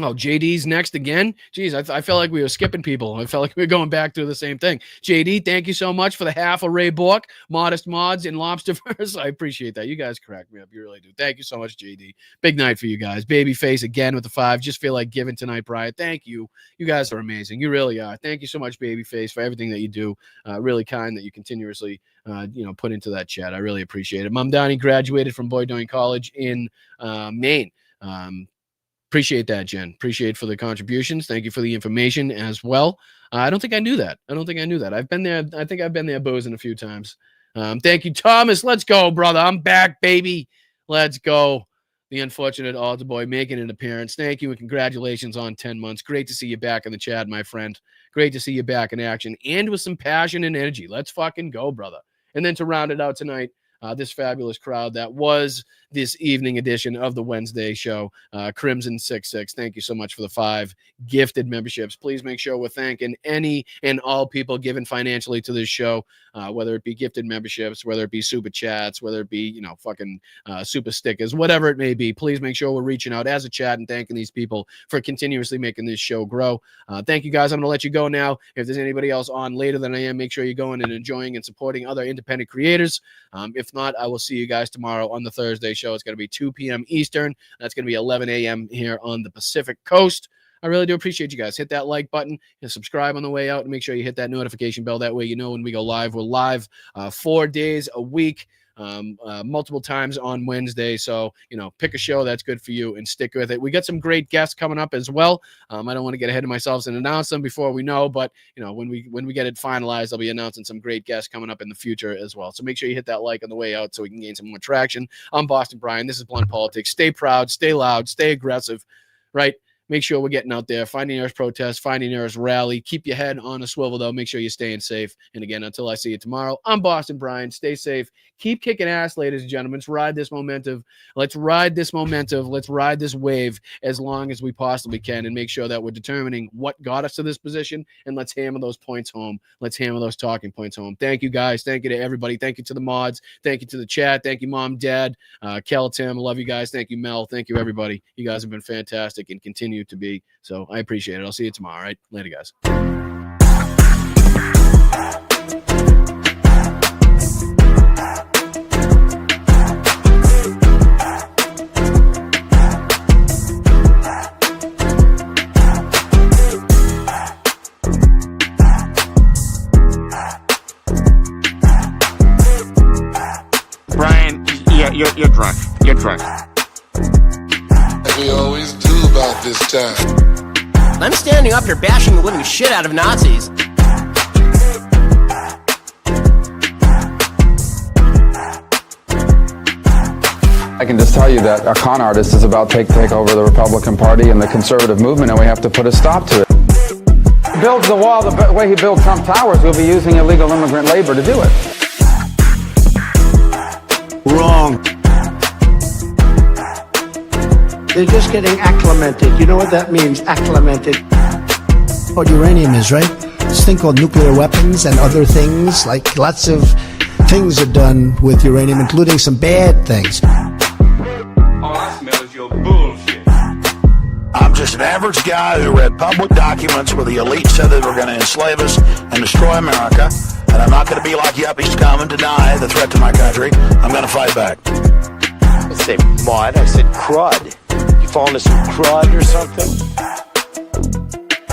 Oh, JD's next again. Jeez, I felt like we were skipping people. I felt like we were going back to the same thing. JD, thank you so much for the half of Ray Bork, Modest Mods, and Lobsterverse. I appreciate that. You guys crack me up. You really do. Thank you so much, JD. Big night for you guys. Babyface again with the 5. Just feel like giving tonight, Brian. Thank you. You guys are amazing. You really are. Thank you so much, Babyface, for everything that you do. Really kind that you continuously put into that chat. I really appreciate it. Mom Downey graduated from Bowdoin College in Maine. Appreciate that, Jen. Appreciate for the contributions. Thank you for the information as well. I don't think I knew that. I've been there. I think I've been there boozing a few times. Thank you, Thomas. Let's go, brother. I'm back, baby. Let's go. The unfortunate altar boy making an appearance. Thank you and congratulations on 10 months. Great to see you back in the chat, my friend. Great to see you back in action and with some passion and energy. Let's fucking go, brother. And then to round it out tonight, this fabulous crowd that was this evening edition of the Wednesday show, Crimson 66. Thank you so much for the 5 gifted memberships. Please make sure we're thanking any and all people given financially to this show, whether it be gifted memberships, whether it be super chats, whether it be, super stickers, whatever it may be. Please make sure we're reaching out as a chat and thanking these people for continuously making this show grow. Thank you, guys. I'm going to let you go now. If there's anybody else on later than I am, make sure you're going and enjoying and supporting other independent creators. If not, I will see you guys tomorrow on the Thursday show. It's going to be 2 p.m. Eastern. That's going to be 11 a.m. here on the Pacific Coast. I really do appreciate you guys. Hit that like button and subscribe on the way out, and make sure you hit that notification bell. That way you know when we go live. We're live 4 days a week, multiple times on Wednesday. So, pick a show that's good for you and stick with it. We got some great guests coming up as well. I don't want to get ahead of myself and announce them before we know, but when we get it finalized, I'll be announcing some great guests coming up in the future as well. So make sure you hit that like on the way out so we can gain some more traction. I'm Boston Brian. This is Blunt Politics. Stay proud, stay loud, stay aggressive, right? Make sure we're getting out there, finding Earth's protest, finding Earth's rally. Keep your head on a swivel, though. Make sure you're staying safe. And again, until I see you tomorrow, I'm Boston Brian. Stay safe. Keep kicking ass, ladies and gentlemen. Let's ride this momentum. Let's ride this wave as long as we possibly can and make sure that we're determining what got us to this position. And let's hammer those points home. Let's hammer those talking points home. Thank you, guys. Thank you to everybody. Thank you to the mods. Thank you to the chat. Thank you, Mom, Dad, Kel, Tim. I love you guys. Thank you, Mel. Thank you, everybody. You guys have been fantastic and continue to be. So I appreciate it. I'll see you tomorrow. All right. Later, guys. Brian, yeah, you're drunk. You're drunk. We always do about this time. I'm standing up here bashing the living shit out of Nazis. I can just tell you that a con artist is about to take over the Republican Party and the conservative movement, and we have to put a stop to it. He builds the wall the way he built Trump Towers. We'll be using illegal immigrant labor to do it. Wrong. They're just getting acclimated. You know what that means, acclimated? What uranium is, right? This thing called nuclear weapons and other things, like lots of things are done with uranium, including some bad things. All I smell is your bullshit. I'm just an average guy who read public documents where the elite said they were going to enslave us and destroy America. And I'm not going to be like yuppies come and deny the threat to my country. I'm going to fight back. I didn't say mud, I said crud. You fall into some crud or something?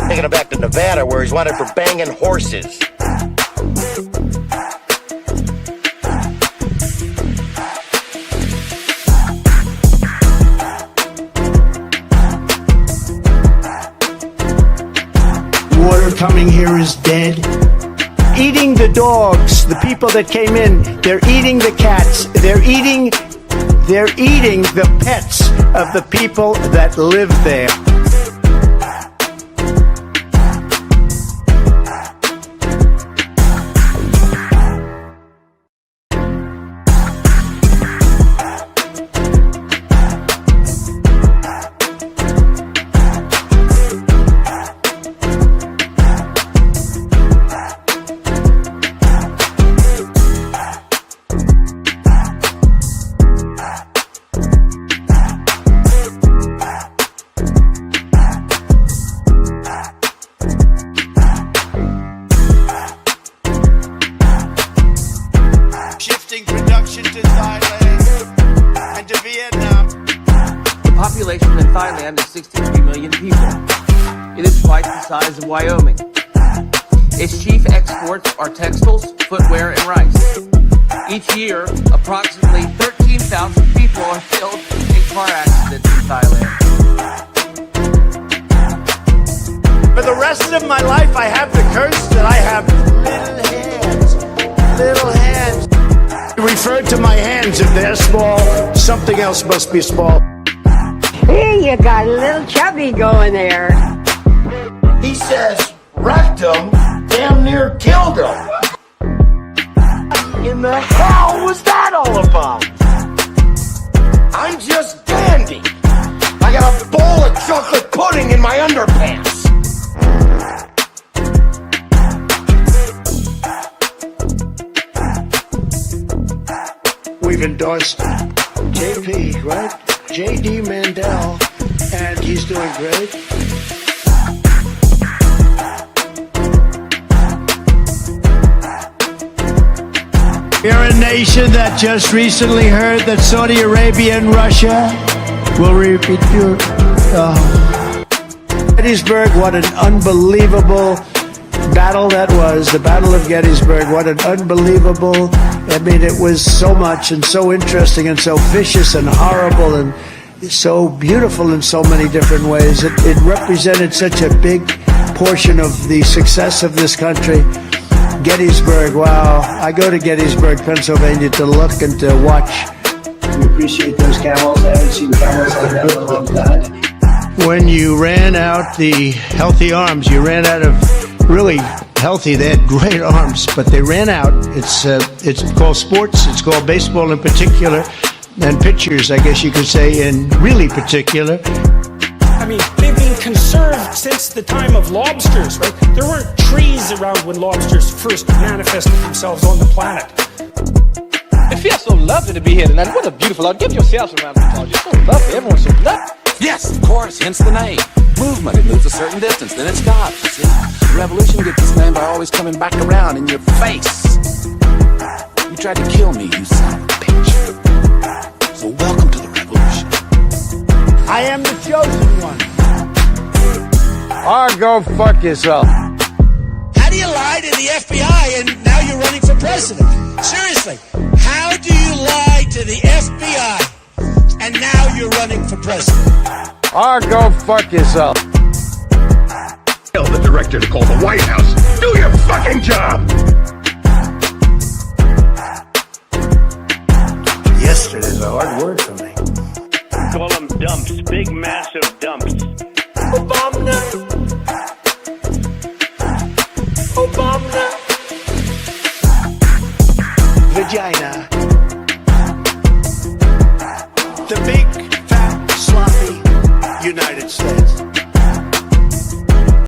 Taking him back to Nevada where he's wanted for banging horses. Water coming here is dead. Eating the dogs, the people that came in, they're eating the cats, they're eating the pets of the people that live there. Production to Thailand and to Vietnam. The population in Thailand is 63 million people. It is twice the size of Wyoming. Its chief exports are textiles, footwear, and rice. Each year, approximately 13,000 people are killed in car accidents in Thailand. For the rest of my life, I have the curse that I have little hands. Little hands. Refer to my hands. If they're small, something else must be small. Hey, you got a little chubby going there. He says rectum damn near killed him. In the hell was that all about? I'm just dandy. I got a bowl of chocolate pudding in my underpants. We've endorsed JP, right? J.D. Mandel, and he's doing great. We're a nation that just recently heard that Saudi Arabia and Russia will repeat your Gettysburg. What an unbelievable battle that was, the Battle of Gettysburg. What an unbelievable, I mean, it was so much and so interesting and so vicious and horrible and so beautiful in so many different ways. It represented such a big portion of the success of this country. Gettysburg, wow. I go to Gettysburg, Pennsylvania to look and to watch. We appreciate those camels. I haven't seen camels like that in a long time. When you ran out the healthy arms, you ran out of really healthy. They had great arms, but they ran out. It's called sports. It's called baseball in particular, and pitchers, I guess you could say, in really particular. I mean, they've been conserved since the time of lobsters, right? There weren't trees around when lobsters first manifested themselves on the planet. It feels so lovely to be here tonight. What a beautiful, give yourselves a round of applause. You're so lovely. Everyone's so lovely. Yes, of course, hence the name. Movement, it moves a certain distance, then it stops, you see. The revolution gets its name by always coming back around in your face. You tried to kill me, you son of a bitch. So welcome to the revolution. I am the chosen one. Or go fuck yourself. How do you lie to the FBI and now you're running for president? Seriously, how do you lie to the FBI and now you're running for president? Or go fuck yourself. Tell the director to call the White House. Do your fucking job! Yesterday's a hard word for me. Call them dumps. Big, massive